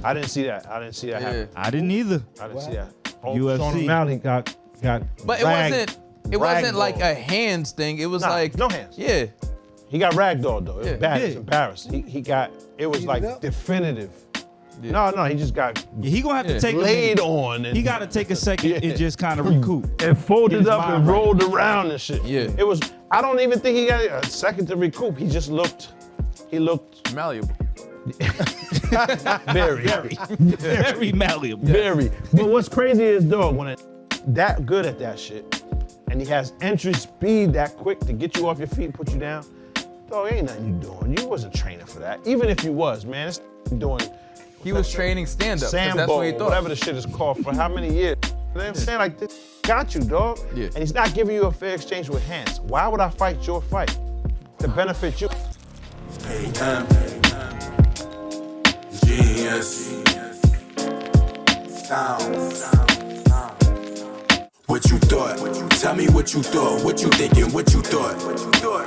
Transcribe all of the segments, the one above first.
I didn't see that. I didn't see that happen. I didn't either. I didn't see that. UFC. Sean O'Malley got But ragged, it wasn't like a hands thing. It was like no hands. Yeah. He got ragdolled though. It was bad. Yeah. It was embarrassed. He got. It was like definitive. Yeah. No, he just got He gonna have to take laid on. He got to take a second and just kind of recoup. And folded up and mind rolled around and shit. Yeah. It was. I don't even think he got a second to recoup. He just looked. He looked Malleable. very malleable. Very. But what's crazy is, dog, when it that good at that shit, and he has entry speed that quick to get you off your feet and put you down, dog, ain't nothing you doing. You wasn't training for that. Even if you was, man, it's doing. He was training stand-up. Sambo, That's what he thought. whatever the shit is called, for how many years? You know what I'm saying? Like, this got you, dog. Yeah. And he's not giving you a fair exchange with hands. Why would I fight your fight? To benefit you. Genius. Sound. What you thought? Tell me what you thought. What you thinking? What you thought?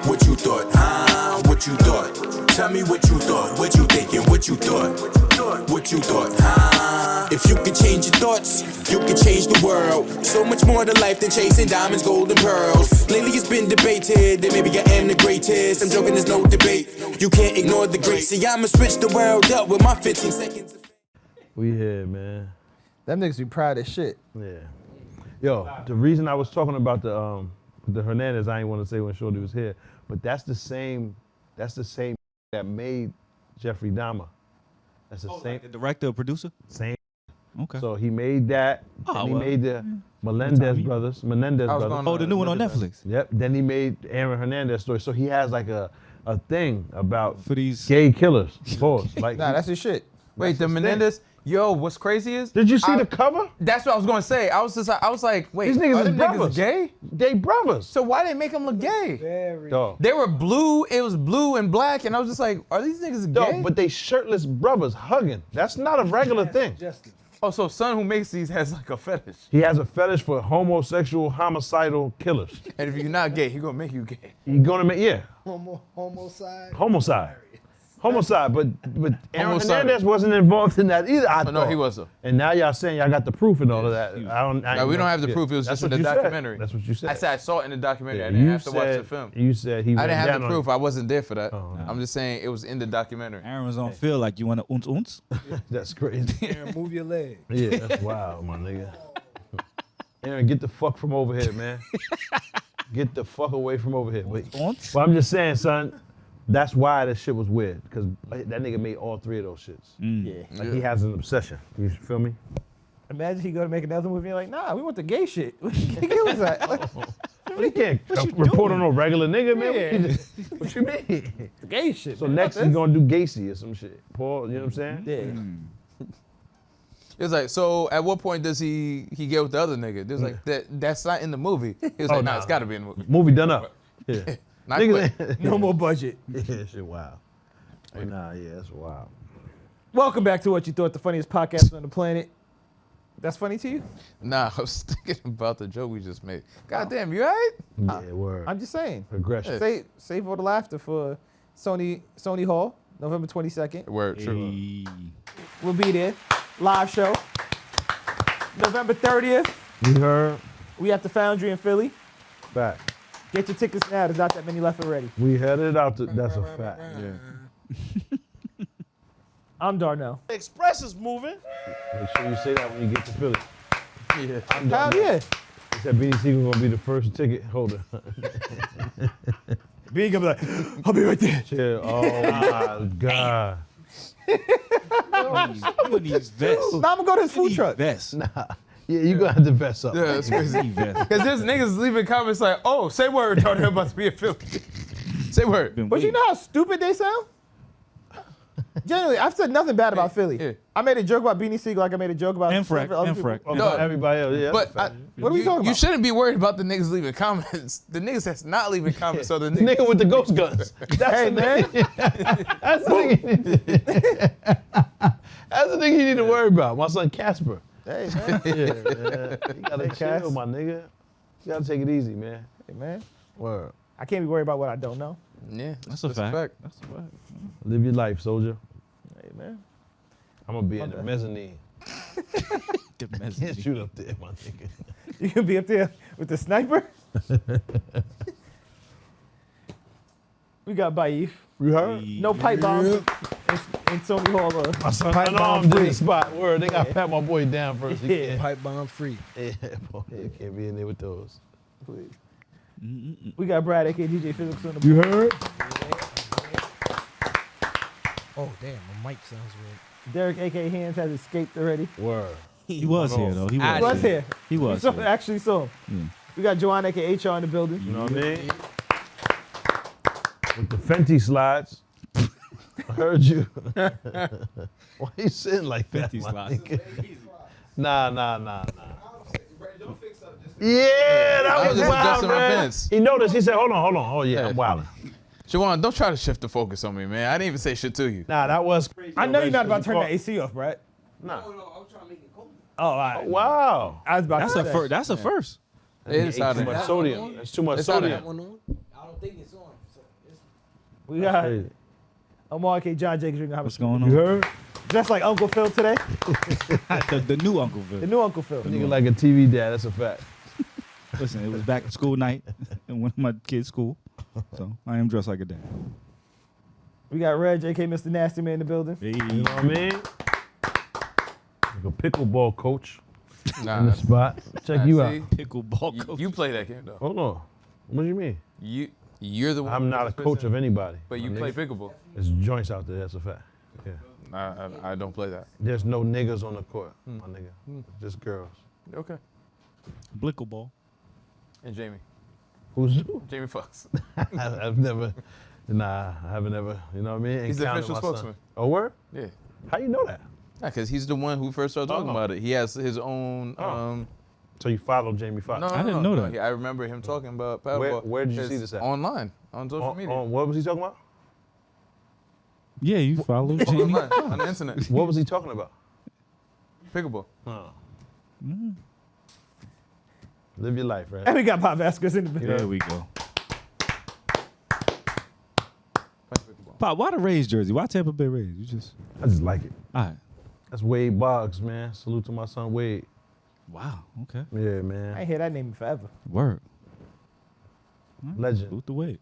What you thought? What you thought? Tell me what you thought. What you thinking? What you thought? What you thought? If you can change your thoughts, you can change the world. So much more to life than chasing diamonds, gold, and pearls. Lately it's been debated that maybe I am the greatest. I'm joking, there's no debate. You can't ignore the great. See, I'ma switch the world up with my 15 seconds. We here, man. Them niggas be proud as shit. Yeah. Yo, the reason I was talking about the Hernandez, I ain't want to say when Shorty was here, but that's the same that made Jeffrey Dahmer. That's the same. Like the director or producer? Same. Okay. So he made that, and he made the Menendez brothers. Oh, the new one on Netflix. Yep. Then he made Aaron Hernandez story. So he has like a thing about For these gay killers. Pause. Like, Nah, that's his shit. Wait, the his Menendez. Yo, what's crazy is. did you see the cover? That's what I was gonna say. I was like, wait, These niggas are is them brothers. niggas gay? They brothers. So why they make them look gay? Dog. They were blue. It was blue and black, and I was just like, are these niggas gay? Dog, but they shirtless brothers hugging. That's not a regular thing. Oh, so son who makes these has like a fetish. He has a fetish for homosexual, homicidal killers. And if you're not gay, he gonna make you gay. He's gonna make, yeah. Homicide. Homicide, but Aaron Homicide. Hernandez wasn't involved in that either. I Oh, no, thought. he wasn't. And now y'all saying y'all got the proof and all of that. No, we don't have the proof. It was That's just in what the you said. documentary. That's what you said. I said I saw it in the documentary. I didn't have to watch the film. You said he I went didn't have down the on proof. you. I wasn't there for that. Oh, I'm just saying it was in the documentary. Aaron's on feel like you want to unts. That's crazy. Aaron, move your leg. Yeah, that's wild, my nigga. Aaron, get the fuck from over here, man. Get the fuck away from over here. But I'm just saying, son, that's why this shit was weird, because that nigga made all three of those shits. Yeah. Like, he has an obsession. You feel me? Imagine he go to make another movie and like, nah, we want the gay shit. What was that? Like, But he can't report on no regular nigga, man. What you mean? the gay shit. So man. next he's gonna do Gacy or some shit. Paul, you know what I'm saying? Yeah. It's like, so at what point does he get with the other nigga? There's like that's not in the movie. He was like, nah, it's gotta be in the movie. Movie done up. Yeah. Not Niggas quick. ain't- No more budget. Yeah, shit wild. Nah, yeah, that's wild. Welcome back to What You Thought, the funniest podcast on the planet. That's funny to you? Nah, I was thinking about the joke we just made. God damn, you alright? Yeah, word. I'm just saying. Aggression. Save all the laughter for Sony Hall, November 22nd. Word, true. Hey. We'll be there. Live show. November 30th, You heard? we at the Foundry in Philly. Fact. Get your tickets now. There's not that many left already. We headed out to, that's a fact. Yeah. I'm Darnell. Express is moving. Make sure you say that when you get to Philly. Yeah. Hell yeah. He said Beanie Siegel gonna be the first ticket holder. Being gonna be like, I'll be right there. Chill. Oh my God. You need vests. Now I'm gonna go to his food truck. Vests. Yeah, you gonna have to vest up. Yeah, that's crazy. Vests. Because there's niggas leaving comments like, oh, say word, Darnell about to be a Philly. Say word. But you know how stupid they sound? Generally, I've said nothing bad about Philly. Yeah. I made a joke about Beanie Siegel like I made a joke about And Freck, several other and people. Freck. Oh, No. everybody else, yeah. But What are we talking You about? shouldn't be worried about the niggas leaving comments. The niggas that's not leaving comments are the the niggas. nigga with the ghost guns. That's Hey, the man. nigga. That's the nigga. That's the nigga you need to worry about. My son Casper. Hey, man. Yeah, man. You gotta Hey, Cass. chill, my nigga. You gotta take it easy, man. Hey, man. Word. I can't be worried about what I don't know. Yeah, That's a fact. That's a fact. Live your life, soldier. Hey, man. I'm gonna be in the mezzanine. The Can't message. shoot up there, my nigga. You can be up there with the sniper. We got Baif. You heard? No pipe bombs in Sony Hall. My son Pipe bomb unarmed in free. the spot. Word, they gotta pat my boy down first. He can't. Pipe bomb free. Yeah, boy, you can't be in there with those. We got Brad, aka DJ Physics on the You heard? Oh, damn, my mic sounds weird. Derek, aka Hands, has escaped already. Word. He was here though. He He was. was here. He was. So, here. actually saw him. Yeah. We got Joanne, aka HR in the building. You know what I mean? With the Fenty slides. I heard you. Why you sitting like that? Fenty my slides. nigga? Nah. Yeah, that was just wild, adjusting my man. pants. He noticed. He said, "Hold on. Oh yeah, I'm wilding." Siobhan, don't try to shift the focus on me, man. I didn't even say shit to you. Nah, that was crazy. I know you're not about to turn the AC off, Brad. Nah. Oh, all right. Wow. I was about That's to a say. first. That's a first. It is Too hot in much here. sodium. It's too much It's hot in sodium. here. I don't think it's on. So it's We got Crazy. Omar, aka John Jacobs. Drinking What's going on? You heard? Just like Uncle Phil today. the new Uncle The Phil. new Uncle Phil. Nigga like a TV dad. That's a fact. Listen, it was back to school night in one of my kids' school, so I am dressed like a dad. We got Reg, aka Mr. Nasty Man in the building. Hey. You know what I mean? Like a pickleball coach in Nah, the spot. Check you out. Pickleball coach. You play that game though. Hold on. What do you mean? You're the one. I'm not a coach of anybody. But you my play nigga. pickleball. There's joints out there. That's a fact. Yeah. I don't play that. There's no niggas on the court, my nigga. Just girls. Okay. Blickleball. And Jamie. Who's? Jamie Foxx. I've never. Nah, I haven't ever. You know what I mean? He's the encountered official my son. spokesman. Oh, word? Yeah. How you know that? Because he's the one who first started talking Oh. about it. He has his own. Oh. So you follow Jamie Foxx? No, I didn't know that. I remember him talking about paddleball. Where did you It's see this at? Online, on social media. What was he talking about? Yeah, you follow Jamie. Online, on the internet. What was he talking about? Pickleball. Oh. Live your life, right? And we got Bob Vasquez in the building. There we go. Play pickleball. Pop, why the Rays jersey? Why Tampa Bay Rays? You just. I just like it. All right. That's Wade Boggs, man. Salute to my son Wade. Wow. Okay. Yeah, I man. ain't hear that name in forever. Word. Legend. Salute the Wade.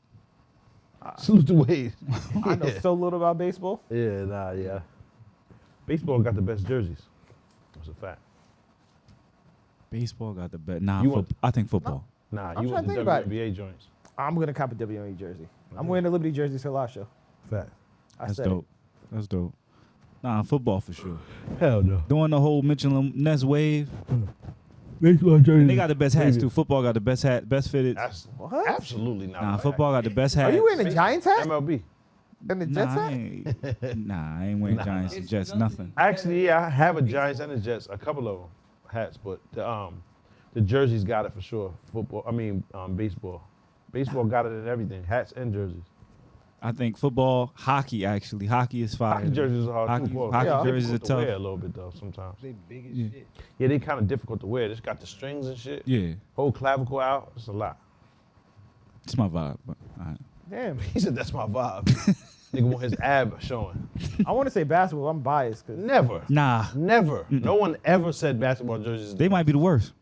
Salute to Wade. I know so little about baseball. Yeah. Baseball got the best jerseys. That's a fact. Baseball got the bet. Nah, You want- I think football. Nah, I'm you trying want to the think about it. WNBA joints. I'm gonna cop a WNBA jersey. I'm wearing the Liberty jersey till our show. Fact. I That's said dope. That's dope. Nah, football for sure. Hell no. Doing the whole Mitchell Ness wave. Baseball jerseys. And they got the best hats too. Football got the best hat, best fitted. What? Absolutely not. Nah, football got the best hat. Are you wearing a Giants hat MLB. and the Jets Nah, I hat? ain't, I ain't wearing Giants and Jets, nothing. Actually, yeah, I have a Giants and a Jets, a couple of them hats, but the jerseys got it for sure. Baseball. Baseball got it in everything, hats and jerseys. I think football, hockey actually. Hockey is fire. Hockey jerseys are hard Hockey- too. Boy. hockey They're jerseys are difficult to tough. wear a little bit though sometimes. they big as Yeah. shit. Yeah, they kind of difficult to wear. They just got the strings and shit. Yeah, Whole clavicle out. It's a lot. it's my vibe. But, all right. Damn. He said that's my vibe. Nigga want his ab showing. I want to say basketball. I'm biased because Never. Nah, Never. No one ever said basketball jerseys. they might be the worst.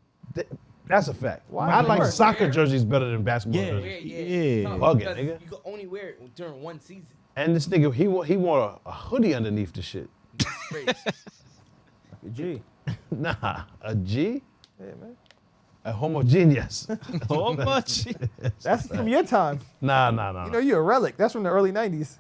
That's a fact. Why? I like Worse. soccer jerseys better than basketball jerseys. Yeah. Fuck it, Because nigga. you can only wear it during one season. And this nigga, he wore a hoodie underneath the shit. Crazy. G. Nah, a G? Yeah, man. A homogeneous. So much. That's from your time. Nah. You know, you're a relic. That's from the early 90s.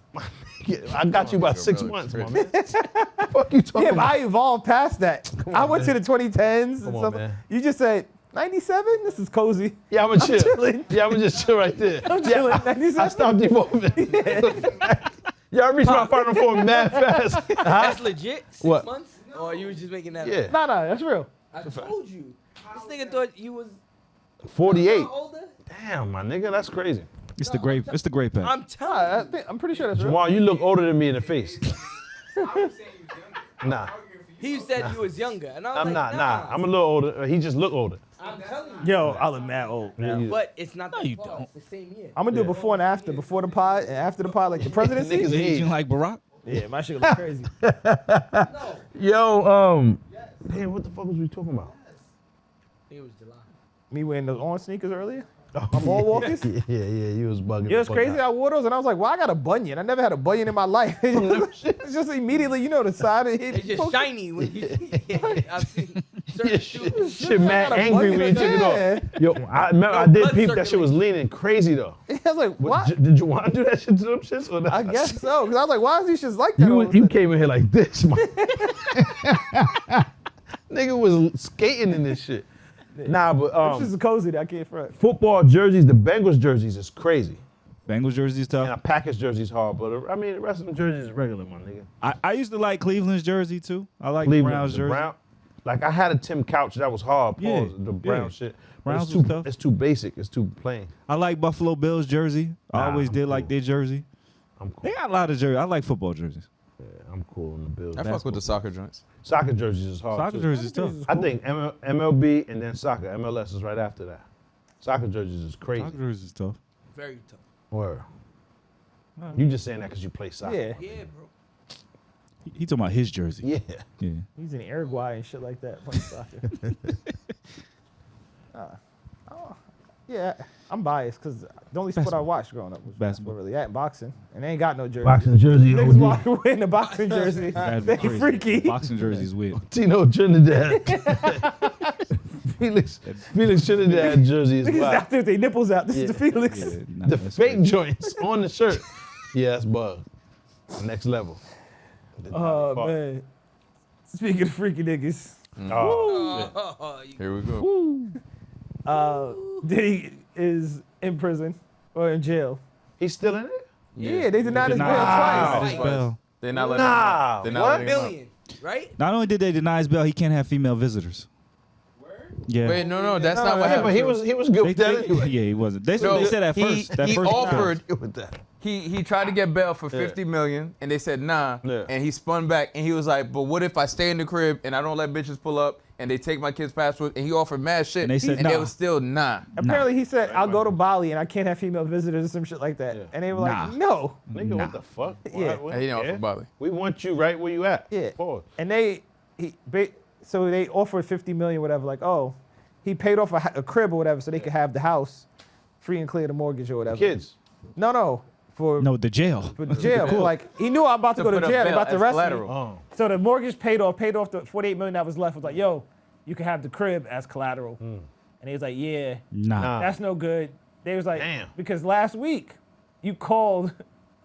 I got you about 6 months, my man. Fuck you talking Yeah, but about? I evolved past that. I went to the 2010s and Come on, stuff. man. You just said 97. This is cozy. Yeah, I'm gonna chill. chilling. Yeah, I'm gonna just chill right there. I'm chilling. I 97. stopped evolving. Yeah, I reached my final form mad fast. That's legit? 6 What? months? Or you were just making that Yeah, up? Nah, that's real. I told you. This nigga thought you was 48. older. Damn, my nigga, that's crazy. It's the great. It's the great pack. I'm telling you. I'm pretty sure that's real. Jamal, you look older than me in the face. Nah, He said you was younger. And I was I'm like, not. Nah, I'm a little older. He just look older. I'm telling you. Yo, I look mad old. Yeah, you- But it's not the you fault. don't. It's the same year. I'm gonna do it before and after. Before the pod and after the pod, like the presidency. Niggas age. Aging like Barack. Yeah, my shit look crazy. Yo, damn, what the fuck was we talking about? It was July. Me wearing those orange sneakers earlier. My ball walkers. Yeah, you was bugging. It was crazy. I wore those and I was like, "Well, I got a bunion. I never had a bunion in my life." It's just immediately, the side of it. It's just shiny when you see it. I've seen certain shoes. Shit, mad angry when you took it off. Yo, I remember I did blood peep that shit was circulation. leaning crazy though. I was like, "What?" Did you want to do that shit to them shits or not? I guess so. Because I was like, "Why is these shits like that?" all of a You sudden? came in here like this, man. Nigga was skating in this shit. Nah, but This is cozy. I can't front. football jerseys, the Bengals jerseys is crazy. Bengals jerseys And a tough. Packers jersey's hard, but the rest of the jerseys is regular, my nigga. I used to like Cleveland's jersey too. I like Cleveland, Browns the jersey. Brown, like I had a Tim Couch that was hard. Yeah, Pause, the Brown yeah. shit. But Browns it's was too, tough. it's too basic. It's too plain. I like Buffalo Bills jersey. I Nah, always I'm did like cool. their jersey. I'm cool. They got a lot of jerseys. I like football jerseys. Yeah, I'm cool on the Bills. I fuck with the soccer joints. Soccer jerseys is hard Soccer too. jerseys tough. I think MLB and then soccer. MLS is right after that. Soccer jerseys is crazy. Soccer jerseys tough. Very tough. Word. You just saying that because you play soccer. Yeah, Yeah, bro. He talking about his jersey. Yeah. Yeah. he's in Uruguay and shit like that playing soccer. Yeah, I'm biased because the only sport I watched growing up was basketball. Really, yeah, boxing, and they ain't got no jersey. Boxing jersey. Niggas OD. wearing the boxing jersey. That'd They be crazy. freaky. Boxing jerseys weird. Tino Trinidad. Felix Trinidad jersey is Niggas wild. out there with their nipples out. This is the Felix. Yeah, nah, The that's fake crazy. joints on the shirt. Yeah, that's bug. Next level. Oh man. Speaking of freaky niggas, Oh, Oh, you Here we go. Diddy is in prison or in jail. he's still in it? Yeah, they denied his bail Denied twice. his bail. They're not letting Nah, him. They're not what? letting him out. million, right? Not only did they deny his bail, he can't have female visitors. Yeah. Wait, no, that's not No, what yeah, Yeah, but happened. he was good with that They- anyway. yeah, he wasn't. They No, said at he- first. That he first offered- Good with that. He tried to get bail for 50 million, and they said nah. Yeah. And he spun back, and he was like, "But what if I stay in the crib and I don't let bitches pull up, and they take my kid's passport?" And he offered mad shit, And they said and they nah. was still nah. Apparently, he said, "I'll go to Bali and I can't have female visitors or some shit like that." Yeah. And they were Nah. like, "No." Nigga, what the fuck? Yeah. What? And he didn't Yeah. offer Bali. We want you right where you at. Yeah. Pause. And so they offered 50 million, whatever. Like, oh, he paid off a crib or whatever, so they could have the house free and clear the mortgage or whatever. Kids. No, for No, the jail. for jail. Like he knew I'm about to go to put up jail. They bail about to as arrest collateral. me. Oh. So the mortgage paid off the 48 million that was left. Was like, yo, you can have the crib as collateral. And he was like, yeah, Nah. that's no good. They was like, Damn. because last week you called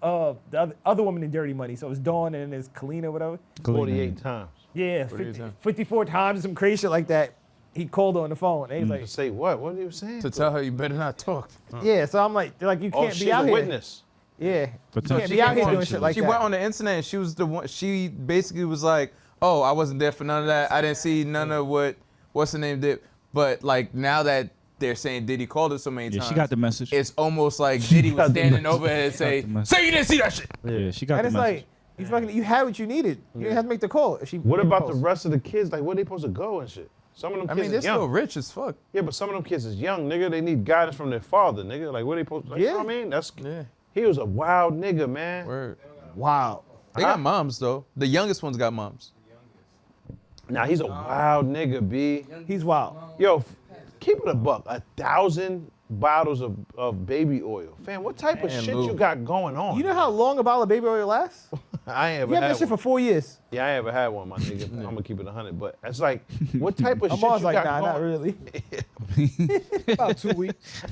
the other woman in Dirty Money. So it was Dawn and it's Kalina or whatever. 48 times. Yeah, 48 times. 54 times, some crazy shit like that. He called her on the phone. And he was To like, say what? What are you saying? To tell her you better not talk. yeah. So I'm like, they're like, you Oh, can't she's be out a here. witness. Yeah. But You no, can't she be out can't here function. doing shit like She that. went on the internet and she was the one. She basically was like, "Oh, I wasn't there for none of that. I didn't see none of what's the name did." But like now that they're saying Diddy called her so many Yeah, times, she got the message. it's almost like Diddy was got the standing message. over her and say, the message. "Say you didn't see that shit." Yeah, she got And the it's message. like, you had what you needed. You didn't have to make the call. What about the rest of the kids? Like, where they supposed to go and shit? Some of them I kids mean, they're is young. still rich as fuck. Yeah, but some of them kids is young, nigga. They need guidance from their father, nigga. Like, where they supposed to, like, you know what I mean? That's, Yeah. he was a wild nigga, man. Word. Wow. They got moms though. The youngest ones got moms. Now, he's a wild nigga, B. He's wild. Yo, keep it a buck. 1,000 bottles of baby oil. Fam, what type of Man, shit Lou. you got going on? You know how long a bottle of baby oil lasts? I ain't ever You have had that shit one. for 4 years. Yeah, I ain't ever had one, my nigga. I'm gonna keep it 100. But it's like, what type of shit Amar's you like, got nah, going? not really. About 2 weeks.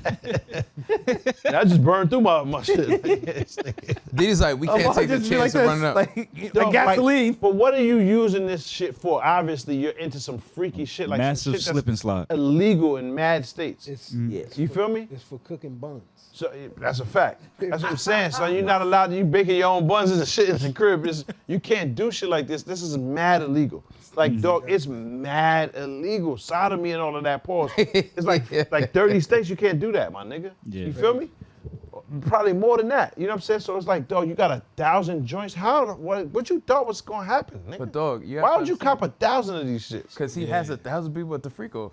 I just burned through my shit. Like, this nigga. Diddy's like, we can't Amar take the just be chance like of running this, up. like Dog, gasoline. But what are you using this shit for? Obviously, you're into some freaky shit, like some Massive shit slip and slide. illegal in mad states. It's, You feel me? it's for cooking buns. So that's a fact. That's what I'm saying. So you're not allowed to. You baking your own buns and shit in the crib. You can't do shit like this. This is mad illegal. Like dog, it's mad illegal. Sodomy and all of that. Pause. It's like 30 states you can't do that, my nigga. Yeah. You feel me? Probably more than that. You know what I'm saying? So it's like, dog, you got 1,000 joints. What you thought was gonna happen, nigga? But dog, you Why would you cop 1,000 of these shits? Because he has 1,000 people at the freak off.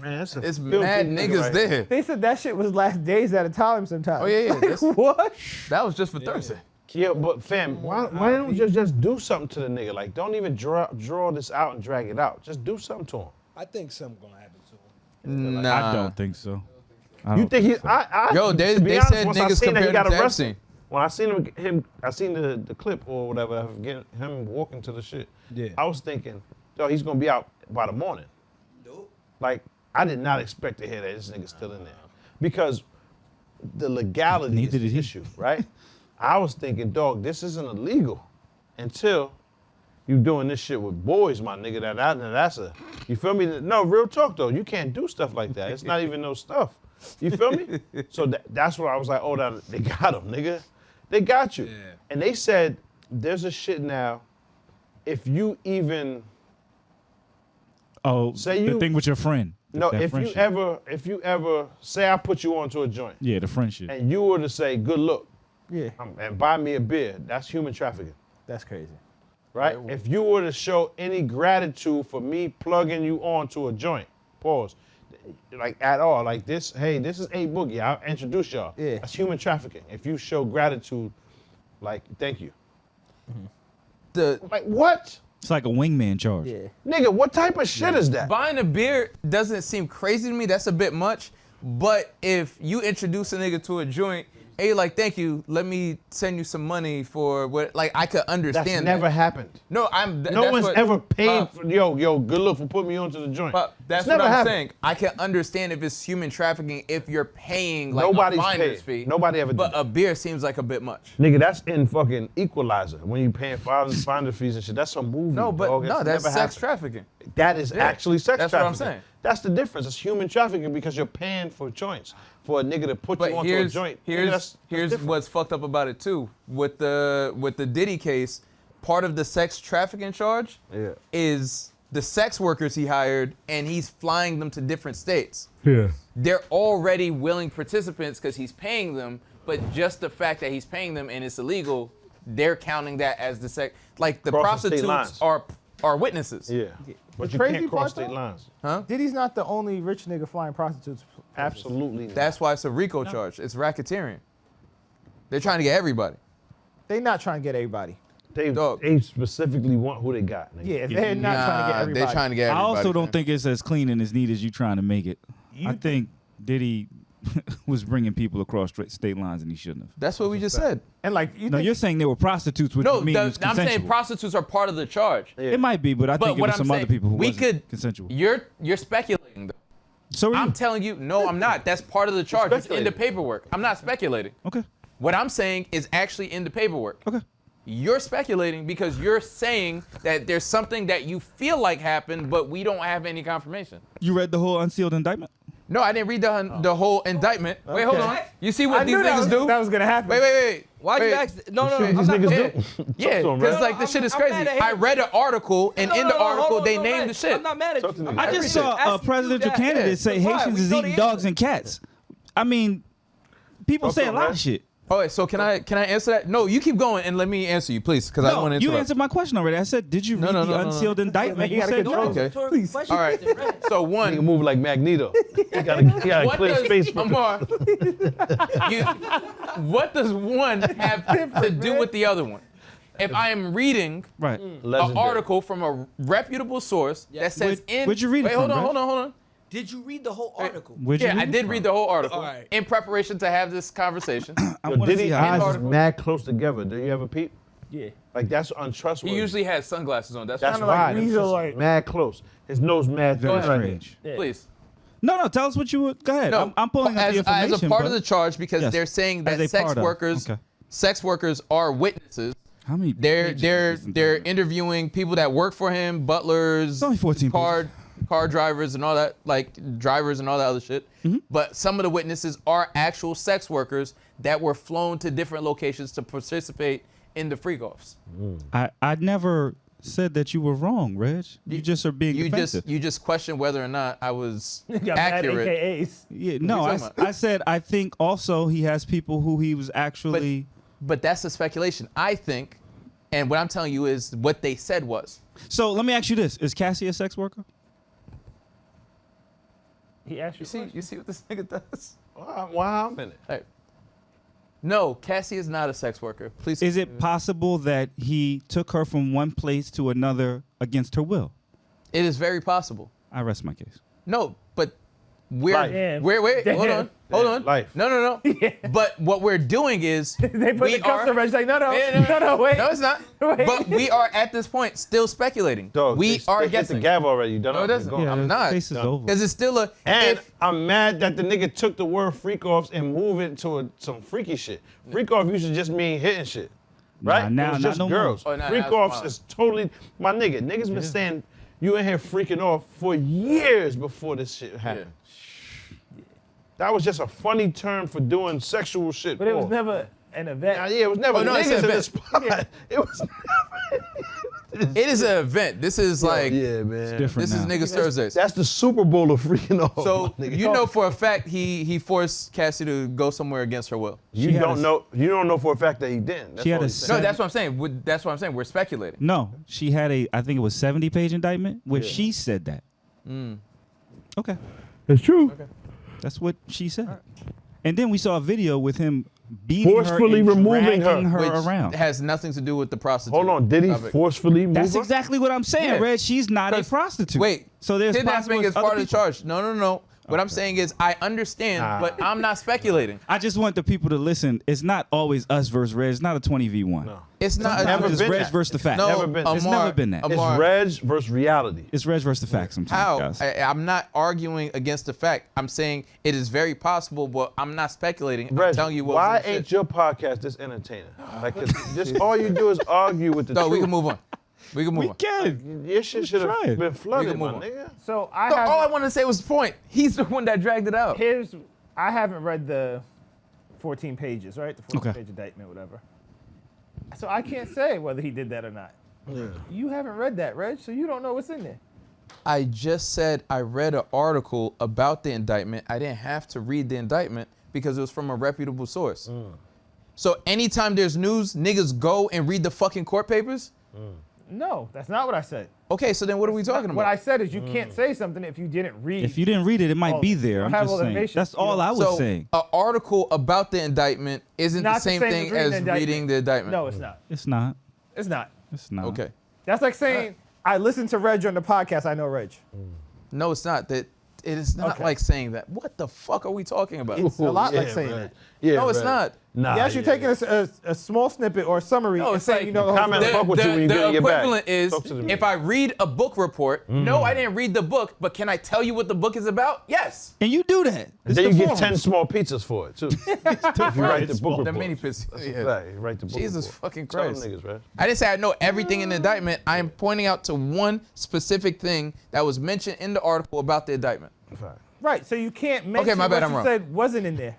Man, that's a It's filthy mad nigga niggas right there. They said that shit was last days at a time sometimes. Oh, yeah, yeah. Like, what? That was just for Thursday. Yeah, but fam, why don't you just do something to the nigga? Like, don't even draw this out and drag it out. Just do something to him. I think something gonna happen to him. Nah. I don't think so. You think he's? Yo, to be they honest, said once I niggas seen that he compared got him to arrested. Epstein. When I seen I seen the clip or whatever of him walking to the shit. Yeah. I was thinking, yo, he's gonna be out by the morning. Nope. Like, I did not expect to hear that this nigga's still in there. Because the legality Neither is did the he. issue, right? I was thinking, dog, this isn't illegal until you doing this shit with boys, my nigga. That's a, you feel me? No, real talk though. You can't do stuff like that. It's not even no stuff. You feel me? So that's where I was like, oh, they got him, nigga. They got you. Yeah. And they said, there's a shit now, if you even, Oh, Say the you- thing with your friend. no, that if friendship. you ever, say I put you onto a joint, Yeah, the friendship. and you were to say, good look, Yeah, and buy me a beer, that's human trafficking, that's crazy. right? If you were to show any gratitude for me plugging you onto a joint, pause, like at all, like this, hey, this is A Boogie, I'll introduce y'all. Yeah. That's human trafficking. If you show gratitude, like, thank you. Like, what? It's like a wingman charge. Yeah. Nigga, what type of shit is that? Buying a beer doesn't seem crazy to me. That's a bit much. But if you introduce a nigga to a joint, and you're like, thank you, let me send you some money for what, like, I could understand That's that. never happened. No, No one's ever paid for, yo, good look for putting me onto the joint. But that's It's what never I'm happened. saying. I can understand if it's human trafficking if you're paying like Nobody's a finder's paid. fee. Nobody ever did But that. a beer seems like a bit much. Nigga, that's in fucking Equalizer when you paying finder fees and shit. That's a movie. No, but dog. no, that's never sex happened. trafficking. That is actually sex That's what trafficking. I'm saying. That's the difference. It's human trafficking because you're paying for joints for a nigga to put But you onto a joint. Nigga, that's here's different. what's fucked up about it too. With the Diddy case, part of the sex trafficking charge Yeah. is the sex workers he hired, and he's flying them to different states. Yeah. They're already willing participants because he's paying them, but just the fact that he's paying them and it's illegal, they're counting that as the sex. Like the Crossing state prostitutes lines. are witnesses. Yeah. But The you crazy can't cross part, state though? lines. Diddy's not the only rich nigga flying prostitutes. Absolutely not. That's why it's a RICO charge. It's racketeering. They're trying to get everybody. They not trying to get everybody. Dog. They specifically want who they got, nigga. Yeah, they're not trying to get everybody. They're trying to get I everybody. also don't fam. think it's as clean and as neat as you trying to make it. I think Diddy was bringing people across state lines and he shouldn't have. That's what we just said. And like you No, think, you're saying there were prostitutes, which No, mean it was I'm consensual. saying prostitutes are part of the charge. It might be, but I But think it what was I'm some saying, other people who we wasn't could consensual. You're speculating. Though. So are you. I'm telling you, no, I'm not. That's part of the charge. It's in the speculating. paperwork. I'm not speculating. Okay. What I'm saying is actually in the paperwork. Okay. You're speculating because you're saying that there's something that you feel like happened, but we don't have any confirmation. You read the whole unsealed indictment? No, I didn't read the whole indictment. Wait, hold Okay. on. You see I what these knew that niggas do? was gonna happen. Wait. Why'd you Wait. ask? No, Shit, I'm these not. niggas Yeah, do. yeah, Talk to 'em, because right? like this shit is I'm crazy. mad at I him. read an article, and in the article they named the shit. I'm not mad at Talk to you. niggas. I'm I not just mad at saw you. a Ask you presidential that. candidate say Why? Haitians We is know the eating dogs answer. and cats. I mean, people Talk say to a 'em, lot man. of shit. Oh, wait, so can I answer that? No, you keep going and let me answer you, please, because I don't want No, to you interrupt. answered my question already. I said, did you read no, the no. unsealed indictment? You You gotta said control no. it. Okay. Please. All right. So Nigga one, move like Magneto. He gotta what clear does space for Amar, what does one have to do with the other one? If I am reading Right. an Legendary. article from a reputable source that says Where'd you read it wait, from, hold on. Did you read the whole article? Where'd you Yeah, I it did from? read the whole article All right. in preparation to have this conversation. I Yo, wanna see Diddy how eyes is article. mad close together. Do you ever peep? Yeah. Like that's untrustworthy. He usually has sunglasses on. That's That's Kinda like why. Weasel, It's like- mad close. His nose mad Very thin right strange. here. please. No, tell us what you would. Go ahead. No, I'm pulling up the information. as a part but of the charge because Yes, they're saying as that a part of. Okay. sex workers are witnesses. How many? They're pages they're is this they're indictment? interviewing people that work for him, butlers, It's only 14 car drivers and all that, like drivers and all that other shit. Mm-hmm. But some of the witnesses are actual sex workers that were flown to different locations to participate in the freak-offs. I never said that you were wrong, Reg. You just are being defensive. You just question whether or not I was Got mad accurate. AKAs. Yeah, no, What are you talking I said I think also he has people who he was actually. But that's a speculation. I think, and what I'm telling you is what they said was. So let me ask you this: is Cassie a sex worker? He asked you. You see what this nigga does? Why I'm in it? Hey, No, Cassie is not a sex worker. Please. Is it possible that he took her from one place to another against her will? It is very possible. I rest my case. No, but we're Life. Damn. wait, hold Damn. on. Life. No. But what we're doing is They put we the cuffs are. on Reg like, no, Yeah, wait. No, it's not. Wait. But we are at this point still speculating. Dog, we they are hit the guessing. gavel already. You done No, it up? doesn't. Go. Yeah. I'm the not. case is over. Because it's still a. And if- I'm mad that the nigga took the word freak offs and moved it to some freaky shit. Freak off used to just mean hitting shit. Right? now- it was not just no more. girls. Oh, nah, freak that's offs wild. is totally my nigga. Niggas been saying you in here freaking off for years before this shit happened. That was just a funny term for doing sexual shit. But it was Paul. never an event. Yeah, it was never Oh, no, it's niggas an in the event. spot. It was never. it is an event. This is like. Yeah, man. Different This is now. niggas Thursdays. That's the Super Bowl of freaking off. So my nigga. you know for a fact he forced Cassie to go somewhere against her will. You She had don't a- know. You don't know for a fact that he didn't. That's She had all a he's saying. No, that's what I'm saying. That's what I'm saying. We're speculating. No, she had I think it was 70-page indictment, which she said that. Okay. It's true. That's what she said. And then we saw a video with him beating Forcefully her and removing her. dragging her Which around. has nothing to do with the prostitute. Hold on. Did he topic. forcefully move That's her? exactly what I'm saying, Yeah. Red. She's not a 'Cause- prostitute. Wait. So there's Kidnapping is other part of the people. charge. No. What I'm saying is I understand, Nah. but I'm not speculating. I just want the people to listen. It's not always us versus Red. It's not a 20v1. No. It's not. Never It's been Reg that. versus the facts. No, Never been. It's never been that. It's Amar, Reg versus reality. It's Reg versus the facts sometimes, how? guys. I'm not arguing against the fact. I'm saying it is very possible, but I'm not speculating. I'm Reg, telling you what. why was the ain't shit. your podcast this entertaining? Like, 'cause just all you do is argue with the No, truth. we can move on. We can move We on. can. Your shit should have try it. been flooded, We my can move nigga. So I No, have. all I wanted to say was the point. He's the one that dragged it out. I haven't read the 14 pages, right? The 14 Okay. page indictment, whatever. So I can't say whether he did that or not. You haven't read that, Reg, so you don't know what's in there. I just said I read an article about the indictment. I didn't have to read the indictment because it was from a reputable source. So anytime there's news, niggas go and read the fucking court papers? No, that's not what I said. Okay, so then what are we talking about? What I said is you can't say something if you didn't read. If you didn't read it, it might Oh, be there. I I'm have just all the saying. information. That's all I was so saying. an article about the indictment isn't Not the same thing reading as the indictment. reading the indictment. No, it's not. It's not. It's not. It's not. Okay. That's like saying I listened to Reg on the podcast. I know Reg. No, it's not. That it is not Okay. like saying that. What the fuck are we talking about? It's a lot like Yeah, saying Reg. that. Yeah, No, it's Reg. not. Nah, Yes, you're taking a small snippet or a summary No, and it's saying like you know the whole comment story. fuck with you when you get your bag. equivalent is Talk to the if man. I read a book report, no, I didn't read the book, but can I tell you what the book is about? Yes. And you do that. And then you get 10 small pizzas for it, too. If you write the book The report. mini piss. That's a Yeah. fact. You write the book Jesus report. fucking Tell them Christ. niggas, right? I didn't say I know everything in the indictment. I am pointing out to one specific thing that was mentioned in the article about the indictment. Fact. Right, so you can't mention my bad, what I'm you wrong. said wasn't in there.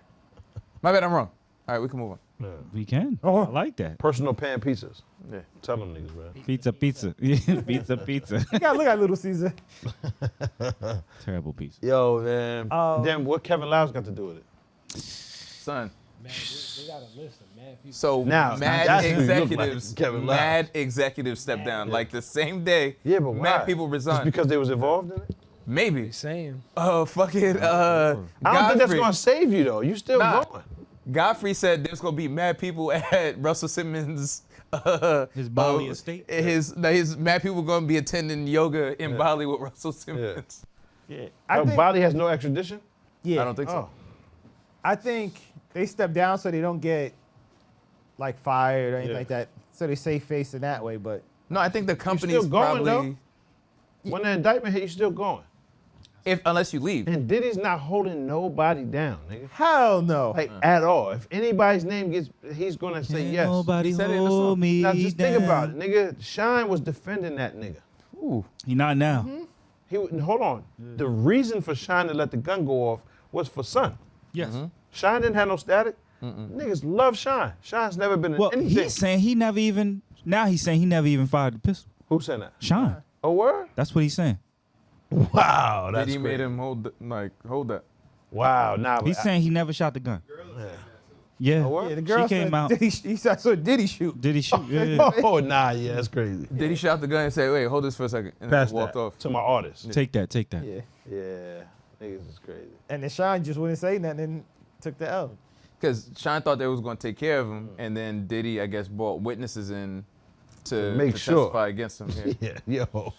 My bad, I'm wrong. All right, we can move on. We can. Oh. I like that. Personal pan pizzas. Yeah. Tell them niggas, right? Pizza. Yeah, pizza. You gotta look at Little Caesar. Terrible pizza. Yo, man. Then what Kevin Liles got to do with it? Son. Man, they got a list of mad people. So Now, mad that's who you look like, executives, Kevin Liles. mad executives stepped down. Like the same day, Yeah, but why? mad people Just resigned. because they was involved in it? Maybe. Saying. Fucking I don't think that's Godfrey. gonna save you though. You still Nah. going. Godfrey said there's gonna be mad people at Russell Simmons. His Bali estate? His mad people gonna be attending yoga in Bali with Russell Simmons. Yeah. Bali has no extradition? yeah. I don't think so. Oh. I think they step down so they don't get like fired or anything Yeah. like that. So they save face in that way, but No, I think the company's still going, probably When the indictment hit, you still going. unless you leave. And Diddy's not holding nobody down, nigga. hell no. Like at all. If anybody's name gets, he's gonna say yes. Nobody He said it in the hold song. me Now just down. think about it, nigga. Shine was defending that nigga. Ooh. He not now. Hold on. The reason for Shine to let the gun go off was for Son. Yes. Shine didn't have no static. Niggas love Shine. Shine's never been in Well, anything. he's saying he never even. Now he's saying he never even fired the pistol. Who said that? Shine. Oh, word? That's what he's saying. Wow, that's Diddy made crazy. him hold that. Wow, nah. He's but saying he never shot the gun. Yeah. Oh, what? Yeah, the girl She came said, out. He said, so did he shoot? Did he shoot? Yeah. Oh, nah, yeah, that's crazy. Did he shot the gun and say, "Wait, hold this for a second," and Pass then walked that off? to my artist. Take that. Take that. Yeah. Yeah, niggas is crazy. And then Sean just wouldn't say nothing and took the L. Because Sean thought they was going to take care of him, and then Diddy, I guess, brought witnesses in to make sure. testify against him. Yeah. Yeah, yo,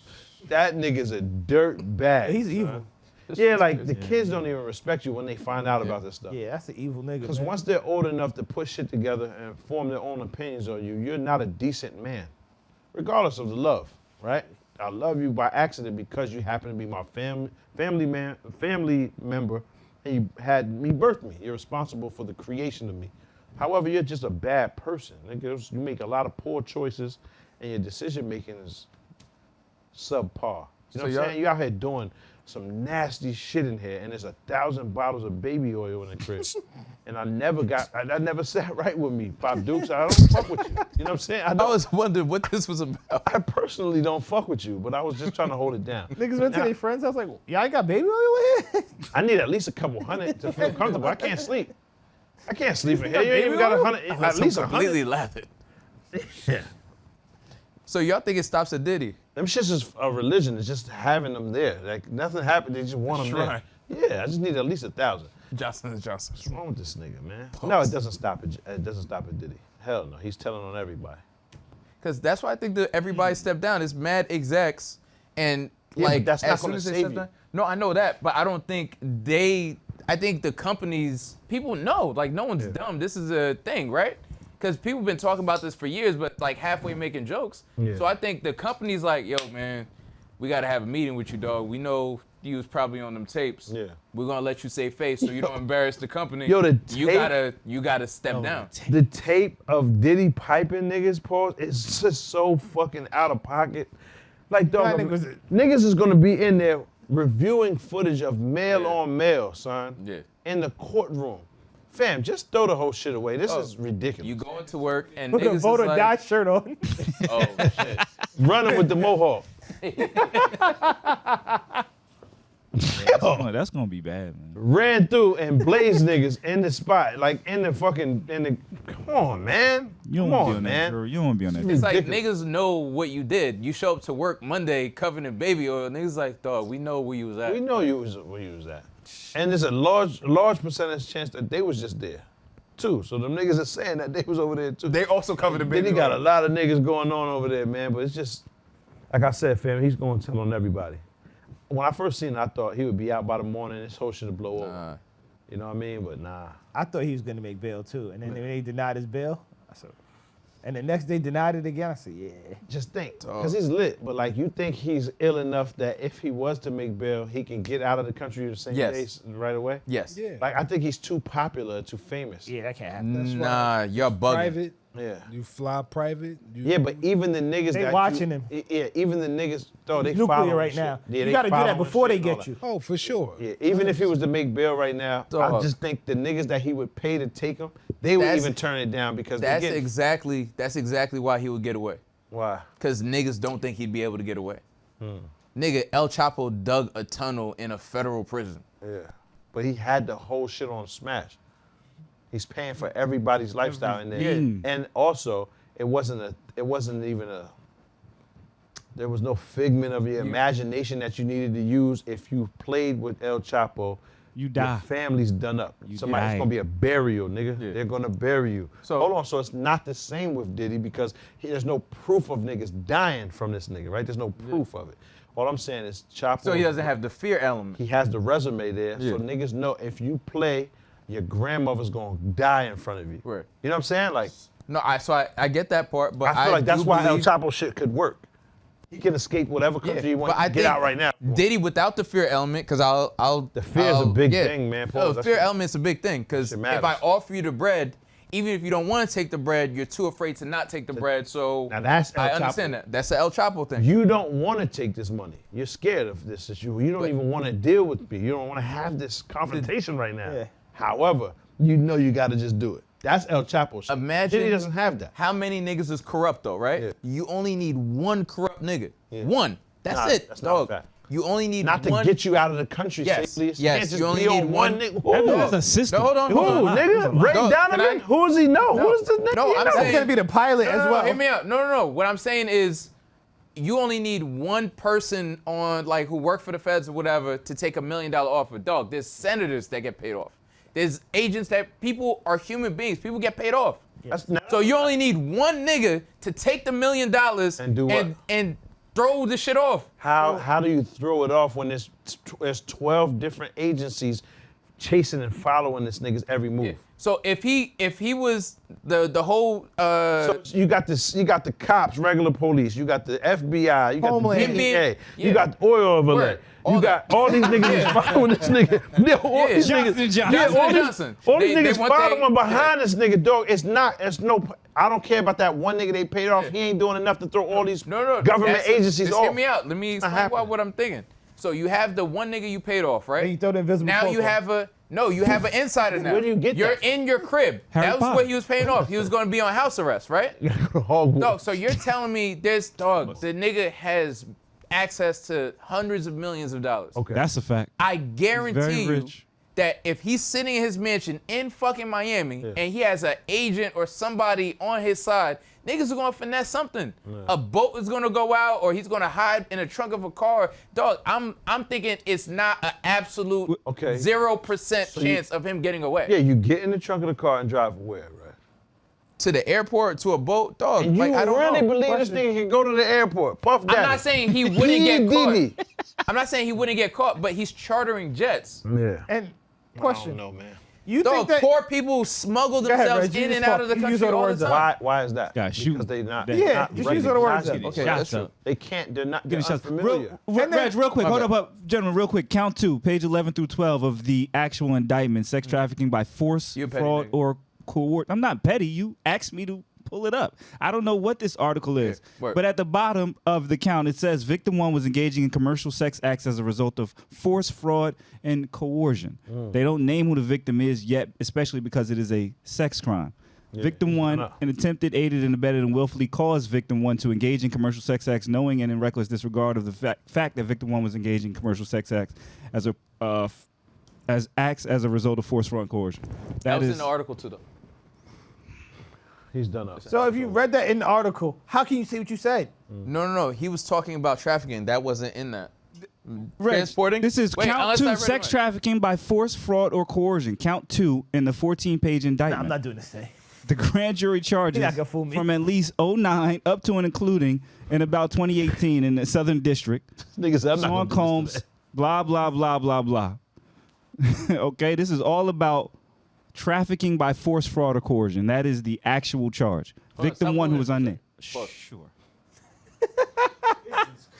that nigga's a dirt bag. He's son. evil. Yeah, like the kids don't even respect you when they find out about this stuff. Yeah, that's an evil nigga. Because man. once they're old enough to put shit together and form their own opinions on you, you're not a decent man, regardless of the love, right? I love you by accident because you happen to be my family member, and you had me birth me. You're responsible for the creation of me. However, you're just a bad person. Nigga. You make a lot of poor choices, and your decision making is subpar. You know what I'm saying? You out here doing some nasty shit in here, and there's 1,000 bottles of baby oil in the crib. And I never sat right with me, Pop Dukes. I don't fuck with you. You know what I'm saying? I was wondering what this was about. I personally don't fuck with you, but I was just trying to hold it down. Niggas went to their friends' house like, y'all ain't got baby oil in here? I need at least a couple hundred to feel comfortable. I can't sleep. I can't sleep in here. You ain't even got 100. At least 100. Completely laughing. Yeah. So y'all think it stops at Diddy? Them shits is a religion. It's just having them there. Like nothing happened. They just want them Shrine. there. Yeah, I just need at least 1,000. Johnson is Johnson. What's wrong with this nigga, man? No, it doesn't stop it. It doesn't stop at Diddy. Hell no. He's telling on everybody. Because that's why I think that everybody stepped down. It's mad execs, and Yeah, like but that's not as soon gonna as they save stepped you. down. No, I know that, but I don't think I think the companies, people know, like no one's dumb. This is a thing, right? Because people been talking about this for years, but like halfway making jokes. Yeah. So I think the company's like, yo, man, we gotta have a meeting with you, dog. We know you was probably on them tapes. Yeah. We're gonna let you save face so you don't embarrass the company. Yo, the you tape- gotta step down. The tape of Diddy piping niggas, Paul, is just so fucking out of pocket. Like, dog, niggas is gonna be in there reviewing footage of male on male, son. Yeah. In the courtroom. Fam, just throw the whole shit away. This is ridiculous. You going to work and Put a niggas is voter like, die shirt on. oh shit. Running with the mohawk. That's gonna be bad, man. Ran through and blazed niggas in the spot. Like in the fucking, come on, man. You don't Come want to be on, on that man. jury. You don't want to be on that. It's jury. like ridiculous. niggas know what you did. You show up to work Monday covered in baby oil. Niggas like, dog, we know where you was at. We know where you was at. And there's a large percentage chance that they was just there, too. So them niggas are saying that they was over there, too. They also covered in baby Then he got oil. a lot of niggas going on over there, man. But it's just, like I said, fam, he's going to tell on everybody. When I first seen it, I thought he would be out by the morning. This whole shit would blow over. You know what I mean? But nah. I thought he was gonna make bail too, and then when they denied his bail, I said, and the next day denied it again. I said, yeah. Just think, because he's lit. But like, you think he's ill enough that if he was to make bail, he can get out of the country the same day right away? Yes. Yeah. Like, I think he's too popular, too famous. Yeah, that can't happen. Nah, you're bugging. Private. Yeah. You fly private. Yeah, but even the niggas They that watching him. Yeah, even the niggas, though, they Nuclear follow right him now. shit. Yeah, You they gotta do follow that him before shit they and all get that. you. Oh, for sure. Yeah, even if he was to make bail right now, I Dog. just think the niggas that he would pay to take him, they would That's- even turn it down because they That's get exactly why he would get away. Why? Cause niggas don't think he'd be able to get away. Nigga, El Chapo dug a tunnel in a federal prison. Yeah, but he had the whole shit on smash. He's paying for everybody's lifestyle in there, and also there was no figment of your imagination that you needed to use if you played with El Chapo. You die. Your family's done up. You Somebody's die. gonna be a burial, nigga. Yeah. They're gonna bury you. So- Hold on, so it's not the same with Diddy because there's no proof of niggas dying from this nigga, right? There's no proof of it. All I'm saying is Chapo. So he doesn't have the fear element. He has the resume there, Yeah. so niggas know if you play, your grandmother's gonna die in front of you. Right. You know what I'm saying? Like, No, I get that part, but I feel like that's do why El believe- Chapo shit could work. He can escape whatever country he wants but I to get think out right now. Diddy without the fear element, because The fear is a big thing, man. No, Paul. the fear element's a big thing, because Shit if matters. I offer you the bread, even if you don't want to take the bread, you're too afraid to not take the bread. So Now that's El I Chapo. understand that. That's the El Chapo thing. You don't want to take this money. You're scared of this issue. You don't even want to deal with me. You don't want to have this confrontation right now. Yeah. However, you know you got to just do it. That's El Chapo shit. Imagine Diddy doesn't have that. How many niggas is corrupt though, right? Yeah. You only need one corrupt nigga. Yeah. One. That's Nah, it, that's not a dog. fact. You only need Not to one. get you out of the country Yes, safely. yes, You can't just you only be need on one- nigga. That's Who? a system. No, hold on. Who, nigga? Ray Dog, can Donovan? I- Who does he know? No. Who's the nigga? No, he I'm know? saying- He's gonna be the pilot as well. Hear me out. No. What I'm saying is, you only need one person on like who work for the feds or whatever to take $1 million offer. Dog, there's senators that get paid off. There's agents that people are human beings. People get paid off. That's not, So you only need one nigga to take the $1 million And do what? and throw the shit off. how do you throw it off when there's 12 different agencies chasing and following this nigga's every move? So if he was the whole So you got the cops, regular police, you got the FBI, you got Homeland. the DEA, Yeah. you got Oil Olay, Word. you got all these niggas is following this nigga. Yeah, all these Johnson niggas, Johnson. yeah, all these, Johnson. all these They niggas want following behind this nigga, dog. I don't care about that one nigga they paid off. He ain't doing enough to throw all these government that's- agencies just off. Hear me out. Let me explain what I'm thinking. So you have the one nigga you paid off, right? And you throw the invisible Now you profile. have an insider now. Where do you get You're that? in your crib. Harry That was Potter. what he was paying off. He was going to be on house arrest, right? Hogwarts. Dog, so you're telling me the nigga has access to hundreds of millions of dollars. Okay. That's a fact. I Very guarantee you rich. that if he's sitting in his mansion in fucking Miami and he has an agent or somebody on his side, niggas are gonna finesse something. A boat is gonna go out, or he's gonna hide in the trunk of a car. Dog, I'm thinking it's not an absolute Okay. 0% chance of him getting away. Yeah, you get in the trunk of the car and drive where, right? To the airport, to a boat, dog. And you like I don't really know. believe this nigga can go to the airport? Puff Daddy. I'm not saying he wouldn't get Diddy. caught. I'm not saying he wouldn't get caught, but he's chartering jets. Yeah. And I question, don't know, man. you Dog, think that? poor people smuggle Go ahead, themselves Reg, you in just and out of the talk. You use country all the all the words up. time. Why is that? Gotta shoot. Because they not. Yeah, they're not just ready. use all the words Not up. getting Okay, shot. that's true. They can't. They're not. They're Getting shots. unfamiliar. Reg, real quick, My hold bad. up, gentlemen, real quick. Count 2, page 11 through 12 of the actual indictment: sex trafficking by force, You a petty fraud, nigga. or coercion. I'm not petty. You asked me to pull it up. I don't know what this article is, word. but at the bottom of the count it says victim 1 was engaging in commercial sex acts as a result of force, fraud, and coercion. They don't name who the victim is yet, especially because it is a sex crime. Victim 1, enough. an attempted, aided, and abetted, and willfully caused victim 1 to engage in commercial sex acts, knowing and in reckless disregard of the fact that victim 1 was engaging in commercial sex acts as acts as a result of force, fraud, and coercion. That was is in the article too, though. He's done up. So if you read that in the article, how can you say what you said? No. He was talking about trafficking. That wasn't in that. Reg, Transporting? This is Wait, count unless I 2, read it sex right. trafficking by force, fraud, or coercion. Count 2 in the 14-page Nah, indictment. I'm not doing this thing. The grand jury charges You're not gonna fool me. from at least 09 up to and including in about 2018 in the Southern District. Niggas, I'm not Sean gonna do Combs, this blah, blah, blah, blah, blah. Okay, this is all about trafficking by force, fraud, or coercion. That is the actual charge. Victim stop 1 who moving. was unnamed. Pause. Sure.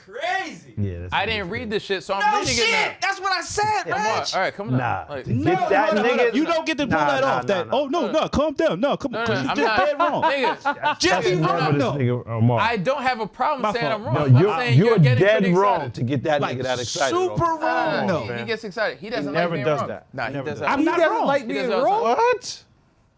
Crazy. Yeah, that's I didn't read this shit, so I'm reading it now. That's what I said, Come on. All right, come on. Nah. Like, To get that hold nigga. up. You don't get to pull that off. Oh, no, calm down. No, come on. no, You I'm did not. dead wrong. Nigga, Jeffy, I'm wrong, not- no. Nigga, Omar. I don't have a problem My saying fault. I'm wrong. No, I'm saying you're getting dead pretty wrong excited. to get that Like, nigga that excited. super Omar. wrong. No. He gets excited. He doesn't never like being does wrong. that. Nah, he Never does does. that. I'm He not doesn't wrong. like He being does wrong. What?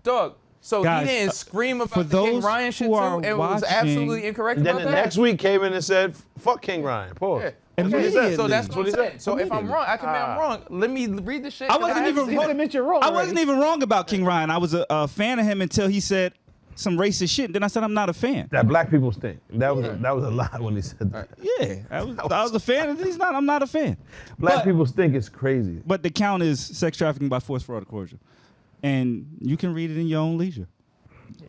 Dog. So Guys, he didn't scream about for the King those Ryan shit who too, are and was watching- absolutely incorrect And then about the that. next week came in and said, "Fuck King Ryan." Pause. Yeah. Immediately. So that's what I'm he saying. said. So if I'm wrong, I can be I'm wrong. Let me read the shit. I 'cause wasn't haven't even seen wrong. it. Admit you're wrong. I already. wasn't even wrong about King Ryan. I was a fan of him until he said some racist shit. Then I said I'm not a fan. That black people stink. That was a lie when he said that. Yeah, I was a fan. And he's not. I'm not a fan. Black But- people stink is crazy. But the count is sex trafficking by force, fraud, or coercion, and you can read it in your own leisure.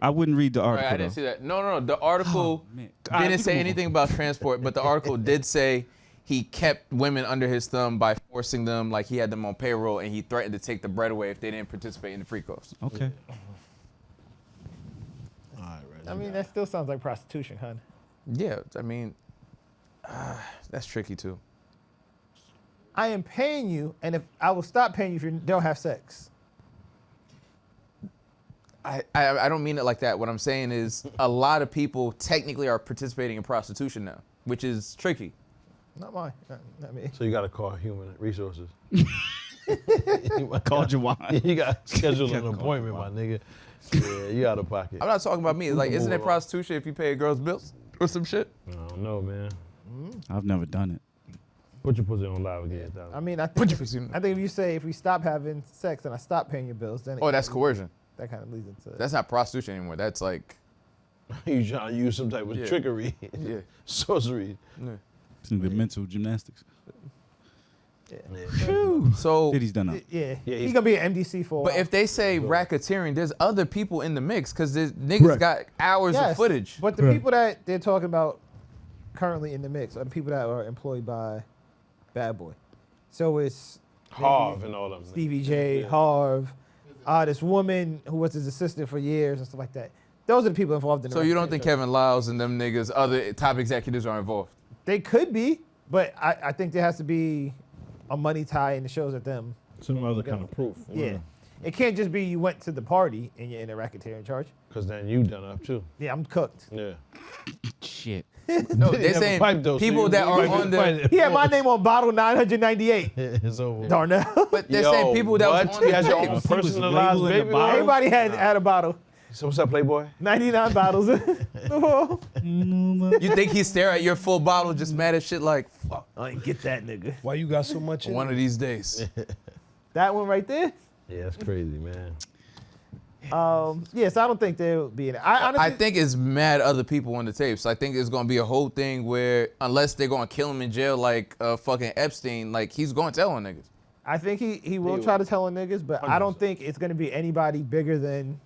I wouldn't read the All article. right, I didn't though. see that. No. The article man. All right, we didn't can say move anything about transport, but the article did say he kept women under his thumb by forcing them, like he had them on payroll, and he threatened to take the bread away if they didn't participate in the free coast. Okay. I mean, that still sounds like prostitution, hun. Yeah, I mean, that's tricky too. I am paying you, and if I will stop paying you if you don't have sex. I don't mean it like that. What I'm saying is a lot of people technically are participating in prostitution now, which is tricky. Not mine. Not me. So you got to call human resources. Called Jawan. You got to schedule an appointment, my nigga. Yeah, you out of pocket. I'm not talking about me. It's like, isn't it prostitution if you pay a girl's bills or some shit? I don't know, man. I've never done it. Put your pussy on live again, I mean, I think if you say if we stop having sex and I stop paying your bills, then Oh, that's coercion. that kind of leads into That's not prostitution anymore. That's like, You trying to use some type of Yeah. trickery, yeah. sorcery. It's the mental gymnastics. So Diddy's done up. Yeah, Yeah, he's gonna be an MDC for a But while. if they say racketeering, there's other people in the mix because niggas got hours of footage. But the people that they're talking about currently in the mix are the people that are employed by Bad Boy. So it's Harv and all them. Stevie J, Harv, this woman who was his assistant for years and stuff like that. Those are the people involved in the So you don't racketeering think charge. Kevin Liles and them niggas, other top executives are involved? They could be, but I think there has to be a money tie and it shows at them. Some other kind of proof. Yeah. It can't just be you went to the party and you're in a racketeering charge. Because then you done up too. Yeah, I'm cooked. Yeah. Shit. No, Diddy they're never saying piped those, people nigga. that are He on piped the. it. He had my name on bottle 998. It's over. Darnell. But they're saying people that was what? on You the had your tape. own was personalized labeling the baby bottle? oil? Everybody had a bottle. So what's up, Playboy? 99 bottles. You think he stare at your full bottle just mad at shit like, fuck, I ain't get that nigga. Why you got so much in one of these days. That one right there? Yeah, that's crazy, man. Yes, I don't think they'll be in it. I honestly I think it's mad other people on the tapes. I think it's gonna be a whole thing where unless they're gonna kill him in jail like fucking Epstein, like he's gonna tell on niggas. I think he will try to tell on niggas, but I don't think it's gonna be anybody bigger than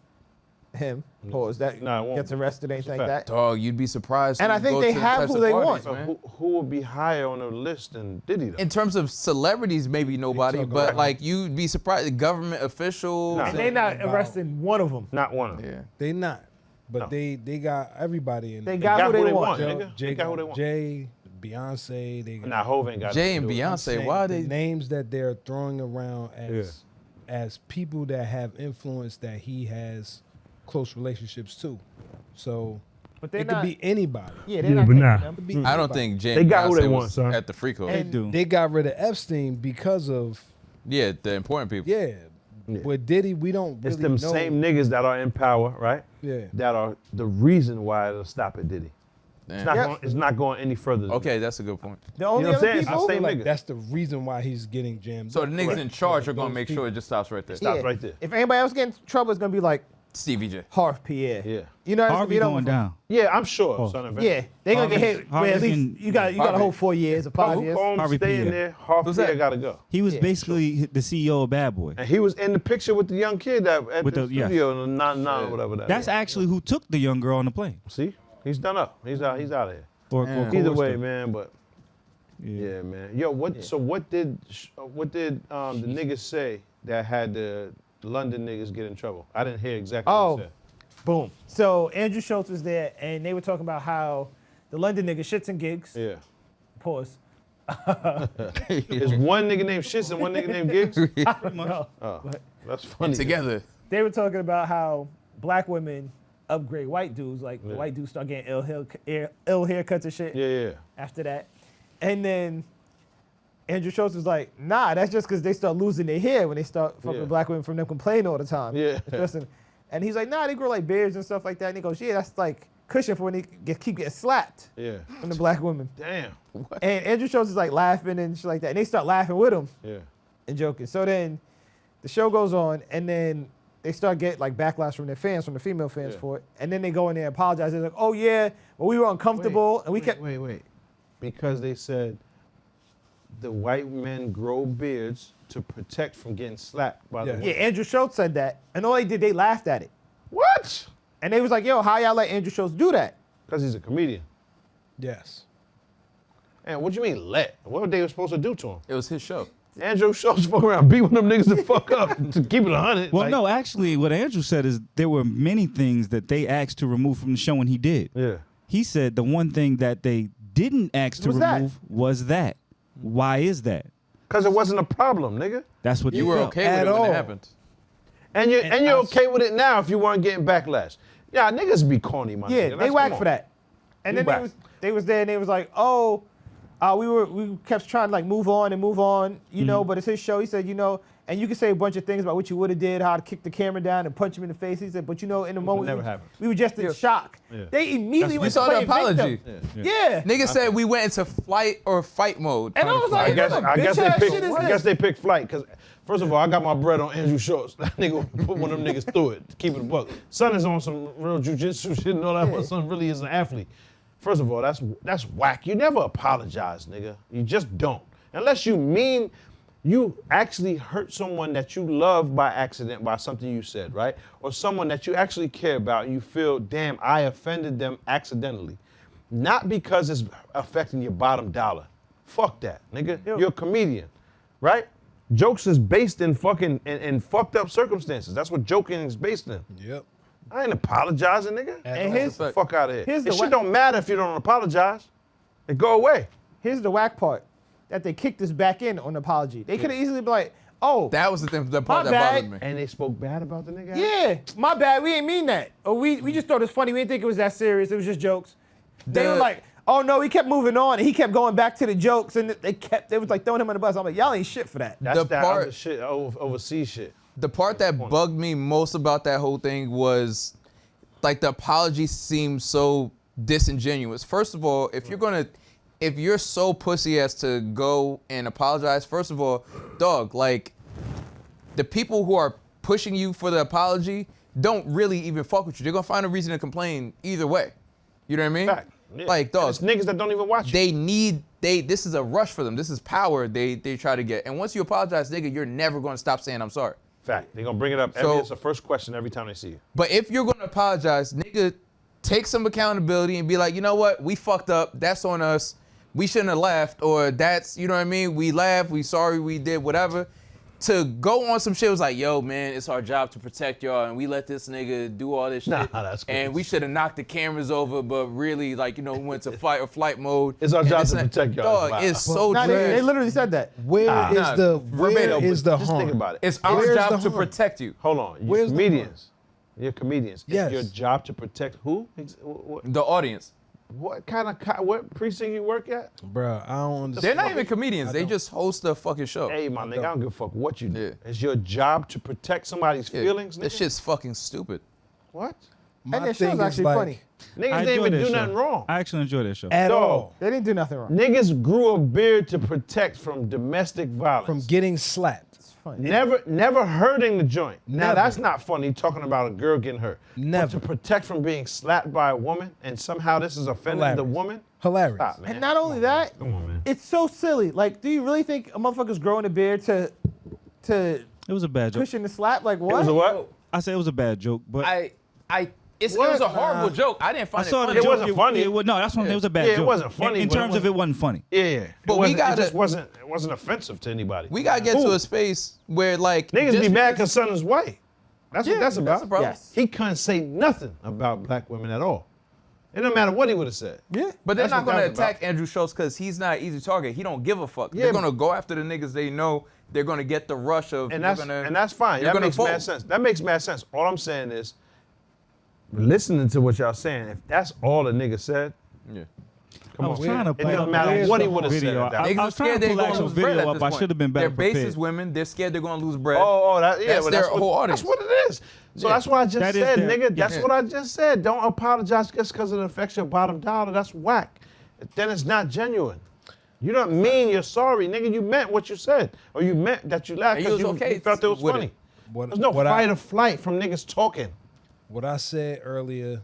him. Pause. That Nah, it won't gets be. arrested, anything like fact. that. Dog, you'd be surprised. And who I think go they to have types who of they parties, want. man. Who would be higher on the list than Diddy, though? In terms of celebrities, maybe nobody, talking but about- like you'd be surprised. The government officials. Nah. And they not arresting one of them. Not one of them. Yeah. They not, but No. they got everybody in. They there. got who they want. nigga. They got who they want. Jay, Beyonce, they got Nah, Hov ain't got Jay nothing and to do with it. Beyonce, saying why the they? names that they're throwing around as people that have influence that he has close relationships to. So But they're it not. could be anybody. Yeah, they're Yeah, not but taking nah. them. It could be I don't anybody. think Jay They and got who Beyonce they want, was son. at the free code. They do. They got rid of Epstein because of Yeah, the important people. yeah. With Diddy, we don't really It's them know. same niggas that are in power, right? Yeah. That are the reason why it'll stop at Diddy. It's Damn. not, Yep. going, it's not going any further than Okay, that's a good point. The only You know what I'm other saying? I people. Same feel like nigga. that's the reason why he's getting jammed So up. the niggas in charge are gonna Those make sure it just stops right there. Stops right there. If anybody else gets in trouble, it's gonna be like Stevie J. Harv Pierre. Yeah. You know, it's gonna Harvey be going down. Yeah, I'm sure, son of a Yeah, they gonna get hit. Where at Harvey's least in- you got a Harvey. whole 4 years or 5 Who years. Combs Harvey stay in Pierre. there, Harv Who's Pierre that? gotta go. He was Yeah, basically the CEO of Bad Boy. And he was in the picture with the young kid that at With the the- yeah. studio in the 9 or whatever that That's is. actually who took the young girl on the plane. See? He's done up. He's out of here. Or Either coerced way, her. man, but yeah, man. Yo, what did the niggas say that had the London niggas get in trouble? I didn't hear exactly what Oh, they said. boom. So Andrew Schultz was there, and they were talking about how the London nigga shits and gigs. Yeah. Pause. Is one nigga named Shits and one nigga named Gigs? No. Oh, that's funny. Together. They were talking about how black women upgrade white dudes. Like the white dudes start getting ill haircuts and shit. Yeah. After that, and then Andrew Schultz was like, "Nah, that's just because they start losing their hair when they start fucking Yeah. with black women from them complaining all the time." Yeah. Listen, and he's like, "Nah, they grow like beards and stuff like that." And he goes, "Yeah, that's like cushion for when they keep getting slapped Yeah. from the black women." Damn. And Andrew Schultz is like laughing and shit like that, and they start laughing with him Yeah. and joking. So then the show goes on, and then they start getting like backlash from their fans, from the female fans Yeah. for it. And then they go in there and apologize. They're like, "Oh yeah, well we were uncomfortable and we kept." Wait. Because they said the white men grow beards to protect from getting slapped by the Yeah. Yeah, women. Andrew Schultz said that, and all they did, they laughed at it. What? And they was like, "Yo, how y'all let Andrew Schultz do that?" Because he's a comedian. Yes. And what you mean let? What were they supposed to do to him? It was his show. Andrew Schultz fuck around, beat one of them niggas the fuck up to keep it 100. Well, like, no, actually, what Andrew said is there were many things that they asked to remove from the show, and he did. Yeah. He said the one thing that they didn't ask to Was that? remove was that. Why is that? Because it wasn't a problem, nigga. That's what You they were felt. okay with At it when all. it happened. And you're okay with it now if you weren't getting backlash. Yeah, niggas be corny, my Yeah, nigga. they That's- whacked come on. for that. And You then whack. they was there and they was like, "Oh, we kept trying to like move on, you know, but it's his show." He said, "You know, and you can say a bunch of things about what you would have did, how to kick the camera down and punch him in the face." He said, "But you know, in the moment, never happened. we were just in shock." Yeah. They immediately You went saw to the playing apology. victim. Yeah. Nigga said we went into flight or fight mode. And I was like, I guess bitch ass shit is I this? guess they picked flight because first of all, I got my bread on Andrew Schultz. That nigga put one of them niggas through it to keep it a buck. Son is on some real jujitsu shit and all that, but son really is an athlete. First of all, that's whack. You never apologize, nigga. You just don't. Unless you actually hurt someone that you love by accident, by something you said, right? Or someone that you actually care about, and you feel, damn, I offended them accidentally. Not because it's affecting your bottom dollar. Fuck that, nigga. You're a comedian, right? Jokes is based in fucking in fucked up circumstances. That's what joking is based in. Yep. I ain't apologizing, nigga. And Get the fuck out of here. It shit don't matter if you don't apologize. It go away. Here's the whack part, that they kicked us back in on the apology. They could have easily been like, oh, That was the part My that bad. bothered me. And they spoke bad about the nigga? yeah, my bad, we ain't mean that. Or we just thought it was funny, we didn't think it was that serious, it was just jokes. They were like, oh no, he kept moving on, and he kept going back to the jokes, and they was like throwing him on the bus. I'm like, y'all ain't shit for that. That's The that part- other shit, overseas shit. The part that bugged me most about that whole thing was, like, the apology seemed so disingenuous. First of all, if you're so pussy as to go and apologize, first of all, dog, like, the people who are pushing you for the apology don't really even fuck with you. They're gonna find a reason to complain either way. You know what I mean? Fact. Yeah. Like, dog, It's niggas that don't even watch you. this is a rush for them. This is power they try to get. And once you apologize, nigga, you're never gonna stop saying I'm sorry. Fact. They're gonna bring it up. It's the first question every time they see you. But if you're gonna apologize, nigga, take some accountability and be like, you know what, we fucked up. That's on us. We shouldn't have laughed, or that's, you know what I mean? We laughed, we sorry, we did whatever. To go on some shit was like, yo, man, it's our job to protect y'all, and we let this nigga do all this shit. Nah, that's crazy. And we should have knocked the cameras over, but really, like, you know, we went to fight or flight mode. It's our And job this to and that. protect y'all. Dog, Wow. it's so Nah, trash. they literally said that. Where is the verbatim, harm? Just think about it. It's our Where's job the to harm? protect you. Hold on. You're Where's the comedians. You're comedians. Yes. It's your job to protect who? The audience. What kind of what precinct you work at? Bruh, I don't understand. They're not even comedians. They just host a fucking show. Hey, my nigga, I don't give a fuck what you do. Yeah. It's your job to protect somebody's Yeah, feelings, nigga. This shit's fucking stupid. What? My And that thing show's is actually like, funny. Niggas I didn't enjoy even that do show. nothing wrong. I actually enjoy that show. At Dog. all. They didn't do nothing wrong. Niggas grew a beard to protect from domestic violence. From getting slapped. It's funny. Never hurting the joint. Now Never. that's not funny talking about a girl getting hurt. Never. But to protect from being slapped by a woman and somehow this is offending the Hilarious. woman. Hilarious. Stop, man. And not only that, Come on, man. it's so silly. Like, do you really think a motherfucker's growing a beard to It was a bad joke. cushion the slap? Like, what? It was a what? I said it was a bad joke, but It was a horrible joke. I didn't I find it saw funny. the It joke. wasn't funny. No, that's one. It was a bad Yeah, it joke. wasn't funny, In but it terms of it wasn't funny. Yeah. But we it gotta- just wasn't offensive to anybody. We gotta get to a space where, like, Niggas just be mad because- because son is white. That's what that's about. that's the problem. Yes. He couldn't say nothing about black women at all. It don't matter what he would have said. Yeah. But they're That's not what gonna that was about. attack Andrew Schultz because he's not an easy target. He don't give a fuck. Yeah, They're gonna go after the niggas they know. They're gonna get the rush of. And that's fine. You're That gonna makes fold. mad sense. That makes mad sense. All I'm saying is, listening to what y'all saying, if that's all the nigga said, Yeah. come I was on. trying to It pull doesn't up matter where's what the he would have said. video. at that I point. Niggas was are trying scared to they're pull gonna actual lose bread video at up. this I point. should have been better Their base prepared. is women. They're scared they're gonna lose bread. That's their what, whole audience. That's what it is. So Yeah. that's what I just That is said, their- nigga. That's yeah. what I just said. Don't apologize just because it affects your bottom dollar. That's whack. Then it's not genuine. You don't mean you're sorry, nigga. You meant what you said. Or you meant that you laughed And you because was okay you felt it was with funny. it. There's no What fight I- or flight from niggas talking. What I said earlier,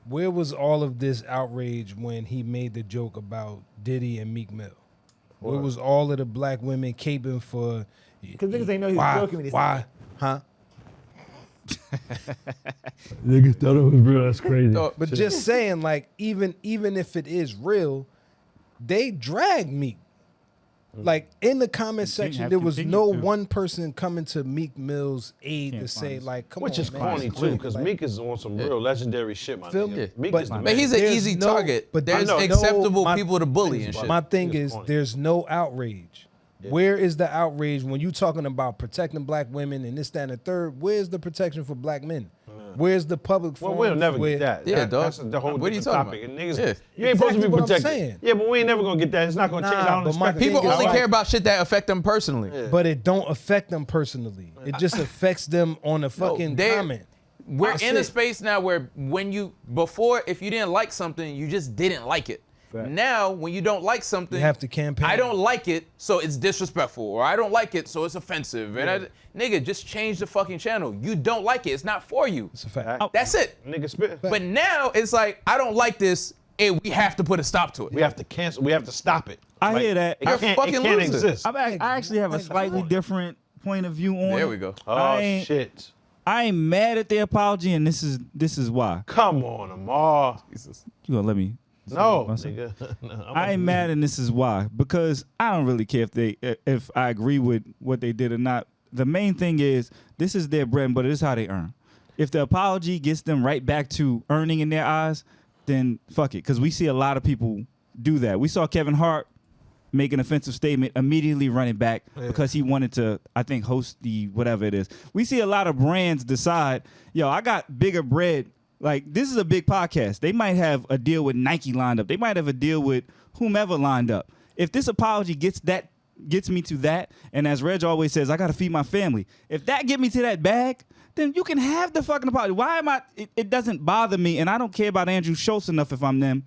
where was all of this outrage when he made the joke about Diddy and Meek Mill? Where was all of the black women caping for? Because niggas ain't know he was why, joking when he said Why? Huh? Niggas thought it was real. That's crazy. So, But just saying, like, even if it is real, they drag Meek. Like in the comment section, have there was continued no to. one person coming to Meek Mill's aid Can't to say, find like, come Which on, is man. corny too, because Like, Meek is on some real legendary shit, my Feel nigga. me? Meek But- is the but man. he's an There's easy no- target. but There's there's no- acceptable my- people to bully and shit. My thing Niggas is, corny. there's no outrage. Where is the outrage when you talking about protecting black women and this, that, and the third? Where's the protection for black men? Where's the public Well, forum? we'll never where, get that. Yeah, That's dog. the whole What are you different talking topic. about? And niggas, Yeah. you ain't supposed to Exactly be what I'm protected. saying. Yeah, but we ain't never gonna get that. It's not gonna change. I Nah, don't but my expect thing People is, only like- care about shit that affect them personally. But it don't affect them personally. It just affects them on a fucking they're- comment. We're That's in a it. space now where before, if you didn't like something, you just didn't like it. Now, when you don't like something, You have to campaign. I don't like it, so it's disrespectful, or I don't like it, so it's offensive. And nigga, just change the fucking channel. You don't like it, it's not for you. It's a fact. That's it. Nigga spit. But now it's like, I don't like this, we have to put a stop to it. We have to cancel. We have to stop it. I hear that. You're a It fucking can't loser. exist. I actually have a slightly different point of view on There it. we go. Oh ain't- shit! I ain't mad at their apology, and this is why. Come on, Amar. Jesus. You gonna let me? No, Myself? nigga. No, I ain't mad, and this is why. Because I don't really care if I agree with what they did or not. The main thing is this is their bread, but it is how they earn. If the apology gets them right back to earning in their eyes, then fuck it. Because we see a lot of people do that. We saw Kevin Hart make an offensive statement, immediately running back because he wanted to, I think, host the whatever it is. We see a lot of brands decide, yo, I got bigger bread. Like, this is a big podcast. They might have a deal with Nike lined up. They might have a deal with whomever lined up. If this apology gets me to that, and as Reg always says, I got to feed my family. If that get me to that bag, then you can have the fucking apology. Why am I? It doesn't bother me, and I don't care about Andrew Schultz enough if I'm them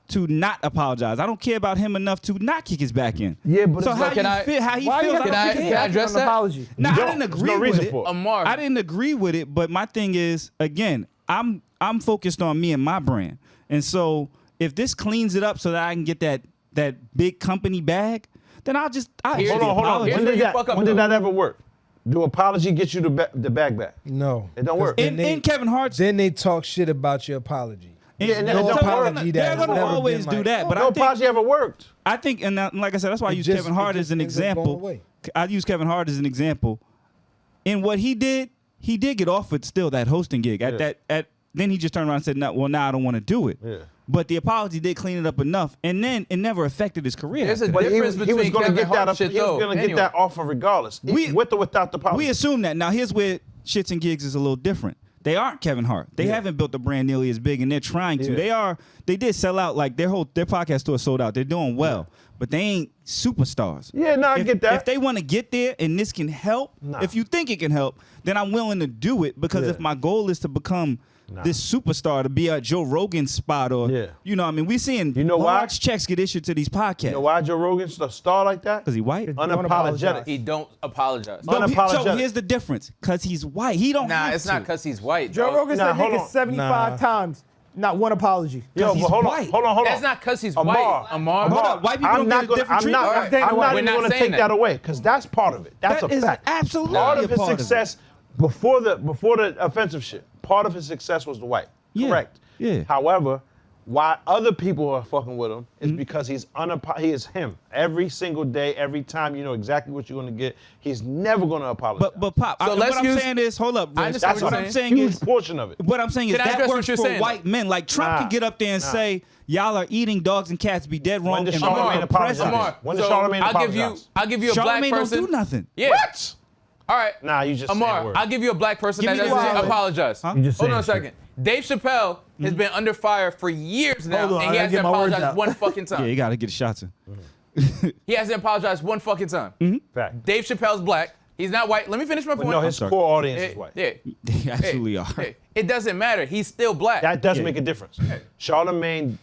to not apologize. I don't care about him enough to not kick his back in. Yeah, but so it's how like- you Can I- feel? How he Why you feels? have I to don't kick care. his back address on an that? apology? No, You I don't. didn't There's agree no reason with it. for it. Amar. I didn't agree with it, but my thing is, again, I'm focused on me and my brand. And so if this cleans it up so that I can get that big company bag, then I'll Here's- Hold on. Here's When where did you fuck up, when did though. that ever work? Do apology get you the bag back? No. It don't work. in Kevin Hart's Then they talk shit about your apology. Yeah, and no it don't work. apology that they're has gonna never always been do like- that. But no I think apology ever worked. and like I said, that's why I It use just- Kevin Hart it as an just ends up going example. away. I use Kevin Hart as an example. In what he did get offered still that hosting gig. Then he just turned around and said, "No, well, now I don't want to do it." Yeah. But the apology did clean it up enough, and then it never affected his career. There's a But he difference was between going to Kevin get that. Hart shit, He was though. going to get Anyway. that offer regardless, with or without the apology. We assume that. Now, here's where Shits and Gigs is a little different. They aren't Kevin Hart. They haven't built a brand nearly as big, and they're trying to. Yeah. They did sell out. Like their podcast tour sold out. They're doing well, but they ain't superstars. Yeah, no, I get that. If they want to get there and this can help, if you think it can help, then I'm willing to do it. Because Yeah. if my goal is to become this superstar, to be a Joe Rogan spot, or you know, what I mean, we're seeing large checks get issued to these podcasts. You know why Joe Rogan's a star like that? Because he white. Unapologetic. He don't apologize. So here's the difference. Because he's white. He don't Nah, have it's to. not because he's white. Joe dog. Rogan said hold nigga on. 75 times, not one apology. Yo, but he's hold white. on. That's not because he's Amar. white. Amar. Hold up, white people I'm don't not get a gonna- different I'm not, treatment. Alright, I'm not we're even not going to saying take that. that away because that's part of it. That's That a is fact. absolutely Part a of his part of it. success before the offensive shit. Part of his success was the white. Yeah, Correct. yeah. However, why other people are fucking with him is because he is him. Every single day, every time, you know exactly what you're going to get. He's never going to apologize. But Pop, So let's what I'm use- saying is, hold up, I Rich. understand that's what what you're I'm saying. saying huge is, portion of it. what I'm saying is Can I that address works what you're for saying, white though? men. Like Trump can get up there and say, y'all are eating dogs and cats, be dead wrong. When did and Charlamagne run for apologize? president. Amar, When did so Charlamagne apologize? I'll give you a black Charlamagne person. don't do nothing. Yeah. What? All right. Nah, you just saying Amar, words. I'll give you a black person Give that me the doesn't example. apologize. Huh? You just Hold on a saying second. Dave Chappelle has been under fire for years now, Hold on, I and he gotta hasn't get my words apologized out. one fucking time. Yeah, you got to get shots in. He hasn't apologized one fucking time. Fact. Dave Chappelle's black. He's not white. Let me finish my But point. no, his sorry. core audience Yeah, is white. yeah. They absolutely are. Hey, it doesn't matter. He's still black. That does make a difference. Charlamagne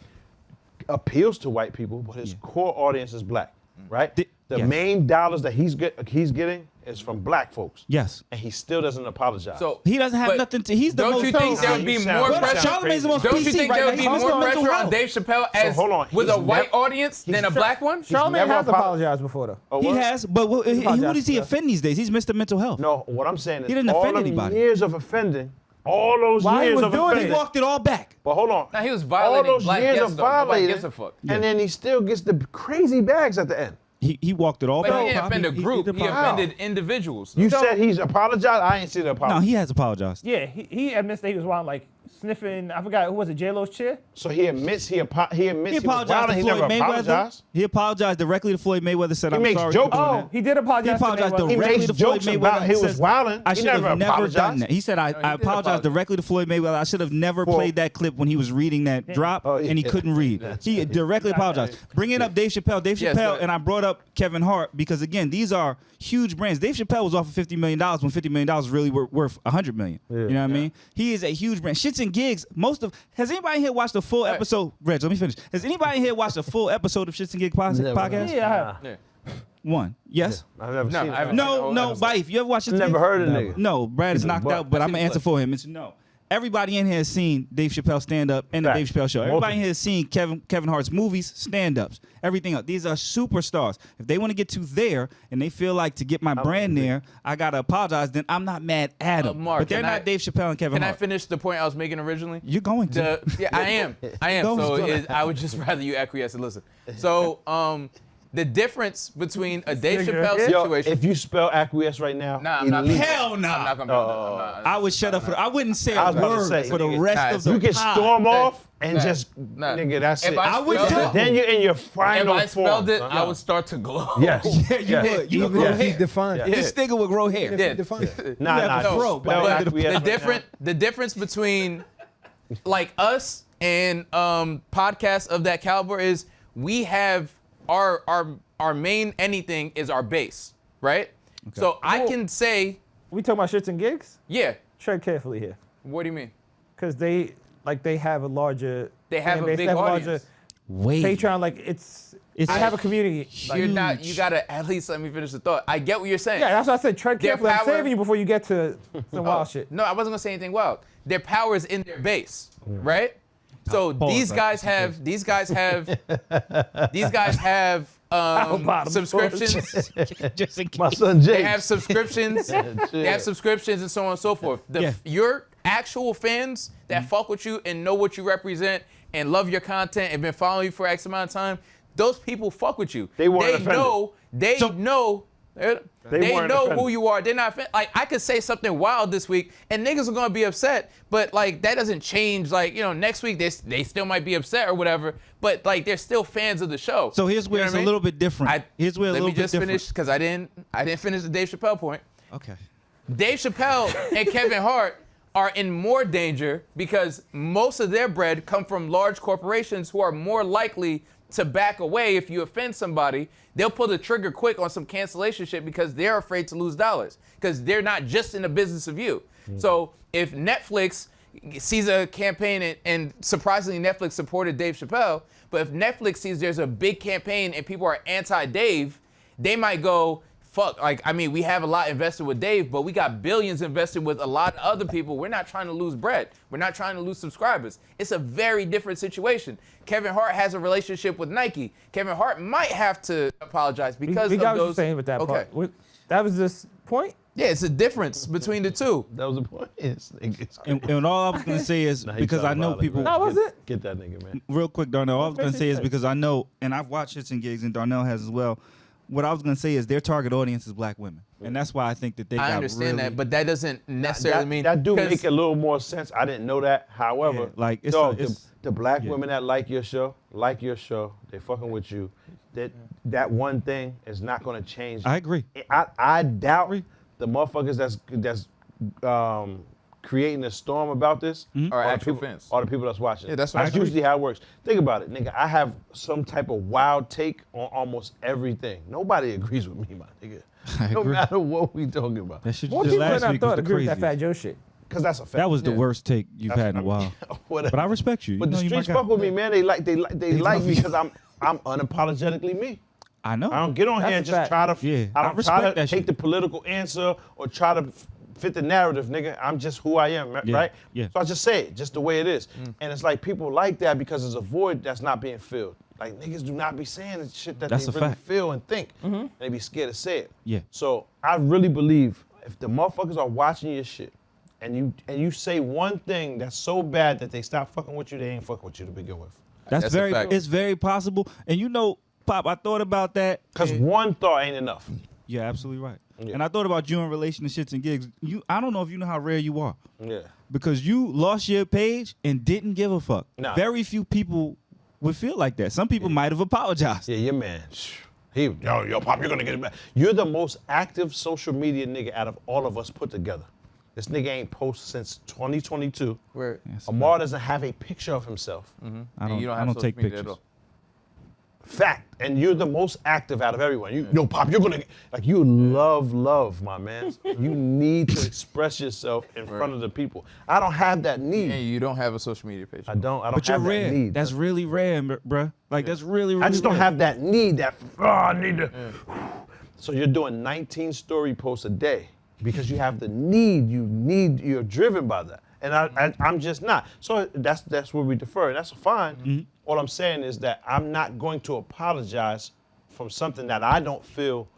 appeals to white people, but his core audience is black, right? The yes. main dollars that he's getting is from black folks. Yes. And he still doesn't apologize. So He doesn't have but nothing to. He's the don't most. you think there would be You more sound- pressure? Charlamagne's the most Don't you PC think right there now. would be He's more on mental pressure on health. Dave Chappelle as hold on. with He's a white never- audience than a black one? Charlamagne never has apo- apologized before though. Oh, He what? has, but who does he yeah. offend these days? He's Mr. Mental Health. No, what I'm saying is He didn't all offend them anybody. years of offending, all those While he years was of doing it, He offending. walked it all back. But hold on. Nah, he was all violating those black years guests, of though. Nobody violating, gives a fuck. and then he still gets the crazy bags at the end. He walked it all But back. he didn't offend a He- group. He apologized. offended individuals. You said he's apologized. I ain't see the apology. No, he has apologized. Yeah, he admits that he was wild, like sniffing. I forgot who was it, J-Lo's chair. So he admits he admits He he was apologized wild to and he Floyd never Mayweather. apologized. He apologized directly to Floyd Mayweather. Said, He "I'm makes sorry jokes for doing on that." Oh, he did apologize. He apologized to Mayweather. He directly makes to Floyd jokes Mayweather. about he was says, wilding. I He should have never never apologized. done that. He said, I did apologized apologize. directly to Floyd Mayweather. I should have never For- played that clip when he was reading that drop Oh, yeah. and he couldn't read. He directly apologized. Bringing up Dave Chappelle. Dave Yes, go Chappelle, ahead. and I brought up Kevin Hart because, again, these are huge brands. Dave Chappelle was offered $50 million when $50 million really worth $100 million. You know what I mean? He is a huge brand. Shits and Gigs, has anybody here watched a full episode? Reg, let me finish. Has anybody here watched a full episode of Shits and Gigs podcast? Yeah, I have. Yeah. One. Yes? I've never No, seen I it. haven't. No, Bife. You ever watched Shits and Never Gigs? heard of nigga. No, Brad is knocked But- out, but I'm seen gonna the answer clip. for him. It's no. everybody in here has seen Dave Chappelle stand up and the Facts. Dave Chappelle show. Everybody in Multiple. here has seen Kevin Hart's movies, stand ups, everything else. These are superstars. If they want to get to there and they feel like to get my brand there, I gotta apologize. Then I'm not mad at them. Mark, but they're can not I- Dave Chappelle and Kevin Can I Hart. finish the point I was making originally? You're going to. Yeah, I am. Go So ahead. I would just rather you acquiesce and listen. So the difference between a Dave Chappelle Yo, situation. if you spell acquiesce right now, Nah, I'm not. elite. Hell no. I'm not gonna. I'm not. I would shut up for. I wouldn't say I a was about to word say, for the nigga, rest nah, of the You can pod. storm off and Nah, just, nah. nigga, that's If it. I would spelled tell- it- Then you're in your If final I spelled form, it, son. I would start to glow. Yes. Yeah, you yes. would. You would Even grow if he hair. defined it. This nigga would grow hair. Yeah. Define it. Nah, You nah. have a fro, but spell But acquiesce the right the difference between like us and podcasts of that caliber is we have our main anything is our base, right? So I can say, We talking about shits and gigs? yeah. Tread carefully here, What do you mean? because they have a larger. They have fan a base, big they have audience. Wait. Patreon, like they have a community. Like, You're not. You gotta at least let me finish the thought. I get what you're saying. yeah, that's why I said tread Their carefully. I'm power- saving you before you get to some wild shit. No, I wasn't gonna say anything wild. Their power is in their base, right? So Pause, these right? guys have bottom. subscriptions. Just in case. My son James. They have subscriptions. They have subscriptions and so on and so forth. Yeah. Your actual fans that fuck with you and know what you represent and love your content and been following you for X amount of time, those people fuck with you. They weren't offended. know. They know. They weren't know offended. who you are. They're not like I could say something wild this week and niggas are gonna be upset, but like that doesn't change. Like next week they still might be upset or whatever, but like they're still fans of the show. So here's where You know it's what I a mean? little bit different. Here's where a Let little me bit just different. finish because I didn't finish the Dave Chappelle point. Okay. Dave Chappelle and Kevin Hart are in more danger because most of their bread come from large corporations who are more likely to back away if you offend somebody. They'll pull the trigger quick on some cancellation shit because they're afraid to lose dollars because they're not just in the business of you. So if Netflix sees a campaign and surprisingly Netflix supported Dave Chappelle, but if Netflix sees there's a big campaign and people are anti-Dave, they might go, fuck, like, I mean, we have a lot invested with Dave, but we got billions invested with a lot of other people. We're not trying to lose bread. We're not trying to lose subscribers. It's a very different situation. Kevin Hart has a relationship with Nike. Kevin Hart might have to apologize because we of got what you're those. saying with that Okay. part. That was this point. Yeah, it's a difference between the two. That was the point. It's And all I was gonna say is Nah, he because I talking know about it, people. man. No, was it? Get that nigga, man. Real quick, Darnell. All I was gonna say is Basically. because I know, and I've watched hits and gigs, and Darnell has as well. What I was gonna say is their target audience is black women, and that's why I think that they got I understand really, that, but that doesn't necessarily mean that do 'cause- make a little more sense. I didn't know that. However, Yeah, like, it's dog, a- it's- the black yeah. women that like your show, they fucking with you. That one thing is not gonna change. I agree. I doubt the motherfuckers that's creating a storm about this Are the actual people, fans. are the people that's watching. Yeah, that's what I agree. usually how it works. Think about it, nigga. I have some type of wild take on almost everything. Nobody agrees with me, my nigga. I No agree. matter what we talking about. That should More the people last than I week was thought the agree with that craziest. Fat Joe shit. Cause that's a fact. That was the Yeah. worst take you've had in a while. Whatever. But I respect you. But you the know, streets you my fuck guy. with me, man. They like love me you. because I'm unapologetically me. I know. I don't get on That's here a and just fact. try to. Yeah, I I don't respect try to that take shit. the political answer or try to fit the narrative, nigga. I'm just who I am, Yeah, right? yeah. So I just say it, just the way it is. And it's like people like that because there's a void that's not being filled. Like niggas do not be saying the shit that That's they a really fact. feel and think. And they be scared to say it. Yeah. So I really believe if the motherfuckers are watching your shit and you say one thing that's so bad that they stop fucking with you, they ain't fucking with you to begin with. That's That's a very. fact. It's very possible. And you know, Pop, I thought about that. Cause one thought ain't enough. You're absolutely right. Yeah. And I thought about you in relationships and gigs. I don't know if you know how rare you are. Yeah. Because you lost your page and didn't give a fuck. Nah. Very few people would feel like that. Some people might have apologized. Yeah, your man. Yo, Pop, you're gonna get it back. You're the most active social media nigga out of all of us put together. This nigga ain't posted since 2022. Where Yes, Amar doesn't have a picture of himself. I and don't, you don't I have don't social take media pictures. at all. Fact. And you're the most active out of everyone. Yo, Pop, you're gonna like you love, my man. You need to express yourself in front of the people. I don't have that need. And you don't have a social media page. I don't But you're have rare. that need. That's really rare, bruh. Like, that's really, really I just don't rare. have that need. I need to. So you're doing 19 story posts a day because you have the need. You're driven by that. And I'm just not. So that's where we defer. And that's fine. All I'm saying is that I'm not going to apologize from something that I don't feel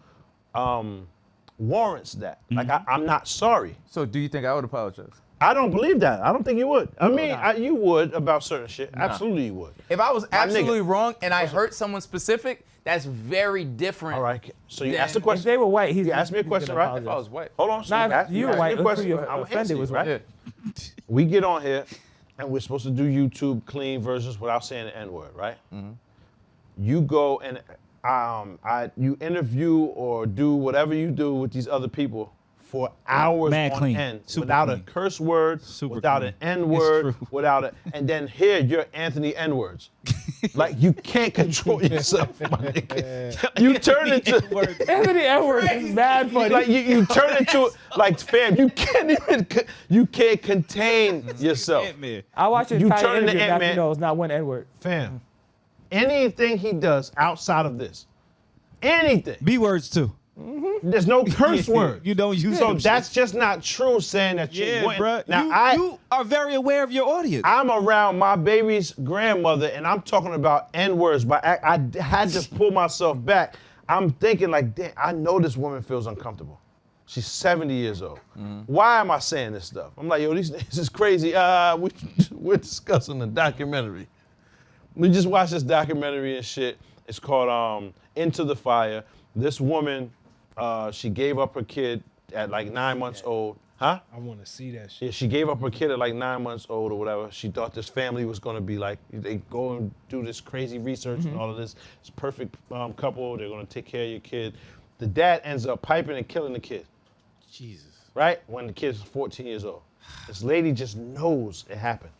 warrants that. Like I'm not sorry. So do you think I would apologize? I don't believe that. I don't think you would. I mean, you would about certain shit. Absolutely you would. If I was My absolutely nigga. wrong and I hurt someone specific, that's very different. All right. So you Then- asked the If question. they were white, he's You asked me a he's question, gonna right? If I was white. Hold on. So Nah, if you were asked me white, a who question. you I'm gonna offended answer you, was right? white. Yeah. We get on here and we're supposed to do YouTube clean versions without saying the N-word, right? You go and you interview or do whatever you do with these other people for hours Mad on clean. end Super without clean. a curse word, Super without clean. an N-word, It's true. without and then here you're Anthony N-words. Like you can't control yourself, my nigga. You turn into Anthony Edwards is mad funny. like you turn into like fam. You can't contain yourself, I watched an you entire turn into interview and now you Ant-Man. know it's not one Edward. fam. Anything he does outside of this, anything. B words too. There's no curse word. You don't use So them that's just not true. Saying that you Yeah, wouldn't. bro. Now You are very aware of your audience. I'm around my baby's grandmother, and I'm talking about N-words, but I had to pull myself back. I'm thinking like, damn, I know this woman feels uncomfortable. She's 70 years old. Why am I saying this stuff? I'm like, yo, this is crazy. We're discussing a documentary. We just watched this documentary and shit. It's called Into the Fire. This woman, she gave up her kid at like 9 months old. Huh? I want to see that shit. Yeah, she gave up her kid at like 9 months old or whatever. She thought this family was gonna be like, they go and do this crazy research and all of this. It's a perfect couple. They're gonna take care of your kid. The dad ends up piping and killing the kid. Jesus. Right? When the kid's 14 years old. This lady just knows it happened.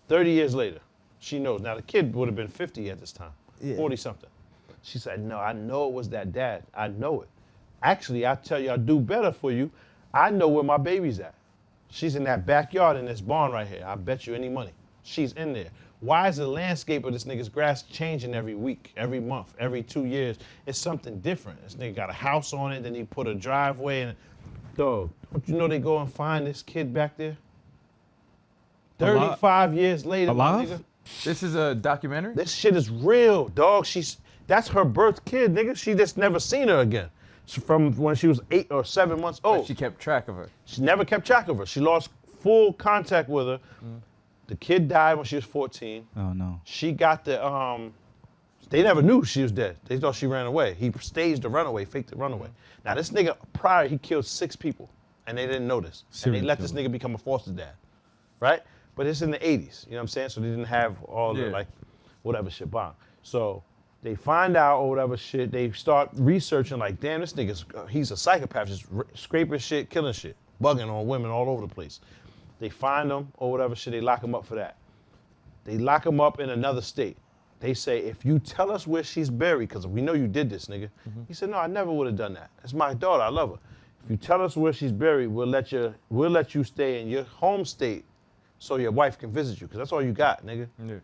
30 years later, she knows. Now the kid would have been 50 at this time, 40 something. She said, no, I know it was that dad. I know it. Actually, I tell you, I'll do better for you. I know where my baby's at. She's in that backyard in this barn right here. I bet you any money. She's in there. Why is the landscape of this nigga's grass changing every week, every month, every 2 years? It's something different. This nigga got a house on it, then he put a driveway in it. Dog, don't you know they go and find this kid back there? 35 years later, my Alive? nigga. This is a documentary? This shit is real, dog. That's her birth kid, nigga. She just never seen her again. From when she was 8 or 7 months old. She kept track of her. She never kept track of her. She lost full contact with her. The kid died when she was 14. Oh no. She got the, they never knew she was dead. They thought she ran away. He staged the runaway, faked the runaway. Now this nigga, prior, he killed 6 people and they didn't know this. And Serial they let this killer. nigga become a foster dad, right? But it's in the 80s, you know what I'm saying? So they didn't have all the, like, whatever shit bomb. So they find out or whatever shit, they start researching like, damn, this nigga's, he's a psychopath, just scraping shit, killing shit, bugging on women all over the place. They find him or whatever shit, they lock him up for that. They lock him up in another state. They say, if you tell us where she's buried, because we know you did this, nigga. He said, no, I never would have done that. It's my daughter, I love her. If you tell us where she's buried, we'll let you stay in your home state so your wife can visit you, because that's all you got, nigga. Yeah.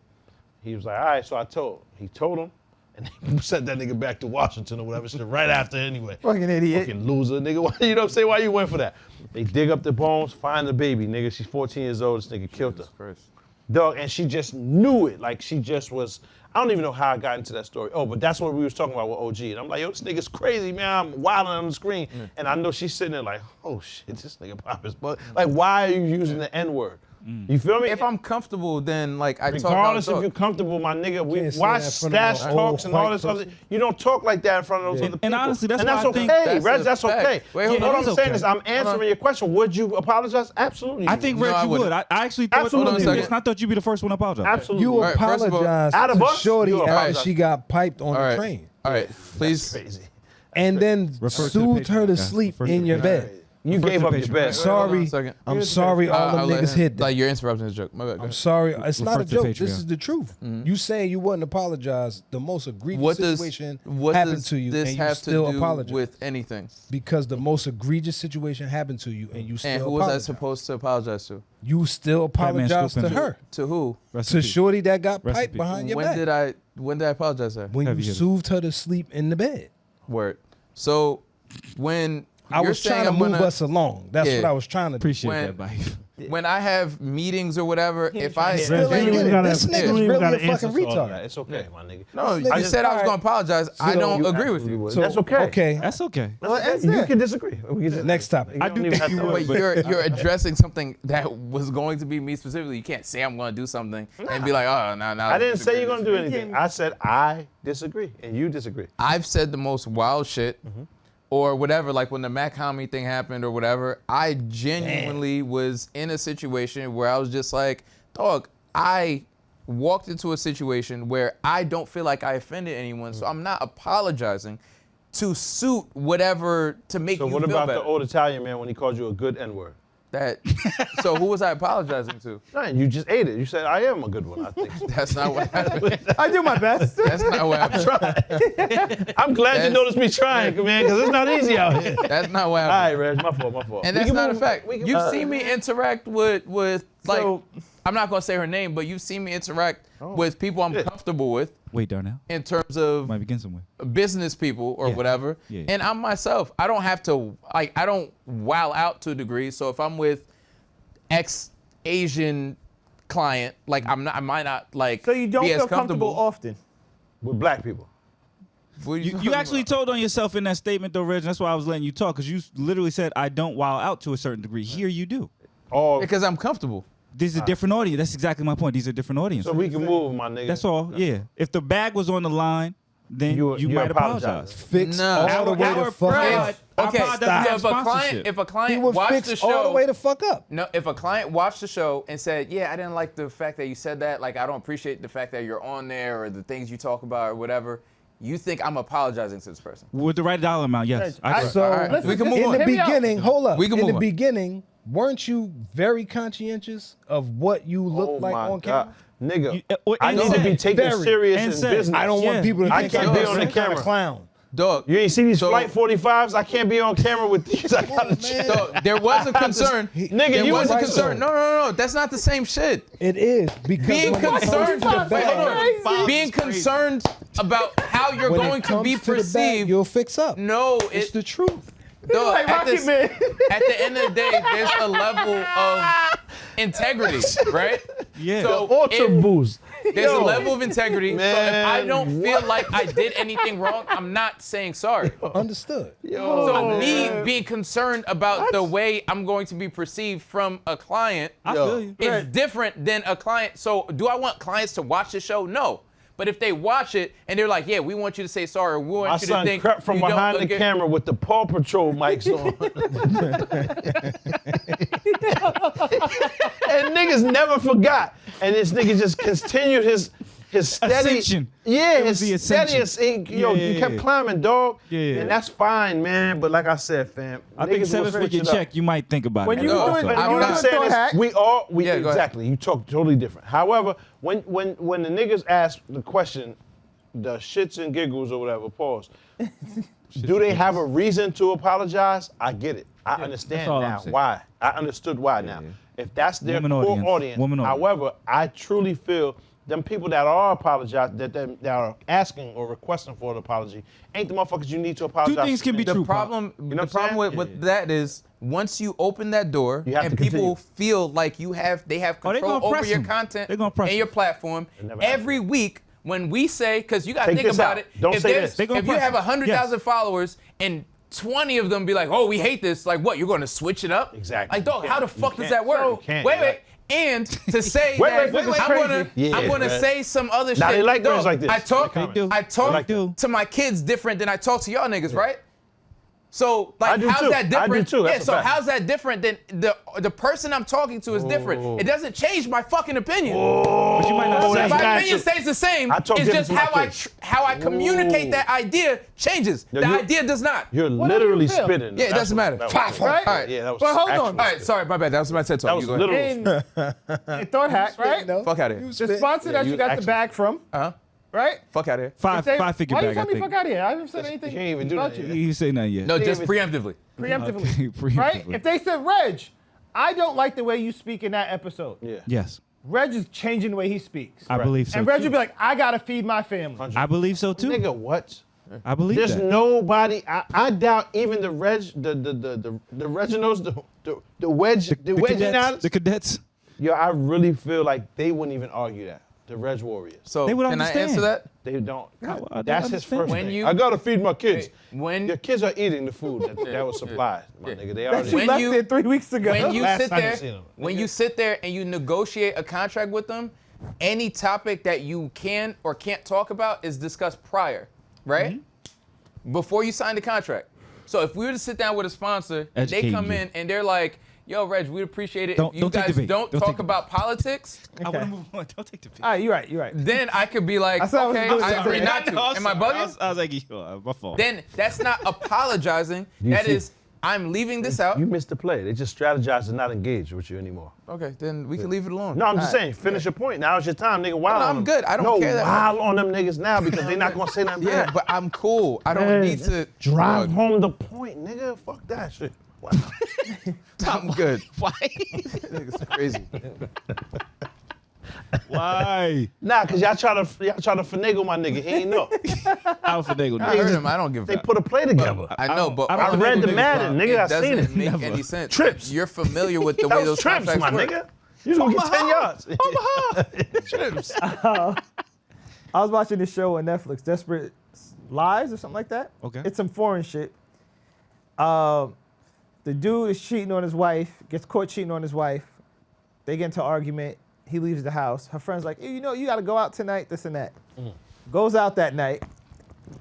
He was like, all right, so he told him, and they sent that nigga back to Washington or whatever shit right after anyway. Fucking idiot. Fucking loser, nigga. You know what I'm saying? Why you went for that? They dig up the bones, find the baby, nigga. She's 14 years old, this nigga killed her. Christ. Dog, and she just knew it. Like, she just was, I don't even know how I got into that story. Oh, but that's what we was talking about with OG. And I'm like, yo, this nigga's crazy, man. I'm wilding on the screen. And I know she's sitting there like, oh shit, this nigga pop his butt. Like, why are you using the N-word? You feel me? If I'm comfortable, then like I talk. Regardless how I if you're talk. comfortable, my nigga, Can't say why that in front of stash an talks old and all white this other, person. you don't talk like that in front of those other people. And honestly, that's and why that's I think okay, that's Rez, a that's fact. okay. Wait, hold What on. I'm It is saying okay. is I'm answering your question. Would you apologize? Absolutely. I think, No, Reg, I you wouldn't. would. I actually thought, Absolutely Hold on a second. I thought you'd be the first one to apologize. Absolutely. You All right, first of all, apologize out of to us, Shorty you after apologize. she got piped on All the right. train. All right, please. Crazy. And then Refer to the soothed her Patreon, to guys. sleep Refer to in the your Patreon. bed. You First gave up patient, your right? bed. Hold on a Sorry, second. I'm sorry all I'll them let niggas him- hit that. Like you're interrupting the joke. My bad. Go I'm ahead. sorry. It's not a Refer to joke. Patreon. This is the truth. You saying you wouldn't apologize. The most egregious What does situation what happened does to you, this and you have still to do apologize. with anything? Because the most egregious situation happened to you, and you still And who was I apologize. supposed to apologize to? You still Batman apologize to Scoop her, To who? Rest in to peace. Shorty that got Rest in piped peace. behind your When back. did I apologize to her? When Heavy you hitter. soothed her to sleep in the bed. Word. So when I you're was saying trying to I'm move gonna- us along. That's Yeah. what I was trying to do. Appreciate When- that, bye. when I have meetings or whatever, if I Still ain't get it. This nigga's really a fucking retard. It's okay, my nigga. no, This I nigga- said I was alright. gonna apologize. I don't agree with you. That's okay. Okay. That's okay. You can disagree. We can just- Next topic. You don't even have to- But you're addressing something that was going to be me specifically. You can't say I'm going to do something and be like, oh, no. I didn't say you're gonna do anything. I said I disagree, and you disagree. I've said the most wild shit or whatever, like when the Mac Homie thing happened or whatever, I genuinely was in a situation where I was just like, dog, I walked into a situation where I don't feel like I offended anyone, so I'm not apologizing to suit whatever to make So you what feel about better. the old Italian man when he called you a good N-word? So who was I apologizing to? Nothing. You just ate it. You said I am a good one. I think. So. That's not what happened. I do my best. That's not what happened. I'm glad That's- you noticed me trying, man, because it's not easy out here. That's not what All happened. right, Reg, my fault. And We that's can not a move- fact. we can- You've seen me interact with like, So- I'm not gonna say her name, but you've seen me interact with people I'm shit. comfortable with Wait, Darnell. in terms of Might begin somewhere. business people or Yeah. whatever. Yeah. And I'm myself. I don't have to, like, I don't wow out to a degree. So if I'm with ex-Asian client, like I might not like So you don't be as feel comfortable often. with black people. What are You talking actually about? told on yourself in that statement, though, Reg. That's why I was letting you talk, because you literally said, I don't wow out to a certain degree. Here you do. All Because I'm comfortable. This is a different audience. That's exactly my point. These are different audiences. so we can move, my nigga. That's all. Yeah. If the bag was on the line, then you might apologize. Fix No. all the way Our to fuck pride- up. our Okay, pride doesn't have if a client, sponsorship. if a He client would watched the fix show, all the way to fuck up. no, if a client watched the show and said, "Yeah, I didn't like the fact that you said that. Like, I don't appreciate the fact that you're on there or the things you talk about or whatever," you think I'm apologizing to this person? With the right dollar amount, yes. I- I, So All right, Listen, we can this- move in on. the Hear me out. beginning, hold up. We can In the move on. beginning, weren't you very conscientious of what you look Oh like my on God. camera? Nigga, You- I need to be and taken very- serious and in said, business. I don't Yeah. want people to I think can't I'm be some on the kind of camera. clown. Dog, You ain't see these So- Flight 45s? I can't be on camera with these. I gotta chill. dog, there was a concern. Nigga, There you was a right concern. though. No. That's not the same shit. It is because Being when it comes concerned, to the hold bag, on. Being concerned about how you're when going it to comes be to the bag, perceived. you'll fix up. No, It's the truth. dog, like at Rocket this- Man. at the end of the day, there's a level of integrity, right? Yeah. So Ultra if boost. there's a Yo. level of integrity. So if I Man, don't feel like I did anything wrong, I'm not saying sorry. Understood. So me being concerned about the way I'm going to be perceived from a client I feel you. is different than a client. So do I want clients to watch the show? No. But if they watch it and they're like, yeah, we want you to say sorry, we want My you to son think crept from you don't behind the look good. camera with the Paw Patrol mics on. And niggas never forgot. And this nigga just continued his steady. Ascension. Yeah, It was his the steady. ascension. Yo, Yeah, you kept yeah. climbing, dog. Yeah. And that's fine, man. But like I said, fam, I think niggas will 7 switch figure it up. check, you might think about When it. you No, doing, I'm when you What not I'm doing saying throw is, hack, we Yeah, go ahead. exactly. You talk totally different. However, when the niggas ask the question, the shits and giggles or whatever, pause. Do they have a reason to apologize? I get it. I understand all I'm now saying. why. I understood why now. yeah. If that's their Woman core audience. audience. Woman audience. However, I truly feel them people that are apologizing, that are asking or requesting for an apology, ain't the motherfuckers you need to apologize. Two things can be The true. Pop. problem, know the what I'm problem saying? with that is once you open that door You have and to people continue. feel like they have Oh, they control gonna over press your them. content They gonna press and your them. platform, never every week when we say, because you got to Take think this about out. it, Don't if say there's- this. They gonna if you press have them. 100,000 Yes. followers and 20 of them be like, oh, we hate this, like what, you're going to switch it up? Exactly. Like, dog, You how the can't. fuck You does that can't. work? You can't. Wait, You're wait. right. And to say Wait, that wait, wait, I'm crazy. gonna Yeah, man. say some other Now, shit. they like Dog, girls like this. I talk, They do. I talk They like to my kids different than I talk to y'all niggas, right? So I like, do how's too. that I different? do too. That's Yeah. a So fact. how's that different than the person I'm talking to is different? It doesn't change my fucking opinion. But you might not Oh, say that's My not opinion true. stays the same. I talk It's different just to my how kids. how I communicate Ooh. that idea changes. Yo, The you- idea does not. You're What do literally you feel? spitting. Yeah, it That's doesn't what- matter. that was- Five. Right? All right. Yeah, that was But hold actual on. All right. Sorry, my bad. That was my TED talk. That was You go ahead. literal. in thought hack, right? No. Fuck out of here. The sponsor that you you got actually- the bag from, Uh-huh. right? Fuck out of here. Five figure Why bag, you tell I me think. fuck out of here? I haven't said anything You can't even do about that you. yet. You say nothing yet. No, just preemptively. Preemptively. Okay, preemptively. Right? If they said, Reg, I don't like the way you speak in that episode. Yeah. Yes, Reg is changing the way he speaks. I believe so. And Reg too. will be like, I gotta feed my family. I believe so too. Nigga, what? I believe There's that. nobody. I doubt even the Reginalds, the wedge, the wedge cadets, the cadets. Yo, I really feel like they wouldn't even argue that. The Reg Warriors. So They would can I understand. answer that? They don't. I That's his understand. first When thing. you- I gotta feed my kids. When Your kids are eating the food that was supplied, my nigga. They already. She When left you- it 3 weeks ago. when you Last sit time I there, seen him. when you sit there and you negotiate a contract with them, any topic that you can or can't talk about is discussed prior, right? Mm-hmm. Before you sign the contract. So if we were to sit down with a sponsor, they Educating come you. in and they're like, "Yo, Reg, we'd appreciate it Don't if you take guys the bait. don't Don't talk take the about politics." I want to move on. Don't take the pic. All right, you're right. You're right. Then I could be like, I thought I was "Okay, doing I something. agree not to." Am I bugging? I was like, yo, my fault. Then that's not apologizing. You That see- is, I'm leaving this out. You missed the play. They just strategize to not engage with you anymore. Okay, then we can leave it alone. No, I'm just All right. saying. Finish your point. Now it's your time, nigga. Wild No, on I'm them. good. I don't no, care that wild on them niggas now because they're not gonna say nothing Yeah, bad. but I'm cool. I don't Man, need to drive Dog, home the point, nigga. Fuck that shit. Wow. I'm good. Why? Niggas crazy. Why? Nah, cause y'all try to finagle my nigga. He ain't know. I don't finagle. I heard him. I don't give a They fuck. put a play together. I know, but I read the Madden, nigga. I It seen doesn't it. make Never. any sense. Trips. You're familiar with the That way was those trips, contracts my work. nigga. You gonna get 10 yards. Trips. I was watching this show on Netflix, Desperate Lives or something like that. Okay. It's some foreign shit. The dude is cheating on his wife, gets caught cheating on his wife. They get into an argument. He leaves the house. Her friend's like, hey, you know, you got to go out tonight, this and that. Goes out that night.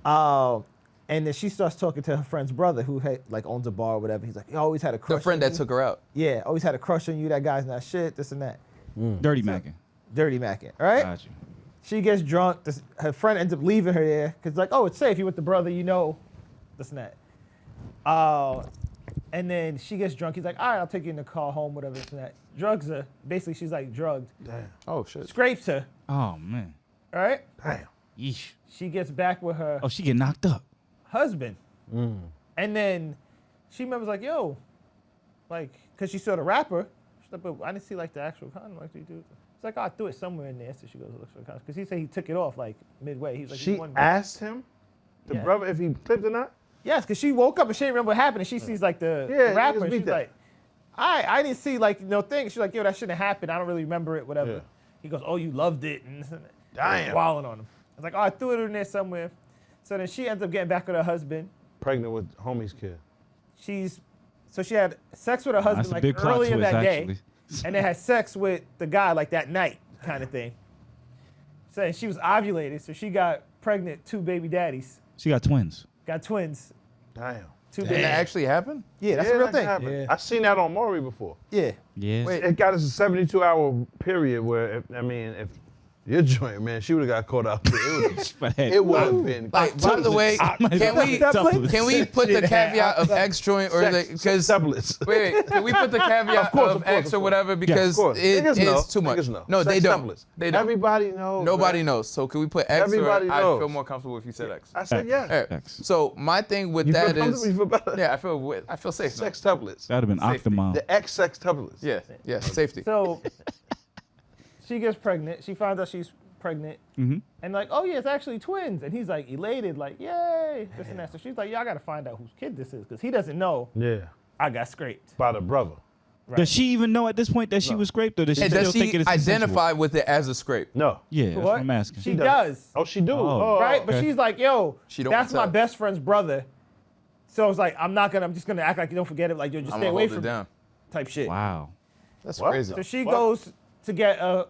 And then she starts talking to her friend's brother who owns a bar or whatever. He's like, you always had a crush The friend on that you. took her out. Yeah, always had a crush on you. That guy's not shit, this and that. Dirty macking. Dirty macking, all right? Got you. She gets drunk. Her friend ends up leaving her there because like, oh, it's safe. You with the brother, you know, this and that. And then she gets drunk. He's like, all right, I'll take you in the car home, whatever, this and that. Drugs her. Basically, she's like drugged. Damn. Oh shit. Scrapes her, Oh man. all right? Damn. Yeesh. She gets back with her Oh, she get knocked up. husband. And then she remembers like, yo, like, because she saw the rapper. She's like, but I didn't see like the actual condom. Like, do you do? It's like, oh, I threw it somewhere in there. So she goes to look for the condom. Because he said he took it off like midway. He's like, She "You won." asked him, the Yeah. brother, if he clipped or not? Yes, because she woke up and she didn't remember what happened. And she sees like the Yeah, rapper. niggas And beat she's that. like, I didn't see like no thing. She's like, yo, that shouldn't have happened. I don't really remember it, whatever. Yeah. He goes, oh, you loved it. And Damn. wilding on him. I was like, oh, I threw it in there somewhere. So then she ends up getting back with her husband. Pregnant with homie's kid. So she had sex with her husband That's a like big plot earlier twist, that actually. day. And then had sex with the guy like that night kind of thing. So and she was ovulated, so she got pregnant 2 baby daddies. She got twins. Got twins. Damn. 2 Did baby. that actually happen? Yeah, that's Yeah, a real that thing. happened. Yeah. I seen that on Maury before. Yeah. Yes. Wait. It got us a 72-hour period where, if your joint, man, she would have got caught out there. It would have been. Like, by the way, can we put the caveat of X joint or because Septuplets. wait, can we put the caveat Of course, of of course, X of or course. whatever Of because course. it Niggas know. is too much. Niggas know. No, they don't. Sextuplets. They don't. Everybody knows. Nobody man. knows. So can we put X? Everybody or I knows. feel more comfortable if you said X. I said yeah. All right. X. So my thing with You that feel is, comfortable? You feel better? yeah, I feel safe. now. Sextuplets. That'd have been Safety. Octomom. The X-sextuplets. Yeah, safety. So she gets pregnant. She finds out she's pregnant. And like, oh yeah, it's actually twins. And he's like elated, like, yay, this and that. So she's like, yeah, I gotta find out whose kid this is. Because he doesn't know Yeah. I got scraped. By the brother. Does she even know at this point that she was scraped, or does she And still does think she it is identify with it as a scrape? No. Yeah, that's What? what I'm asking. She does. Oh, she do. Oh. Oh, Right? But okay. she's like, yo, She don't that's my tell. best friend's brother. So it's like, I'm just gonna act like you don't forget it. Like, yo, just I'm stay gonna away hold it from down. type shit. Wow. That's What? crazy. So she Fuck. goes to get a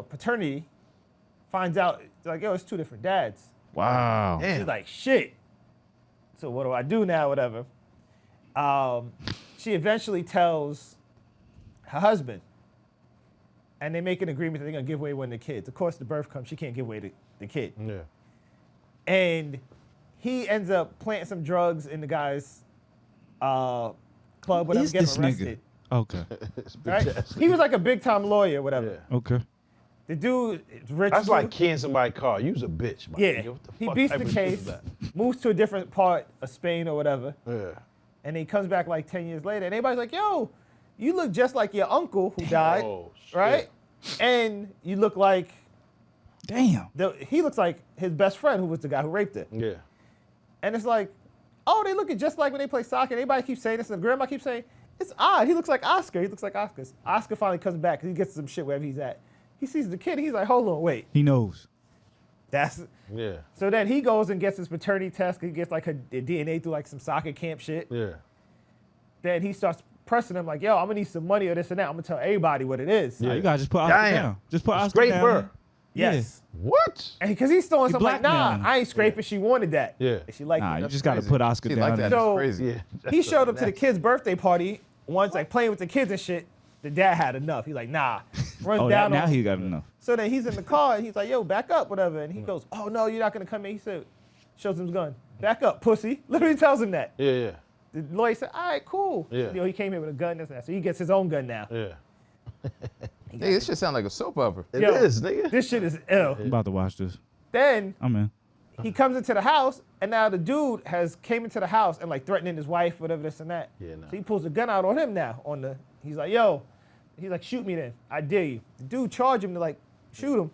paternity, finds out, like, yo, it's 2 different dads. Wow. Damn. She's like, shit. So what do I do now, whatever? She eventually tells her husband, and they make an agreement that they're gonna give away one of the kids. Of course, the birth comes, she can't give away the kid. Yeah. And he ends up planting some drugs in the guy's club, whatever, is getting this nigga? arrested. Okay. Right? He was like a big time lawyer, whatever. Yeah. Okay. The dude is rich. That's too. like keying somebody's car. You's a bitch, man. Yeah. What the He fuck beats type the of shit case, is that? moves to a different part of Spain or whatever, Yeah. and he comes back like 10 years later, and everybody's like, yo, you look just like your uncle who died, Oh, shit. right? And you look like, Damn. he looks like his best friend who was the guy who raped her. Yeah. And it's like, oh, they look just like when they play soccer. And everybody keeps saying this, and the grandma keeps saying, it's odd. He looks like Oscar. He looks like Oscar. Oscar finally comes back because he gets some shit wherever he's at. He sees the kid. He's like, hold on, wait. He knows. That's Yeah. So then he goes and gets his paternity test. He gets like a DNA through like some soccer camp shit. Yeah. Then he starts pressing him like, yo, I'm gonna need some money or this and that. I'm gonna tell everybody what it is. Nah, you gotta just put Oscar Damn. down. Just put Oscar Scrape down. her. Yes. What? And because he's throwing He something like, nah, blackmailing him. I ain't scraping. She wanted that. Yeah. And she liked Nah, it. you just gotta put Oscar She down. like that. there. So- That's crazy. Yeah. He showed up to the kid's birthday party once, like playing with the kids and shit. The dad had enough. He's like, nah. Runs Oh, down now on he got enough. So then he's in the car and he's like, yo, back up, whatever. And he goes, oh, no, you're not going to come in. He said, shows him his gun. Back up, pussy. Literally tells him that. Yeah, yeah. The lawyer said, all right, cool. Yeah. He came here with a gun. This and that. So he gets his own gun now. Yeah. Nigga, this shit sound like a soap opera. It Yo, is, nigga. This shit is ill. I'm about to watch this. Then I'm in. he comes into the house, and now the dude came into the house and like threatening his wife, whatever, this and that. Yeah, nah. So he pulls a gun out on him now. He's like, yo. He's like, shoot me then. I dare you. The dude charged him to like shoot him.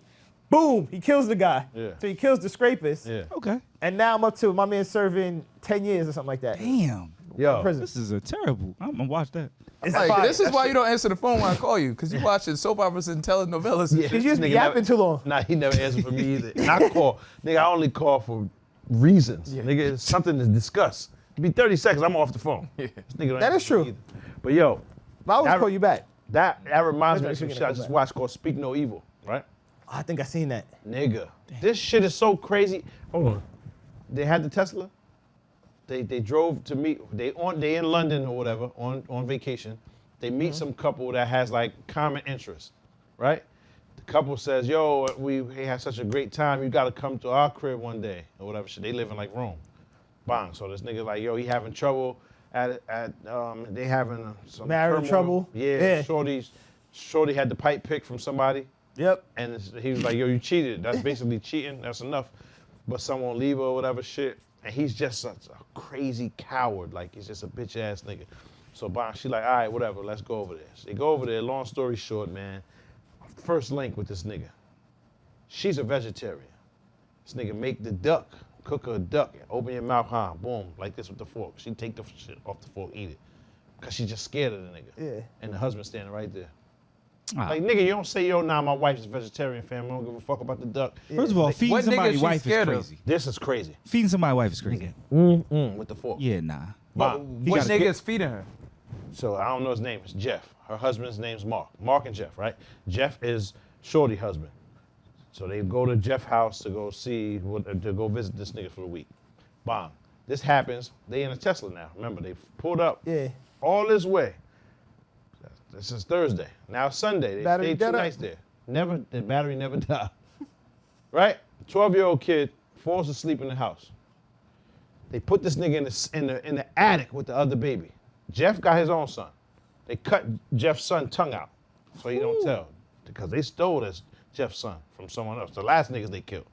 Boom. He kills the guy. Yeah. So he kills the scrapist. Yeah. Okay. And now I'm up to my man serving 10 years or something like that. Damn. Yo. Prison. This is a terrible. I'm gonna watch that. It's Like, fire. this is why you don't answer the phone when I call you, because you watching soap operas and telenovelas. and Yeah. shit. Cause you just be Nigga yapping never- too long. Nah, he never answered for me either. And I call, nigga, I only call for reasons. Nigga, it's something to discuss. It'd be 30 seconds, I'm off the phone. This nigga don't That answer is for me true. either. But yo, But I always That- call you back. that reminds me of some Speaking shit I of just that. watched called Speak No Evil, right? I think I seen that. Nigga, this shit is so crazy. Hold on. They had the Tesla. They drove to meet. They in London or whatever on vacation. They meet some couple that has like common interests, right? The couple says, "Yo, we had such a great time. You got to come to our crib one day or whatever." Shit, they live in like Rome. Bang. So this nigga like, "Yo, he having trouble they having some Marital turmoil." trouble? Yeah. Yeah. Shorty had the pipe pick from somebody. Yep. And he was like, yo, you cheated. That's basically cheating. That's enough. But someone leave her or whatever shit. And he's just such a crazy coward. Like, he's just a bitch ass nigga. So she like, all right, whatever, let's go over there. So they go over there. Long story short, man. First link with this nigga. She's a vegetarian. This nigga make the duck, cook her a duck, open your mouth, boom, like this with the fork. She take the shit off the fork, eat it. Cause she's just scared of the nigga. Yeah. And the husband standing right there. Ah. Like, nigga, you don't say, yo, nah, my wife's a vegetarian, fam. I don't give a fuck about the duck. First of all, feeding what nigga somebody's she wife is scared of? crazy. This is crazy. Feeding somebody's wife is crazy. With the fork. Yeah, nah. But He what gotta nigga get- is feeding her? So I don't know his name. It's Jeff. Her husband's name's Mark. Mark and Jeff, right? Jeff is Shorty husband. So they go to Jeff's house to go to go visit this nigga for the week. Bomb. This happens. They in a Tesla now. Remember, they pulled up Yeah. all this way. This is Thursday. Now Sunday. They Battery stayed dead 2 up. nights there. The battery never died. Right? 12-year-old kid falls asleep in the house. They put this nigga in the attic with the other baby. Jeff got his own son. They cut Jeff's son tongue out so he don't tell, because they stole this Jeff's son from someone else. The last niggas they killed.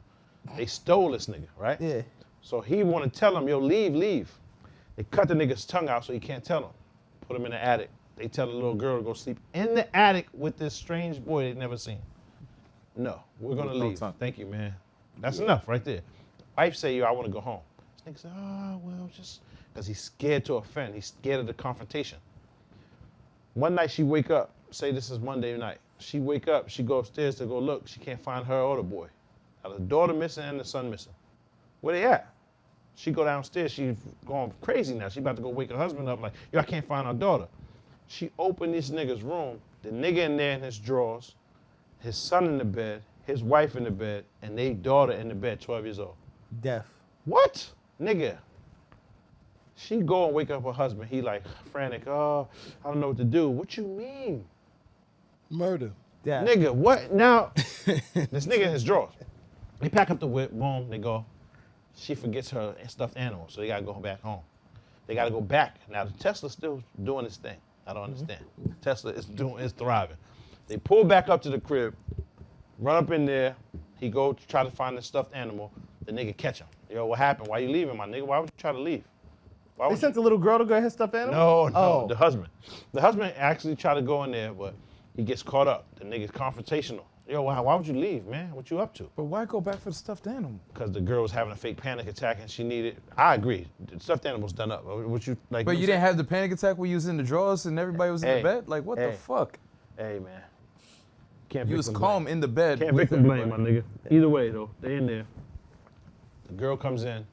They stole this nigga, right? Yeah. So he want to tell him, yo, leave. They cut the nigga's tongue out so he can't tell him. Put him in the attic. They tell the little girl to go sleep in the attic with this strange boy they'd never seen. No, we're gonna no leave. tongue. Thank you, man. That's enough right there. Wife say, yo, I want to go home. This nigga say, well, just because he's scared to offend. He's scared of the confrontation. One night she wake up, say this is Monday night. She wake up, she go upstairs to go look. She can't find her or the boy. Now, the daughter missing and the son missing. Where they at? She go downstairs, she's going crazy now. She about to go wake her husband up like, yo, I can't find our daughter. She opened this nigga's room, the nigga in there in his drawers, his son in the bed, his wife in the bed, and they daughter in the bed, 12 years old. Death. What? Nigga. She go and wake up her husband. He like frantic, oh, I don't know what to do. What you mean? Murder. Death. Nigga, what? Now, this nigga in his drawers. They pack up the whip, boom, they go. She forgets her stuffed animal, so they gotta go back home. They gotta go back. Now, the Tesla's still doing its thing. I don't understand. Tesla is thriving. They pull back up to the crib, run up in there. He go to try to find the stuffed animal. The nigga catch him. Yo, what happened? Why you leaving, my nigga? Why would you try to leave? Why They would sent the little girl to go get his stuffed animal? No, Oh. the husband. The husband actually tried to go in there, but he gets caught up. The nigga's confrontational. Yo, why would you leave, man? What you up to? But why go back for the stuffed animal? Because the girl was having a fake panic attack and she needed. I agree. The stuffed animal's done up. What you like? But you didn't have the panic attack when you was in the drawers and everybody was in Hey, the bed? Like, what the hey. fuck? Hey, man. Can't You was victim calm blame. in the bed. Can't with victim blame, everybody. my nigga. Either way, though, they in there. The girl comes in.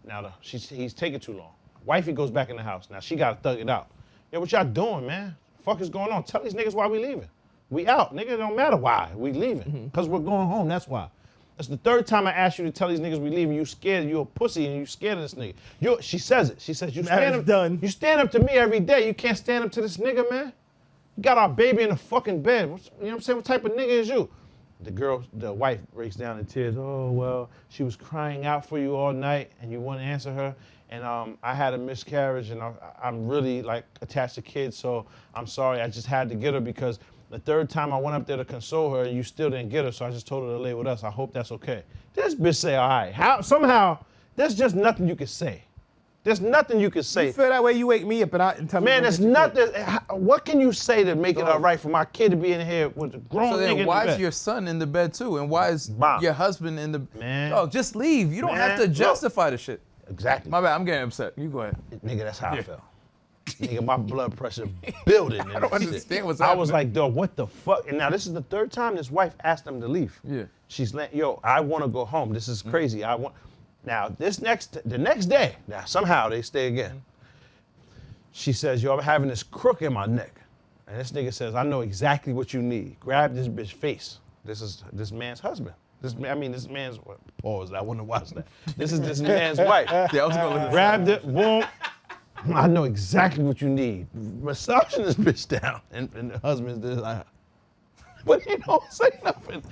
Now he's taking too long. Wifey goes back in the house. Now she gotta thug it out. Yo, what y'all doing, man? Fuck is going on? Tell these niggas why we leaving. We out, nigga. It don't matter why we leaving. Cause we're going home. That's why. That's the third time I asked you to tell these niggas we leaving. You scared. You a pussy and you scared of this nigga. She says it. She says you stand up. done. You stand up to me every day. You can't stand up to this nigga, man. You got our baby in the fucking bed. You know what I'm saying? What type of nigga is you? The wife breaks down in tears. Oh, well, she was crying out for you all night and you wouldn't answer her. And I had a miscarriage and I'm really like attached to kids, so I'm sorry. I just had to get her because the third time I went up there to console her, you still didn't get her, so I just told her to lay with us. I hope that's okay. This bitch say, all right. Somehow, there's just nothing you can say. There's nothing you can say. You feel that way, you wake me up and tell me. Man, there's nothing. What can you say to make it all right for my kid to be in here with a grown So nigga in then the why bed? is your son in the bed too? And why is Bomb. your husband in the... Man. Dog, just leave. You don't have Man, to look. justify the shit. Exactly. My bad, I'm getting upset. You go ahead. Nigga, that's how I felt. Nigga, my blood pressure building. I don't understand what's I was happening. like, dog, what the fuck? And now this is the third time this wife asked him to leave. Yeah. She's like, yo, I want to go home. This is crazy. Now, the next day, now somehow they stay again. She says, yo, I'm having this crook in my neck. And this nigga says, I know exactly what you need. Grab this bitch face. This is this man's husband. This man's, pause, I wouldn't have watched that. This is this man's wife. Yeah, I was gonna listen. Grabbed it, boom. I know exactly what you need. Massaging this bitch down. And the husband's just like, but he don't say nothing.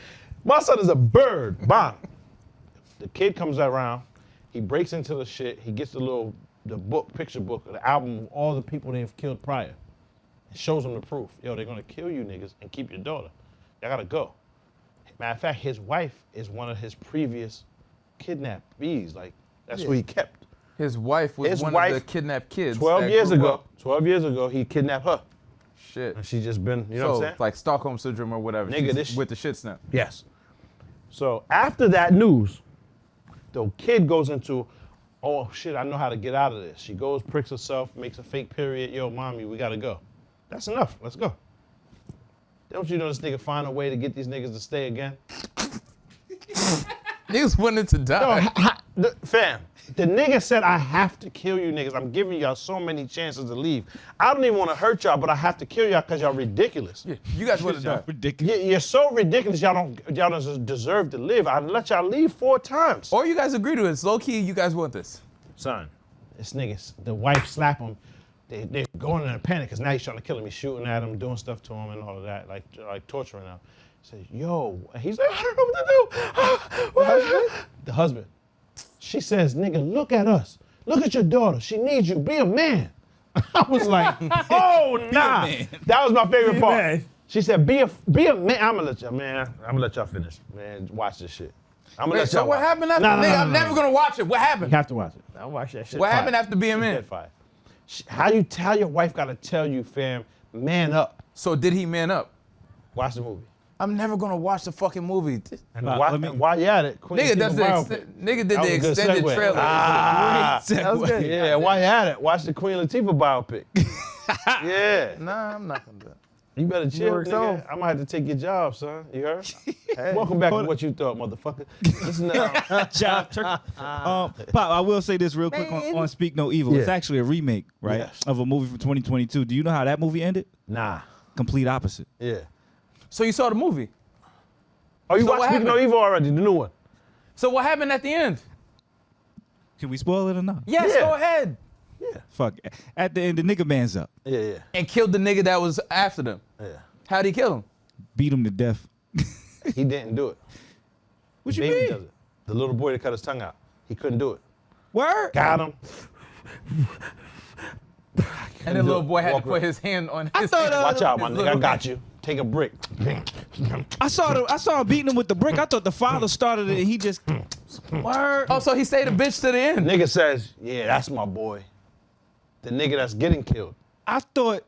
My son is a bird. Bang. The kid comes around. He breaks into the shit. He gets the picture book, the album of all the people they've killed prior. It shows them the proof. Yo, they're gonna kill you niggas and keep your daughter. Y'all gotta go. Matter of fact, his wife is one of his previous kidnappees. Like, that's who he kept. His wife was one of the kidnapped kids. 12 that years grew ago. up. 12 years ago, he kidnapped her. Shit. And she just been, you know what I'm saying? Like Stockholm Syndrome or whatever. Nigga, She's this- with the shit snap. Yes. So after that news, the kid goes into, oh shit, I know how to get out of this. She goes, pricks herself, makes a fake period. Yo, mommy, we gotta go. That's enough. Let's go. Don't you know this nigga find a way to get these niggas to stay again? Niggas wanted to die. Fam, the nigga said, I have to kill you niggas. I'm giving y'all so many chances to leave. I don't even want to hurt y'all, but I have to kill y'all because y'all ridiculous. Yeah, you guys want to die. Ridiculous. You're so ridiculous, y'all don't deserve to live. I let y'all leave 4 times. Or you guys agree to it. It's low key, you guys want this. Son, this nigga, the wife slap him. They're going in a panic because now he's trying to kill him. He's shooting at him, doing stuff to him and all of that, like torturing him. He says, yo, and he's like, I don't know what to do. The husband. She says, nigga, look at us. Look at your daughter. She needs you. Be a man. I was like, oh, nah. That was my favorite part. man. She said, be a man. I'm gonna let y'all finish. Man, watch this shit. I'm gonna let So y'all what watch. happened after? No, Nigga, I'm no. never gonna watch it. What happened? You have to watch it. I watch that shit. What happened after being a man? Dead fire. How you tell your wife gotta tell you, fam, man up. So did he man up? Watch the movie. I'm never gonna watch the fucking movie. And let me- while you at it, Queen Nigga, Latifah nigga did That was the a good extended segue. trailer. That was good. Yeah, while you at it, watch the Queen Latifah biopic. Yeah. Nah, I'm not gonna do that. You better chill, works nigga. off. I might have to take your job, son. You heard? Welcome back to What You Thought, motherfucker. Listen to Job turkey. Pop, I will say this real quick on Speak No Evil. It's Yeah. actually a remake, right, Yes. of a movie from 2022. Do you know how that movie ended? Nah. Complete opposite. Yeah. So you saw the movie. Oh, you So what watched Speak No happened? Evil already, the new one. So what happened at the end? Can we spoil it or not? Yes, Yeah. go ahead. Fuck. At the end, the nigga man's up. Yeah. And killed the nigga that was after them. Yeah. How'd he kill him? Beat him to death. He didn't do it. What you Baby mean? does it. The little boy that cut his tongue out. He couldn't do it. Word? Got him. And the little boy had to put his hand on his thought, hand. Watch out, my His nigga. I little got you. Take a brick. I saw him beating him with the brick. I thought the father started it and he just. Word. Oh, so he stayed a bitch to the end. Nigga says, yeah, that's my boy. The nigga that's getting killed. I thought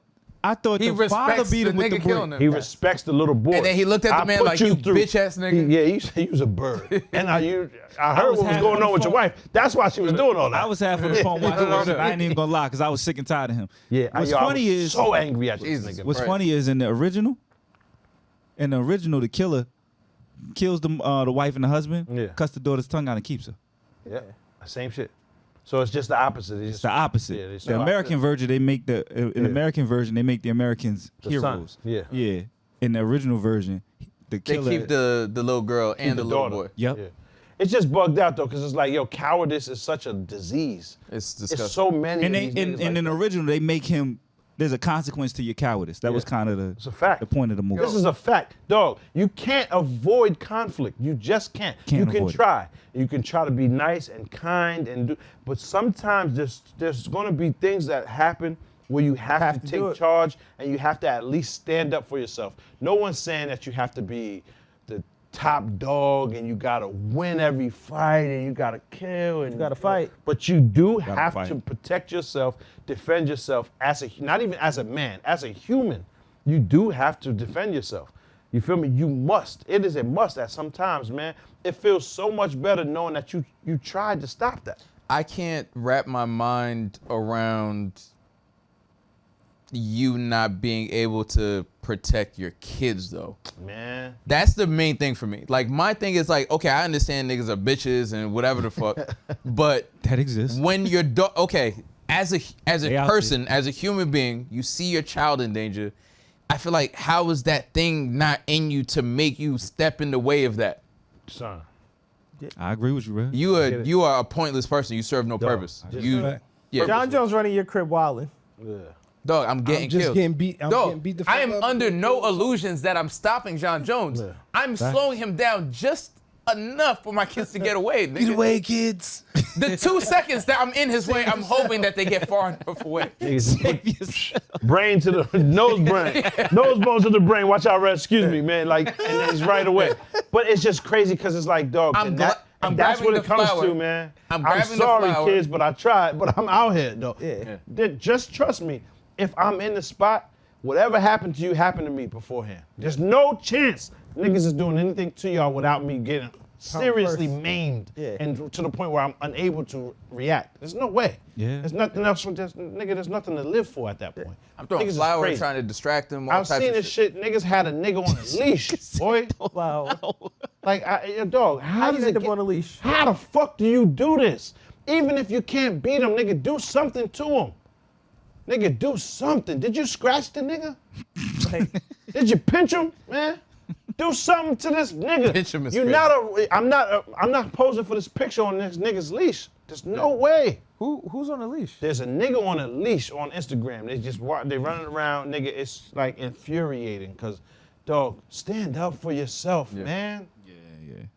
I thought He the father respects beat the him with the nigga killing brick. him. He respects the little boy. And then he looked at the I man put like, you through- bitch-ass nigga. Yeah, he was a bird. And I heard was what was half going on the on with your phone. wife. That's why she was doing all that. I was half on the phone watching all that. I ain't even gonna lie, because I was sick and tired of him. Yeah, What's I funny was is so angry at this Jesus. nigga. What's Right. funny is in the original, the killer kills the wife and the husband, Yeah. cuts the daughter's tongue out and keeps her. Yeah, same shit. So it's just the opposite. It's the opposite. Yeah, it's the American version, they make the American version, they make the Americans The son. heroes. Yeah. Yeah. In the original version, the They killer. keep the little girl and the little boy. Yep. Yeah. It's just bugged out though, because it's like, yo, cowardice is such a disease. It's disgusting. It's so many. And of they these niggas in like the that. original, they make him. There's a consequence to your cowardice. That was kind of It's a fact. the point of the movie. This is a fact, dog. You can't avoid conflict. You just can't. Can't you can avoid it. try. You can try to be nice and kind and do, but sometimes there's gonna be things that happen where you have to do take it. charge and you have to at least stand up for yourself. No one's saying that you have to be the top dog and you gotta win every fight and you gotta kill and You gotta fight. But you do Gotta have fight. to protect yourself, defend yourself as a, not even as a man, as a human. You do have to defend yourself. You feel me? You must. It is a must at sometimes, man. It feels so much better knowing that you tried to stop that. I can't wrap my mind around you not being able to protect your kids though. Man. That's the main thing for me. Like my thing is like, okay, I understand niggas are bitches and whatever the fuck, but that exists. when your okay, as a They out person, as a human being, you see your child in danger. I feel like how is that thing not in you to make you step in the way of that? Son. I agree with you, bro. You are a pointless person. You serve no purpose. just You fact. yeah. John Jones running your crib wilding. Yeah. Dog, I'm getting I'm just killed. getting beat. I'm Dog, getting beat the fuck I am up. under no illusions that I'm stopping John Jones. Yeah. I'm slowing him down just enough for my kids to get away. Get away, kids. The 2 seconds that I'm in his way, I'm hoping that they get far enough away. Niggas put brain to the nose brain, nose bones to the brain. Watch out, Red. Excuse me, man. Like, and then it's right away. But it's just crazy because it's like, dog. I'm that's grabbing what it the comes flower. to, man. I'm I'm grabbing the sorry, flower. kids, but I tried. But I'm out here, though. Yeah. Just trust me. If I'm in the spot, whatever happened to you happened to me beforehand. There's no chance niggas is doing anything to y'all without me getting seriously first. maimed Yeah. and to the point where I'm unable to react. There's no way. Yeah. There's nothing else. There's nothing to live for at that point. I'm throwing Niggas is flowers, crazy. trying to distract them. All I've types seen of this shit. Niggas had a nigga on a leash, boy. Wow. Like, your dog, How how you does end it up get, on a leash? how the fuck do you do this? Even if you can't beat him, nigga, do something to him. Nigga, do something. Did you scratch the nigga? Did you pinch him, man? Do something to this nigga. Pinch him is You're crazy. I'm not posing for this picture on this nigga's leash. There's no way. Who's on the leash? There's a nigga on a leash on Instagram. They running around, nigga. It's like infuriating, cause, dog, stand up for yourself, man. Yeah.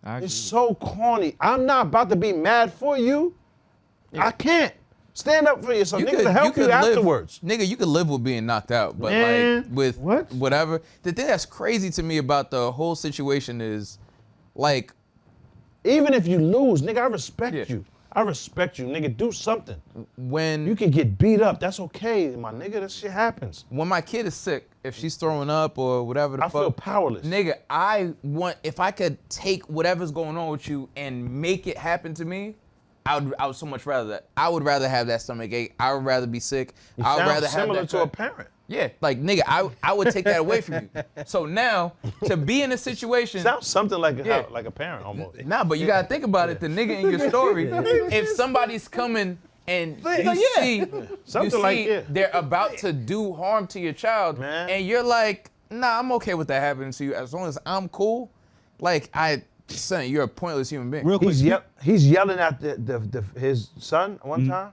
I agree. It's so corny. I'm not about to be mad for you. I can't. Stand up for yourself. Niggas will help you live, afterwards. Nigga, you could live with being knocked out, but Man, like with what? whatever. The thing that's crazy to me about the whole situation is, like, Even if you lose, nigga, I respect Yeah. you. I respect you, nigga. Do something. when You can get beat up. That's okay, my nigga. That shit happens. when my kid is sick, if she's throwing up or whatever the I fuck, feel powerless. nigga, if I could take whatever's going on with you and make it happen to me, I would so much rather that. I would rather have that stomach ache. I would rather be sick. You I would sound rather have similar that to a cut. parent. Yeah, like nigga, I would take that away from you. So now to be in a situation. Sounds something like Yeah. like a parent almost. Nah, but you gotta think about it. The nigga in your story, if somebody's coming and Something you like, see yeah. they're about to do harm to your child, Man. and you're like, nah, I'm okay with that happening to you as long as I'm cool. Like son, you're a pointless human being. Real quick, He's yelling at his son one time,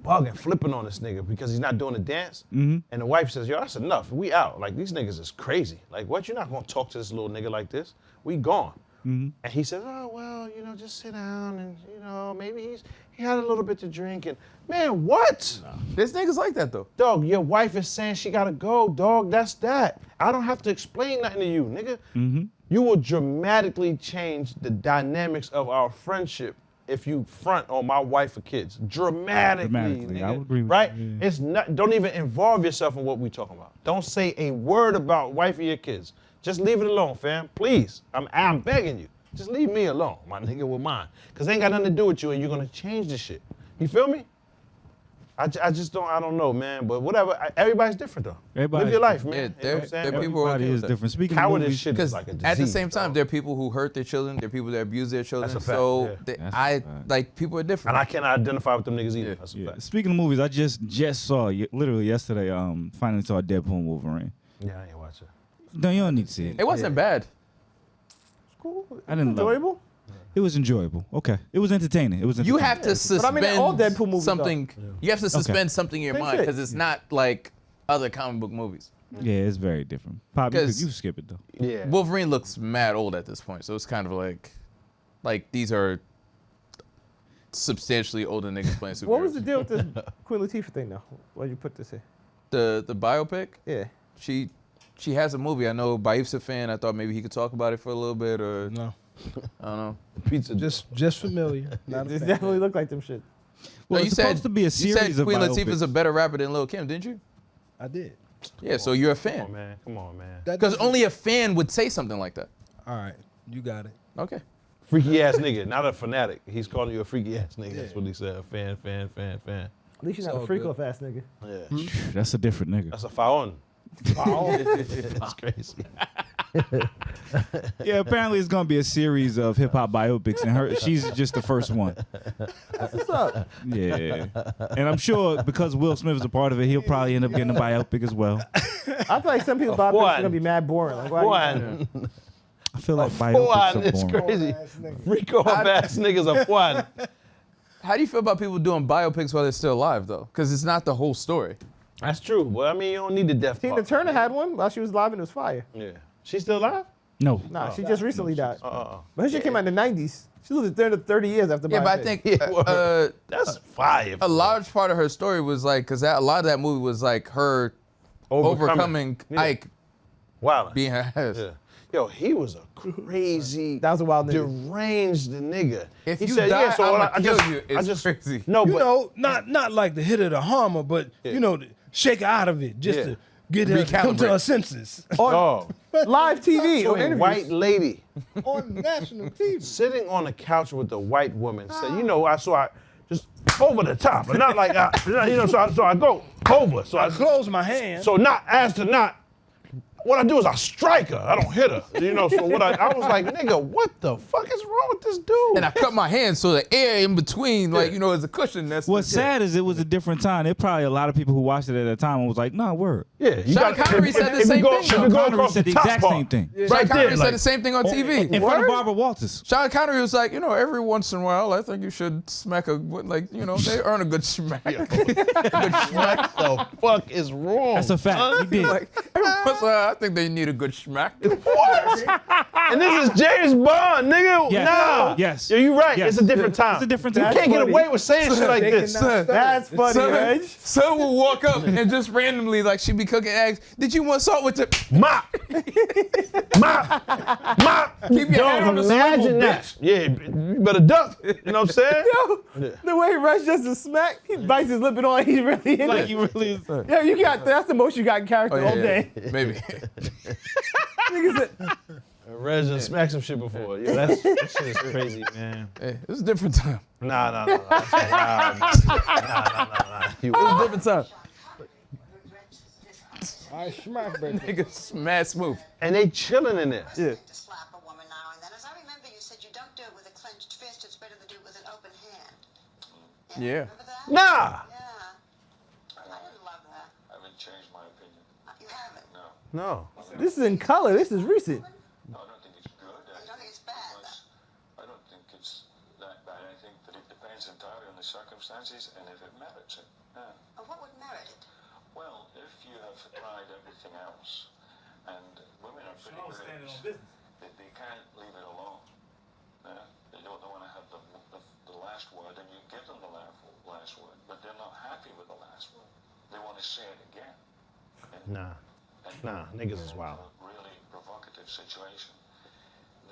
bugging, flipping on this nigga because he's not doing the dance. And the wife says, yo, that's enough. We out. Like, these niggas is crazy. Like, what? You're not gonna talk to this little nigga like this. We gone. And he says, oh, well, just sit down and, maybe he had a little bit to drink. And, man, what? This nigga's like that though. Dog, your wife is saying she gotta go, dog. That's that. I don't have to explain nothing to you, nigga. You will dramatically change the dynamics of our friendship if you front on my wife or kids. Dramatically, Dramatically, I nigga. would agree with right? you, yeah. It's not. Don't even involve yourself in what we talking about. Don't say a word about wife or your kids. Just leave it alone, fam. Please. I'm begging you. Just leave me alone, my nigga, with mine. Cause it ain't got nothing to do with you, and you're gonna change this shit. You feel me? I don't know, man. But whatever. Everybody's different though. Everybody's Live your life, Yeah, man. You know there what I'm saying? are But people who are Everybody okay is with that. different. Speaking of cowardice movies, shit is Because like a disease. at the same time, dog. there are people who hurt their children. There are people that abuse their children. That's a fact, So yeah. they- That's a I fact. like people are different. And I cannot identify with them niggas either. Yeah. That's a yeah. fact. Speaking of movies, I just saw literally yesterday. Finally saw Deadpool and Wolverine. Yeah, I ain't watching. No, you don't need to see it. It wasn't bad. Cool. I didn't love it. Enjoyable. It was enjoyable. Okay, it was entertaining. It was. You Entertaining. have to suspend But I mean, all Deadpool movies something. You have to suspend something in your Same mind shit. because it's not like other comic book movies. Yeah, it's very different. Pop, you 'Cause- could skip it though. Yeah. Wolverine looks mad old at this point, so it's kind of like these are substantially older niggas playing superheroes. What was the deal with this Queen Latifah thing, though? Why'd you put this here? The biopic? Yeah. She has a movie. I know Baif's a fan. I thought maybe he could talk about it for a little bit, or No, I don't know. Pizza. just familiar. Not a It fan. definitely looked like them shit. Well, No, it's supposed to be a you series said of Queen biopics. Latifah's a better rapper than Lil Kim, didn't you? I did. Yeah, so you're a Come fan. on, man. Come on, man. That Because doesn't- only a fan would say something like that. All right, you got it. Okay. Freaky ass nigga, not a fanatic. He's calling you a freaky ass nigga. That's what he said. A fan. At least you're not all a freak good. off ass nigga. Yeah. That's a different nigga. That's a faon. That's crazy. Yeah, apparently it's gonna be a series of hip hop biopics, and she's just the first one. What's up? Yeah, and I'm sure because Will Smith is a part of it, he'll probably end up getting a biopic as well. I feel like some people's biopics are gonna be mad boring. Like, why? One. I feel like Fawn biopics is are boring. crazy. Freak off ass niggas a fawn. How do you feel about people doing biopics while they're still alive, though? Because it's not the whole story. That's true. Well, I mean, you don't need the death Tina part. Turner had one while she was alive and it was fire. Yeah. She still alive? No, Nah, she just recently died. Uh-uh. But her shit came out in the 90s. She lived 30 years after Yeah, but I biopic. think Yeah, word. That's fire. a large part of her story was like, because a lot of that movie was like her overcoming Yeah. Ike Wow. being her ass. Yeah. Yo, he was a crazy, That was a wild nigga. deranged nigga. If he you said, die, yeah, so I'ma I kill just, you. I It's just, crazy. No, You but know, not like the hit of the hammer, but you know, shake her out of it just Yeah. to get her to come to Recalibrate. her senses oh, Live TV so on a interviews. white lady on national TV. sitting on a couch with a white woman said, you know, I just over the top, but not like, you know, so I go over. So I close my hand. So what I do is I strike her. I don't hit her. You know, so I was like, nigga, what the fuck is wrong with this dude? And I cut my hand so the air in between, like, you know, is a cushion. That's what's sad is it was a different time. There probably a lot of people who watched it at that time and was like, nah, word. Yeah, you Sean Connery said the same thing, If though. you go Connery across said the top exact part, same thing. Sean right Connery there, said like, the same thing on TV. In front of Word? Barbara Walters. Sean Connery was like, you know, every once in a while, I think you should smack like, you know, they earn a good smack. what the fuck is wrong? That's a fact. He did. Like, every once in a while, I think they need a good smack. What? And this is James Bond, nigga. Yes. Nah. Yes. Yeah, you right. Yes. It's a different time. It's a different You time. can't get funny. away with saying shit like They this. cannot stop. That's funny, Reg. Son will walk up and just randomly, like, she be cooking eggs. Did you want salt with the Mop. Mop. Mop. Keep your head on the imagine swivel, that. bitch. Yeah, you better duck. You know what I'm saying? The way Reg does the smack, he bites his lip and all, he's really in Like it. he really is. Yeah, that's the most you got in character all day. Maybe. Nigga said, Reg done smacked some shit before. Yeah, that shit is crazy, man. Hey, it was a different time. Nah. That's wild, man. Nah. You It was a different time. I smack, baby. Niggas mad smooth. and they chilling in there. Yeah. To slap a woman now and then. As I remember, you said you don't do it with a clenched fist. It's better to do it with an open hand. Yeah. Remember that? Nah. Yeah. I didn't love that. I haven't changed my opinion. You haven't. No. this is in color. This is recent. No, I don't think it's good. You don't think it's bad? I don't think it's that bad. I think that it depends entirely on the circumstances and if it merits it. Yeah. What would merit it? Well, if you have tried everything else, and women are pretty good at this, they can't leave it alone. Yeah? They don't want to have the last word, and you give them the last word, but they're not happy with the last word. They want to say it again. Nah. Nah, niggas is wild. A really provocative situation.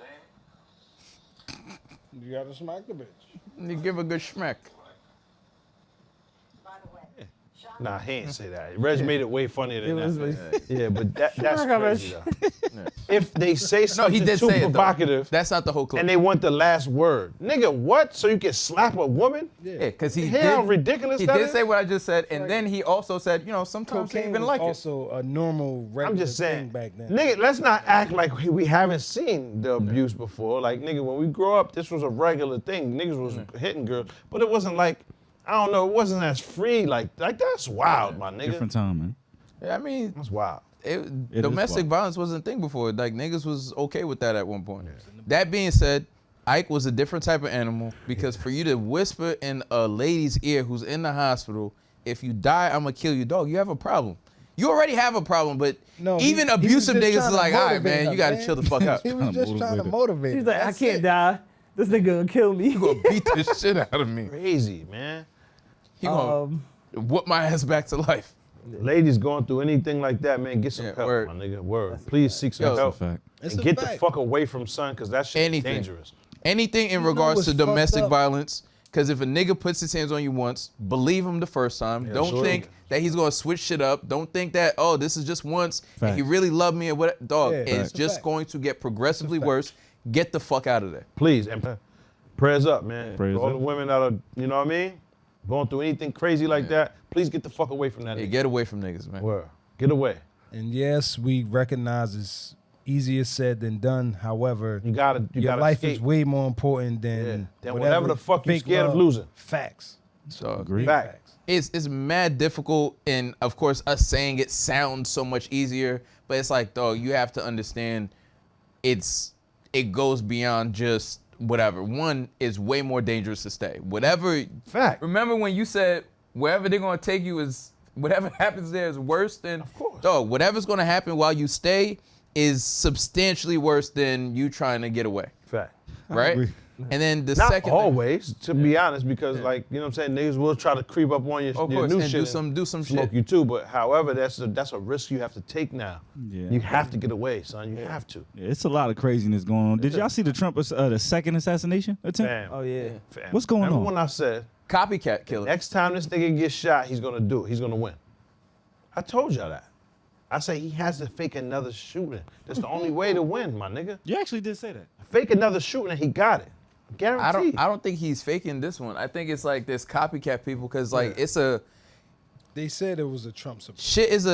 Then You gotta smack the bitch. You give a good schmack. By the way, Sean Nah, he ain't say that. Reg made it way funnier than It was that. Yeah, but that's Smack him, crazy though. If they say No, something he did too say it, though. provocative That's not the whole clip. and they want the last word, nigga, what? So you can slap a woman? Yeah, because he Hear how did. ridiculous He that did is? say what I just said, and then he also said, you know, sometimes he Cocaine even was like it. also a normal regular I'm just thing saying, back then. nigga, let's not act like we haven't seen the abuse before. Like, nigga, when we grow up, this was a regular thing. Niggas was hitting girls, but it wasn't like, I don't know, it wasn't as free. Like that's wild, my nigga. Different time, man. Yeah, I mean, That's wild. is domestic wild. violence wasn't a thing before. Like niggas was okay with that at one point. That being said, Ike was a different type of animal because for you to whisper in a lady's ear who's in the hospital, if you die, I'm gonna kill you, dog. You have a problem. You already have a problem, but No, even he was abusive just niggas trying is to like, all right, motivate man, her, you gotta man. chill the fuck out. He was just trying to motivate. He's like, I That's can't it. die. This nigga gonna kill me. You gonna beat the shit out of me. Crazy, man. He gonna whoop my ass back to life. Ladies going through anything like that, man, get some Yeah, help, word. my nigga. Word. Please seek some Yo, help. That's a fact. It's And a get the fact. fuck away from son, because that shit is Anything. dangerous. Anything in know regards what's to fucked domestic up? violence, because if a nigga puts his hands on you once, believe him the first time. Yeah, Don't sure. think that he's gonna switch shit up. Don't think that, oh, this is just once and he Facts. really loved me or what. Dog, Yeah, it's facts. just going to get progressively worse. Get the fuck out of there. Please, and prayers up, man. Prayers For all up. the women that are, you know what I mean? Going through anything crazy like that, please get the fuck away from that Hey, nigga. get away from niggas, man. Word. Get away. And yes, we recognize it's easier said than done. However, You gotta your life escape. is way more important than Yeah, than whatever the fuck you fake scared of love. losing. Facts. So Agreed. Fact. it's mad difficult, and of course, us saying it sounds so much easier, but it's like, dog, you have to understand, it goes beyond just whatever. One is way more dangerous to stay. Whatever. Fact. Remember when you said wherever they're gonna take you is whatever happens there is worse than. Of course. Dog, whatever's gonna happen while you stay is substantially worse than you trying to get away, Fact. right? agree. And then the Not second thing- always, to be honest, because like, you know what I'm saying, niggas will try to creep up on your, Of your course, new and shit. do some smoke shit. you too, but however, that's a risk you have to take now. Yeah. You have to get away, son. You have to. Yeah, it's a lot of craziness going on. Did y'all see the Trump the second assassination attempt? Fam. Oh yeah. Fam. What's going Remember on? when I said, copycat killer. next time this nigga gets shot, he's gonna do it. He's gonna win. I told y'all that. I say he has to fake another shooting. That's the only way to win, my nigga. You actually did say that. Fake another shooting and he got it. Guaranteed. I don't think he's faking this one. I think it's like there's copycat people because like it's a They said it was a Trump support. shit is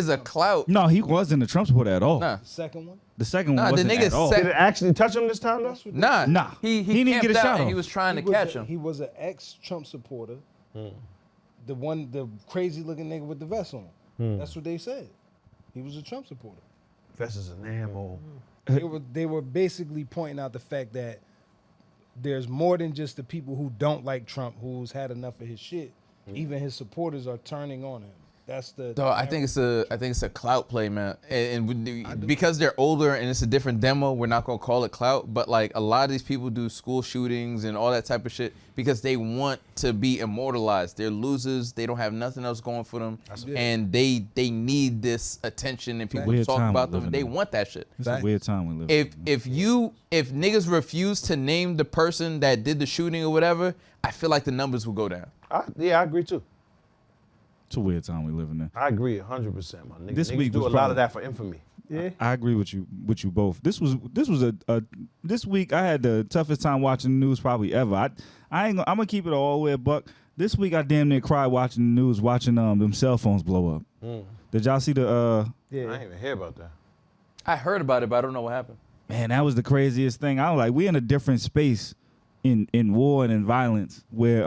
a clout. No, he wasn't a Trump supporter at all. Nah. The second one? The second one Nah, the wasn't nigga at all. said- Did it actually touch him this time though? Nah, Nah. He He didn't get a camped out shot and off. he was trying to He was catch a- him. He was an ex-Trump supporter. The crazy looking nigga with the vest on. That's what they said. He was a Trump supporter. Vest is an ammo. They were basically pointing out the fact that there's more than just the people who don't like Trump who's had enough of his shit. Even his supporters are turning on him. That's the. Dog, I think it's a clout play, man. And because they're older and it's a different demo, we're not gonna call it clout. But like a lot of these people do school shootings and all that type of shit because they want to be immortalized. They're losers. They don't have nothing else going for them, and they need this attention and people Weird talk time about we them. living They in. want that shit. It's a weird time we live in. If niggas refuse to name the person that did the shooting or whatever, I feel like the numbers will go down. Yeah, I agree too. It's a weird time we live in. I agree 100%, my nigga. This Niggas week do a was lot probably- of that for infamy. Yeah. I agree with you both. This was this week I had the toughest time watching the news probably ever. I'm gonna keep it all the way a buck. This week I damn near cried watching the news, watching them cell phones blow up. Did y'all see the I Yeah. ain't even hear about that. I heard about it, but I don't know what happened. man, that was the craziest thing. I was like, we in a different space in war and in violence where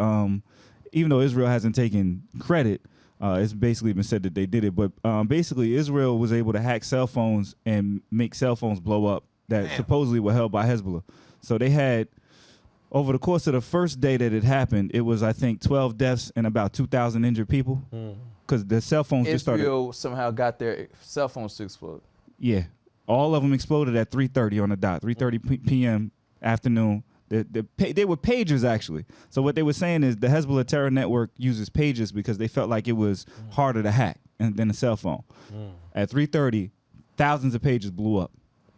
even though Israel hasn't taken credit, it's basically been said that they did it. But basically Israel was able to hack cell phones and make cell phones blow up that supposedly were held by Hezbollah. So they had, over the course of the first day that it happened, it was, I think, 12 deaths and about 2,000 injured people. Because the cell phones just started. Israel somehow got their cell phones to explode. Yeah, all of them exploded at 3:30 on the dot, 3:30 p.m. afternoon. They were pagers actually. So what they were saying is the Hezbollah terror network uses pagers because they felt like it was harder to hack than a cell phone. At 3:30, thousands of pagers blew up.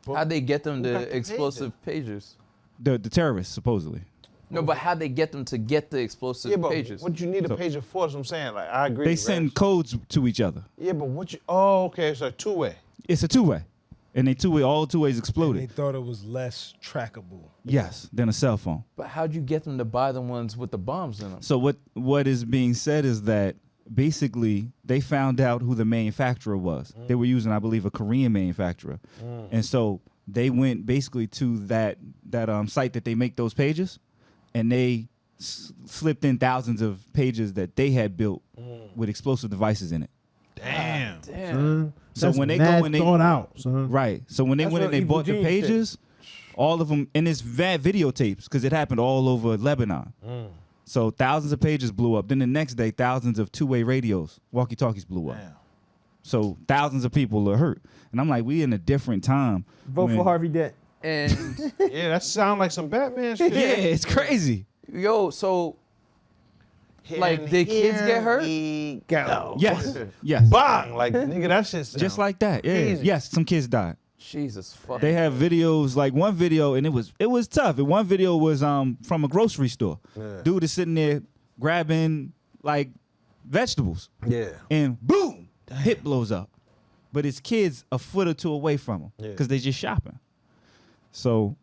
How'd they get them got the the explosive pagers? The terrorists, supposedly. No, but how they get them to get the explosive Yeah, but pages? what you need a pager for? That's what I'm saying. Like, I agree. They send codes to each other. Yeah, but what you? Oh, okay. So two-way. It's a two-way. And all two ways They exploded. thought it was less trackable. Yes, than a cell phone. But how'd you get them to buy the ones with the bombs in them? So what is being said is that basically they found out who the manufacturer was. They were using, I believe, a Korean manufacturer. And so they went basically to that site that they make those pages, and they slipped in thousands of pages that they had built with explosive devices in it. Damn. Damn. So That's when they mad go and they thought out, son. right. So when they That's went and real they evil bought the genius shit. pages, all of them, and it's videotapes because it happened all over Lebanon. So thousands of pages blew up. Then the next day, thousands of two-way radios, walkie-talkies blew up. Damn. So thousands of people are hurt. And I'm like, we in a different time. Vote when- for Harvey Dent. And Yeah, that sound like some Batman shit. Yeah, it's crazy. yo, so like, did kids get hurt? Go. Yes. Yes. Bang! Like, nigga, that shit sound Just like that. Yeah. crazy. Yes, some kids died. Jesus fuck. They have videos, like one video, and it was tough. And one video was from a grocery store. Yeah. Dude is sitting there grabbing like vegetables. Yeah. And boom, the hip blows up. But his kids a foot or two away from him Yeah. because they just shopping. So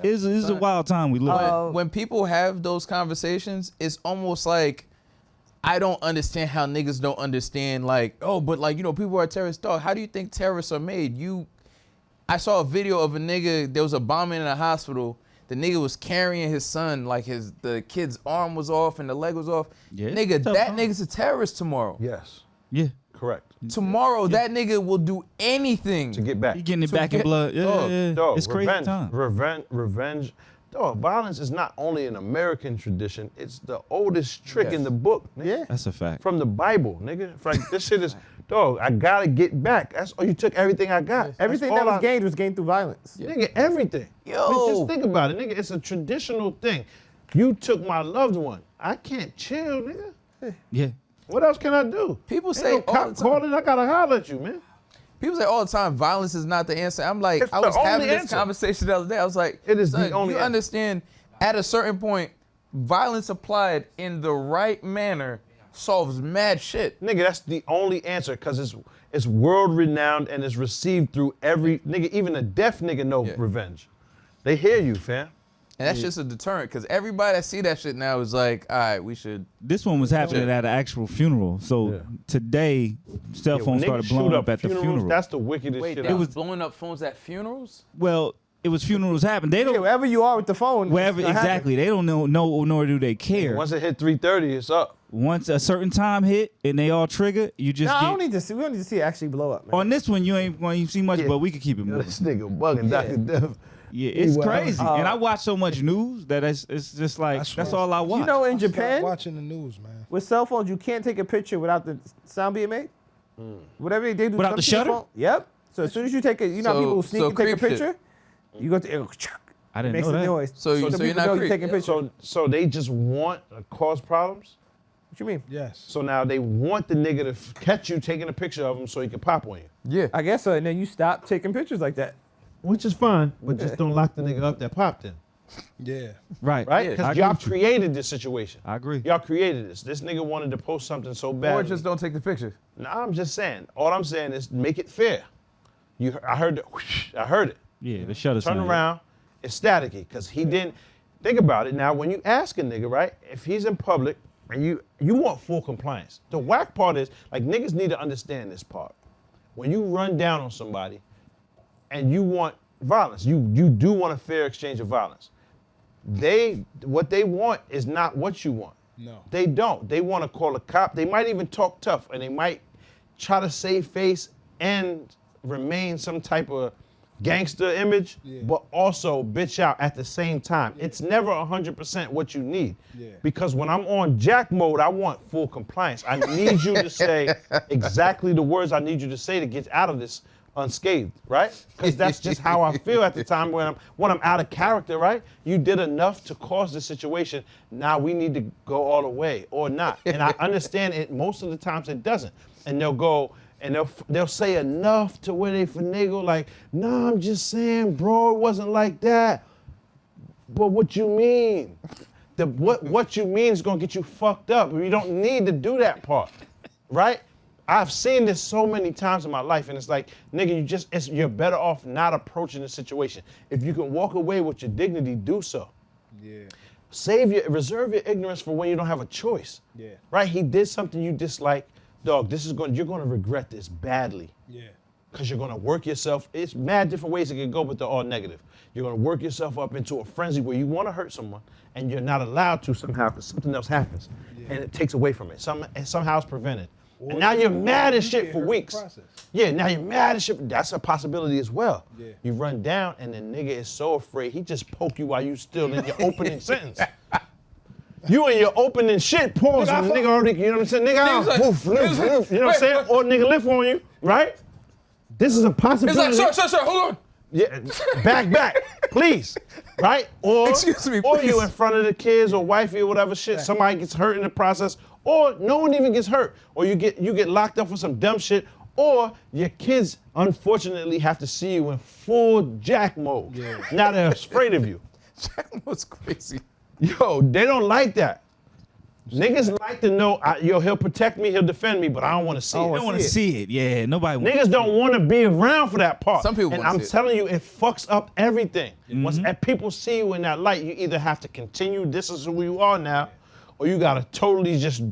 it's a wild time we live in. When people have those conversations, it's almost like I don't understand how niggas don't understand, like, oh, but like, you know, people are terrorists. Dog, how do you think terrorists are made? I saw a video of a nigga, there was a bombing in a hospital. The nigga was carrying his son, like the kid's arm was off and the leg was off. Yeah, Nigga, tough that time. nigga's a terrorist tomorrow. Yes. Yeah. Correct. Tomorrow, that nigga will do anything. To get back. You getting it To back in get- blood. Yeah, Dog, yeah. Dog, It's crazy revenge, time. Revenge. Dog, violence is not only an American tradition, it's the oldest trick in Yes. the book. Nigga. Yeah. That's a fact. From the Bible, nigga. Like, this shit is, dog, I gotta get back. That's, oh, you took everything I got. Everything That's that all was gained was gained through violence. Nigga, everything. Yo. But just think about it, nigga. It's a traditional thing. You took my loved one. I can't chill, nigga. Yeah. What else can I do? People Ain't say no all cop the time. calling, I gotta holler at you, man. People say all the time, violence is not the answer. I'm like, It's I the was having only this answer. conversation the other day. I was like, It is the son, only you answer. understand, at a certain point, violence applied in the right manner solves mad shit. Nigga, that's the only answer, cause it's world renowned and it's received through every nigga, even a deaf nigga know Yeah. revenge. They hear you, fam. And that's just a deterrent, because everybody that see that shit now is like, all right, we should. This one was happening at an actual funeral. So Yeah. today, cell Yeah, when phones niggas started shoot blowing up at the funerals, funeral. That's the wickedest Wait, shit. they out was there. blowing up phones at funerals? Well, it was funerals happen. They Yeah, don't wherever you are with the phone. it's wherever gonna happen. exactly. They don't know nor do they care. Once it hit 3:30, it's up. Once a certain time hit and they all trigger, you just No, I get don't need to see. We don't need to see it actually blow up, man. on this one. You ain't going to see much, Yeah. but we can keep it Yo, moving. this nigga bugging Dr. Dev. Yeah, it's Well, crazy. And I watch so much news that it's just like That's that's right. all I watch. You know, in Stop Japan, watching the news, man. with cell phones, you can't take a picture without the sound being made. Whatever they do, Without some the shit shutter? phone- Yep. So as soon as you take a, you know, So- people sneak so and take a creep shit. picture. You go to I didn't makes know the that. noise. So you're people not know creep. you're taking pictures. So they just want to cause problems? What you mean? Yes. So now they want the nigga to catch you taking a picture of him so he can pop on you. Yeah. I guess so. And then you stop taking pictures like that. Which is fine, but just don't lock the nigga up that popped in. Yeah. Right. Right? Yeah, Because I agree y'all with you. created this situation. I agree. Y'all created this. This nigga wanted to post something so bad. Or just don't take the picture. Nah, I'm just saying. All I'm saying is make it fair. I heard the whoosh, I heard it. Yeah, the shutter Turn sign. around, it's staticky, because he didn't. Think about it now. When you ask a nigga, right, if he's in public and you want full compliance. The whack part is, like, niggas need to understand this part. When you run down on somebody and you want violence, you do want a fair exchange of violence. What they want is not what you want. No. They don't. They want to call a cop. They might even talk tough, and they might try to save face and remain some type of gangster image, but also bitch out at the same time. It's never 100% what you need. Yeah. Because when I'm on jack mode, I want full compliance. I need you to say exactly the words I need you to say to get out of this unscathed, right? Because that's just how I feel at the time when I'm out of character, right? You did enough to cause this situation. Now we need to go all the way or not. And I understand it. Most of the times it doesn't. And they'll go and they'll say enough to where they finagle like, nah, I'm just saying, bro, it wasn't like that. But what you mean? What you mean is gonna get you fucked up. You don't need to do that part, right? I've seen this so many times in my life, and it's like, nigga, you're better off not approaching the situation. If you can walk away with your dignity, do so. Yeah. Reserve your ignorance for when you don't have a choice. Yeah. Right? He did something you dislike, dog. You're gonna regret this badly. Yeah. Because you're gonna work yourself. It's mad different ways it can go, but they're all negative. You're gonna work yourself up into a frenzy where you want to hurt someone, and you're not allowed to somehow because something else happens, and it takes away from it. And somehow it's prevented. And now you're mad as shit for weeks. Yeah, now you're mad as shit. That's a possibility as well. Yeah. You run down, and the nigga is so afraid, he just poke you while you still in your opening sentence. You in your opening shit, pause, and the nigga already, you know what I'm saying? Nigga, woof, you know what I'm saying? Or nigga lift on you, right? This is a possibility. It's like, sir, hold on. Yeah, back, please, right? Or, excuse me, or please. you in front of the kids or wifey or whatever shit. Somebody gets hurt in the process, or no one even gets hurt, or you get locked up for some dumb shit, or your kids unfortunately have to see you in full Jack mode. Yeah. Now they're afraid of you. Jack mode's crazy. Yo, they don't like that. Niggas like to know, he'll protect me, he'll defend me, but I don't want to see it. I don't want to see it. Yeah, nobody wants Niggas don't want to be around for that part. Some people and want I'm to see it. telling you, it fucks up everything. Once people see you in that light, you either have to continue, this is who you are now, or you gotta totally just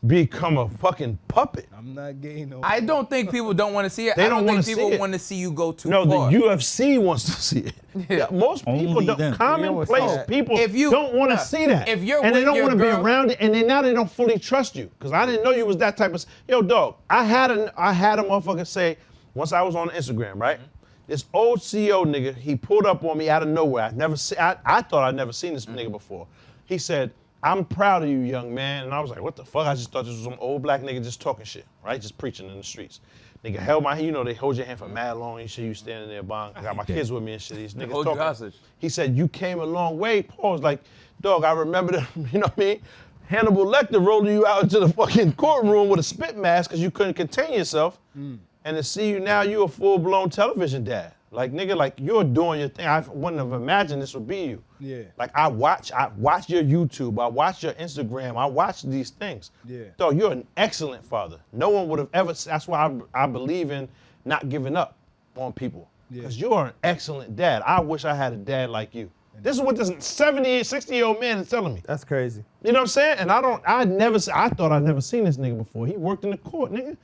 become a fucking puppet. I'm not gay no. I don't think people don't want to see it. They I don't don't wanna think see people it. want to see you go too No, far. the UFC wants to see it. Yeah, most people Only don't. them. Commonplace people If you- don't want to nah, see that. if you're and they with don't your want to be girl- around it, and now they don't fully trust you. Because I didn't know you was that type of. Yo, dog. I had a motherfucker say once I was on Instagram, right? This old CEO nigga, he pulled up on me out of nowhere. I thought I'd never seen this nigga before. He said, "I'm proud of you, young man." And I was like, what the fuck? I just thought this was some old black nigga just talking shit, right? Just preaching in the streets. Nigga held my hand, they hold your hand for mad long and shit. You standing there, bong. I got my kids with me and shit. These niggas hold you talking. hostage. He said, "You came a long way." Pause. Like, dog, I remember that, you know what I mean? Hannibal Lecter rolling you out into the fucking courtroom with a spit mask because you couldn't contain yourself. And to see you now, you a full-blown television dad. Like, nigga, like, you're doing your thing. I wouldn't have imagined this would be you. Yeah. Like, I watch your YouTube, I watch your Instagram, I watch these things. Yeah. Dog, you're an excellent father. No one would have ever, that's why I believe in not giving up on people. Because you're an excellent dad. I wish I had a dad like you. This is what this 70, 60-year-old man is telling me. That's crazy. You know what I'm saying? And I thought I'd never seen this nigga before. He worked in the court, nigga.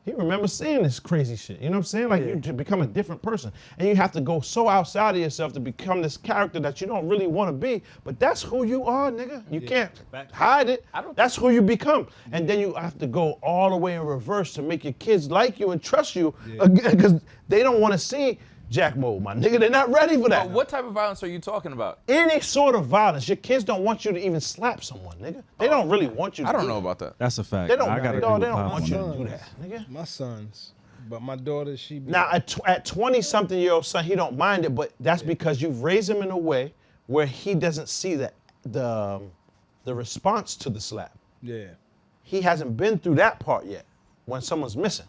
He remembers seeing this crazy shit. You know what I'm saying? Like, you to become a different person. And you have to go so outside of yourself to become this character that you don't really want to be. But that's who you are, nigga. You can't hide it. That's who you become. And then you have to go all the way in reverse to make your kids like you and trust you. Because they don't want to see Jack mode, my nigga. They're not ready for that. But what type of violence are you talking about? Any sort of violence. Your kids don't want you to even slap someone, nigga. They don't really want you to I don't do know that. about that. That's a fact. They don't, I gotta dog, agree they with don't Pop want on you that. to do that, nigga. My sons, but my daughter, she be Now, at 20-something-year-old son, he don't mind it, but that's because you've raised him in a way where he doesn't see the response to the slap. yeah. He hasn't been through that part yet when someone's missing,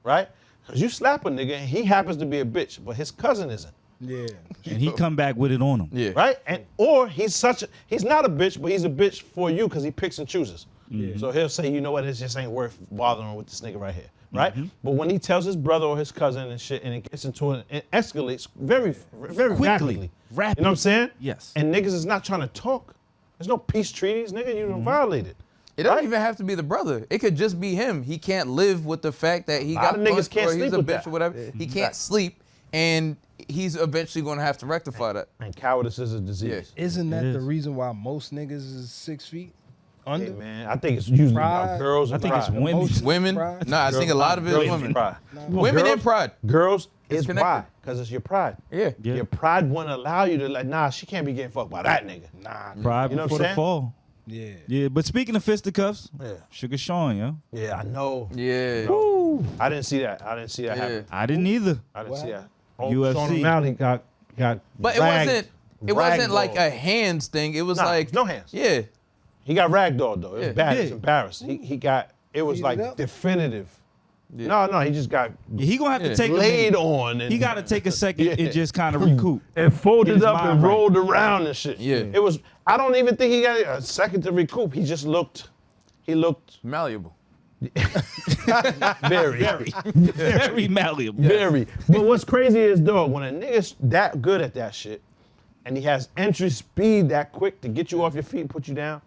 right? Because you slap a nigga and he happens to be a bitch, but his cousin isn't. Yeah. And he come back with it on him. Yeah. Right? Or he's not a bitch, but he's a bitch for you because he picks and chooses. So he'll say, you know what, it just ain't worth bothering with this nigga right here. Right? But when he tells his brother or his cousin and shit, and it gets into it, it escalates very, very Quickly. rapidly. You know what I'm saying? Yes. And niggas is not trying to talk. There's no peace treaties, nigga. You done violated. It doesn't even have to be the brother. It could just be him. He can't live with the fact that he A lot got of niggas punched can't or sleep he's a with bitch that. or whatever. He can't sleep, and he's eventually going to have to rectify that. And cowardice is a disease. Isn't that It the is. reason why most niggas is 6 feet under? Hey, man, I think it's usually about Pride. girls and I think it's pride. women. Women? Pride. Nah, I think a lot of it Girls is and women. pride. Women Girls- and pride. Girls is connected. pride, because it's your pride. Yeah. Yeah. Your pride wouldn't allow you to, like, nah, she can't be getting fucked by that nigga. Nah. Pride You know what before I'm the saying? fall. Yeah. Yeah, but speaking of fisticuffs, Yeah. Sugar Sean, yo. Yeah, I know. Yeah. I didn't see that. I didn't see that Yeah. happen. I didn't either. I didn't see that. UFC. Sean O'Malley got But ragged- it wasn't like ragdolled. a hands thing. It was Nah, like no hands. Yeah. He got ragdolled though. It was Yeah. bad. It was Yeah. embarrassed. He got. It was Beat it like up? definitive. No, he just got Yeah, he gonna have to take laid a on. And, He got to take a second and just kind of recoup. and Get folded his up mind and right. rolled around and shit. Yeah. It was. I don't even think he got a second to recoup. He just looked. He looked Malleable. Very malleable. very. But what's crazy is, dog, when a nigga's that good at that shit, and he has entry speed that quick to get you off your feet and put you down,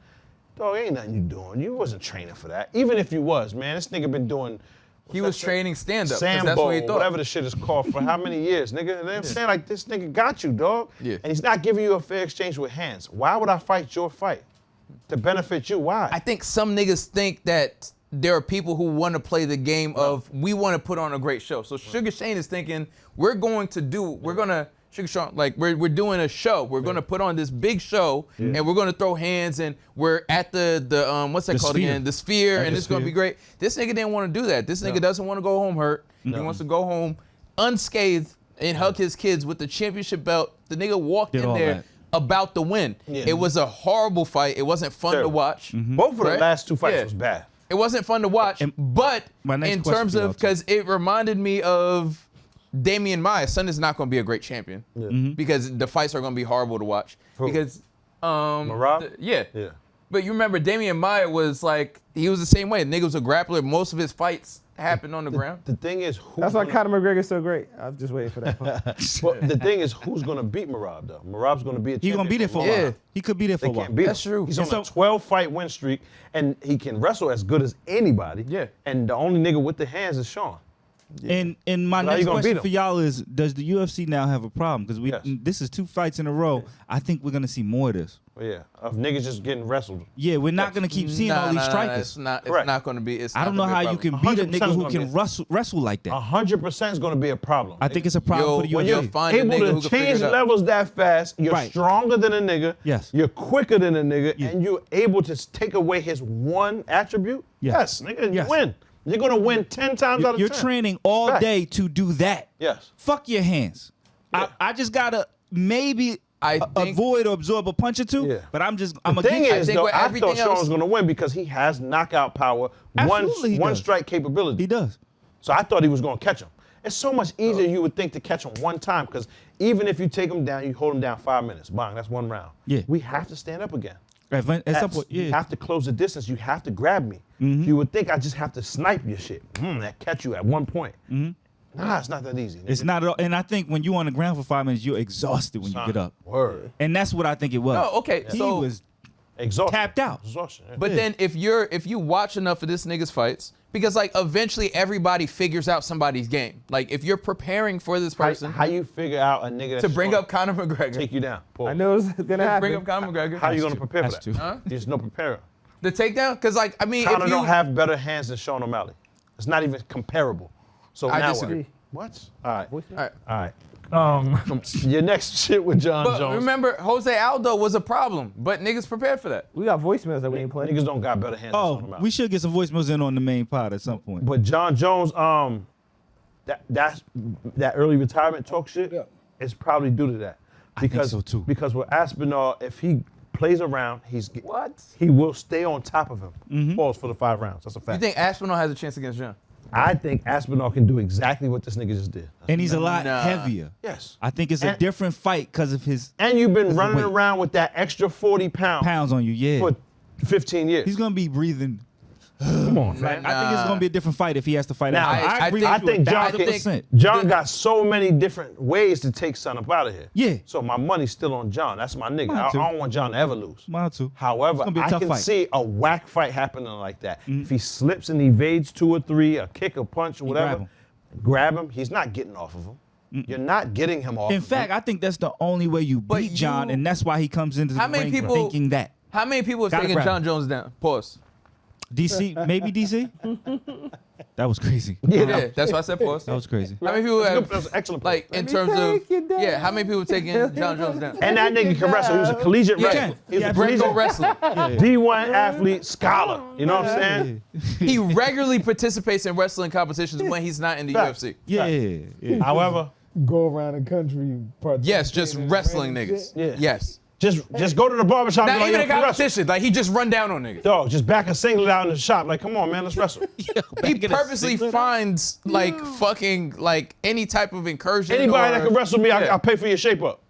dog, ain't nothing you doing. You wasn't training for that. Even if you was, man, this nigga been doing. He was training stand-up. 'cause Sambo, that's what he thought. whatever the shit is called, for how many years, nigga? You know what I'm saying? Like, this nigga got you, dog. Yeah. And he's not giving you a fair exchange with hands. Why would I fight your fight? To benefit you, why? I think some niggas think that there are people who want to play the game of we want to put on a great show. So Sugar Shane is thinking we're doing a show. We're gonna put on this big show and we're gonna throw hands and we're at the what's that The called Sphere. again? The Sphere, and the it's gonna be Sphere. great. This nigga didn't want to do that. This nigga doesn't want to go home hurt. He wants to go home unscathed and hug his kids with the championship belt. The nigga walked Did in all there that. about the win. Yeah. It was a horrible fight. It wasn't fun to Terrible. watch. Both of the Right? last two fights Yeah. was bad. It wasn't fun to watch, but my next in question terms for y'all, of, because it reminded me of Damian Maia. Son is not going to be a great champion because the fights are going to be horrible to watch. Who? Because, Merab? yeah. Yeah. But you remember Damian Maia was like, he was the same way. The nigga was a grappler. Most of his fights happened on the ground. The thing is, That's why Conor McGregor's so great. I'm just waiting for that part. But the thing is, who's gonna beat Merab though? Merab's gonna be a champion. He gonna be there for a Yeah. while. He could be there for They a while. can't beat That's him. true. He's And on a so- 12-fight win streak, and he can wrestle as good as anybody. Yeah. And the only nigga with the hands is Sean. And my But how you next gonna question beat him? for y'all is: does the UFC now have a problem? Because Yes. this is 2 fights in a row. I think we're gonna see more of this. But yeah, of niggas just getting wrestled. Yeah, we're not gonna keep seeing all these strikers. It's not Correct. going to be. It's I don't know not gonna how be you a can problem. beat a 100% nigga is who gonna can wrestle like that. 100% is gonna be a problem. I think it's a problem for the When UFC. you'll find a nigga able who to can figure change it out. levels that fast. You're Right. stronger than a nigga. Yes. You're quicker than a nigga, Yeah. and you're able to take away his one attribute. Yes. Yes, nigga, Yes. you win. You're gonna win 10 times out of 10. You're training all Fact. day to do that. Yes. Fuck your hands. Yeah. I just gotta maybe I think- avoid or absorb a punch or two. Yeah. But I'm The gonna thing get is, think though, with I everything thought Sean else- was gonna win because he has knockout power, Absolutely he one does. strike capability. He does. So I thought he was gonna catch him. It's so much easier you would think to catch him one time, because even if you take him down, you hold him down 5 minutes. Bang, that's one round. Yeah. We have to stand up again. At some point, You yeah. have to close the distance. You have to grab me. You would think I just have to snipe your shit. That catch you at one point. Nah, it's not that easy. It's not at all. And I think when you're on the ground for 5 minutes, you're exhausted when you get up. Word. And that's what I think it was. Oh, okay, He so- was Exhaustion. tapped out. Exhaustion. Yeah. But then if you watch enough of this nigga's fights, because like eventually everybody figures out somebody's game. Like if you're preparing for this person how you figure out a nigga to that's bring gonna up Conor McGregor, take you down? Pause. I know it's gonna happen. bring up Conor McGregor, How you gonna prepare for Has that? to. Huh? There's no preparer. the takedown, because like I mean, Conor if you don't have better hands than Sean O'Malley. It's not even comparable. So I now disagree. What? All right. all right. All right. Your next shit with John But Jones. remember, Jose Aldo was a problem, but niggas prepared for that. We got voicemails that we ain't playing. Niggas don't got better hands than Sean Oh, O'Malley. we should get some voicemails in on the main pod at some point. But John Jones, that early retirement talk shit is probably due to that. think so too. Because with Aspinall, if he plays around, What? he will stay on top of him. Pause for the 5 rounds. That's a You fact. think Aspinall has a chance against John? I think Aspinall can do exactly what this nigga just did. And he's a lot Nah. heavier. Yes. I think it's a And- different fight because of his And you've been That's the running weight. around with that extra 40 pounds pounds on you. Yeah. for 15 years. He's going to be breathing. Come on, Like, man. I think it's going to be a different fight if he has to fight Now, out. I agree think- with you I think John 1,000%. John got so many different ways to take son up out of here. Yeah. So my money's still on John. That's my nigga. Mine I too. don't want John to ever lose. Mine too. However, It's gonna be a I tough can fight. see a whack fight happening like that. If he slips and evades 2 or 3, a kick, a punch, or whatever, grab him. He's not getting off of him. You're not getting him off In of fact, him. I think that's the only way you But beat John, you- and that's why he comes into the How many ring people- thinking that. How many people have Gotta taken grab John him. Jones down? Pause. DC, maybe DC? That was crazy. Yeah, that's why I said pause. That was crazy. How many people have, That's an excellent like, point. in terms of, take you down. yeah, how many people have taken John Jones down? And that nigga can wrestle. He was a collegiate Yeah. wrestler. He was Yeah, a Brent go collegiate wrestling. D1 athlete, scholar. You know what I'm saying? He regularly participates in wrestling competitions when he's not in the Facts. UFC. Yeah. However, Go around the country. Yes, just wrestling niggas. Yeah. Yes. Just go to the barbershop. Not and be even like, a yo, competition. Like he just run down on niggas. Dog, just back a singlet out in the shop. Like, come on, man, let's wrestle. He purposely finds like fucking like any type of incursion. Anybody or, that can wrestle me, I'll pay for your shape up.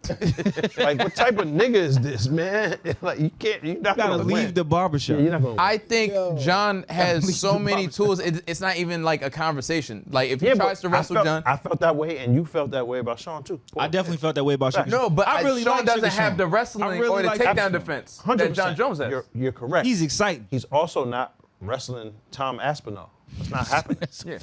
Like, what type of nigga is this, man? Like, you're not gotta gonna leave win. the barbershop. Yeah, you're not gonna win. I think John has so many tools. It's not even like a conversation. Like if he tries to wrestle John, I felt that way, and you felt that way about Sean too. I definitely felt that way about Sean. no, but I really Sean like doesn't Sugar have Sean. the wrestling I really or the like takedown Sean. defense 100%. that John Jones has. You're correct. He's exciting. He's also not wrestling Tom Aspinall. That's not happening. Yeah.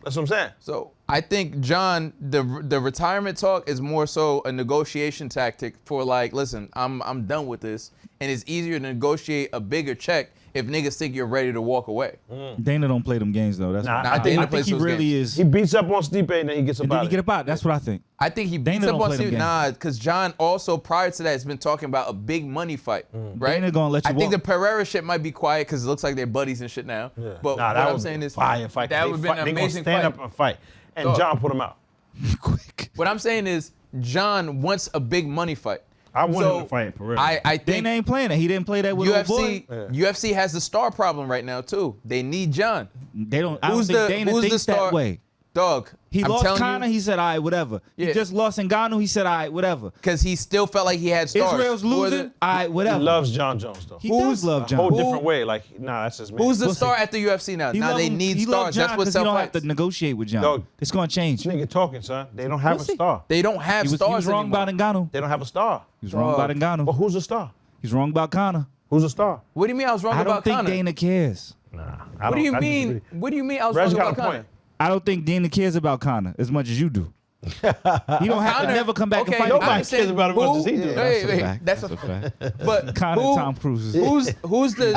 That's what I'm saying. So I think John, the retirement talk is more so a negotiation tactic for like, listen, I'm done with this, and it's easier to negotiate a bigger check if niggas think you're ready to walk away. Dana don't play them games though. That's Nah, what I I Dana think plays he those really games. is. He beats up on Stipe and then he gets And about then he it. get about. That's what I think. I think he Dana beats up don't on play them Steve. games. Nah, because John also prior to that has been talking about a big money fight, right? Dana gonna let you I think walk. the Pereira shit might be quiet because it looks like they're buddies and shit now. Yeah. But Nah, what that I'm would saying be is fire fight. that would have been an They amazing gonna stand fight. up and fight, and Dog. John put him out. Quick. What I'm saying is John wants a big money fight. I want him So, to fight for real. I think Dana ain't playing it. He didn't play that with old boy. UFC has the star problem right now too. They need John. They don't. I don't Who's think the Dana who's the thinks star? that way. Dog. He I'm lost telling Conor. you, He said, "All right, whatever." Yeah. He just lost Ngannou. He said, "All right, whatever." because he still felt like he had stars. Israel's Who are losing. All right, he whatever. loves John Jones though. He does love a John. whole Who- different way. Like, nah, that's his man. Who's the Listen. star at the UFC now? He Now love they him- need he love stars. John That's what 'cause he don't have self to negotiate with John. Dog. It's gonna change. This nigga talking, son. They don't have a star. They don't have He was stars wrong anymore. about Ngannou. They don't have a star. He was wrong about But Ngannou. who's a star? He's wrong about Conor. Who's a star? What do you mean I was wrong I don't about think Conor? Dana cares. Nah. What do you mean? What do you mean I was Reg wrong got about a Conor? point. I don't think Dana cares about Conor as much as you do. He don't have to Conor- never come back okay, and fight. I Nobody understand. cares about him as much as he Who- do. Wait, that's a fact. But Conor who- and Tom Cruise. Who's the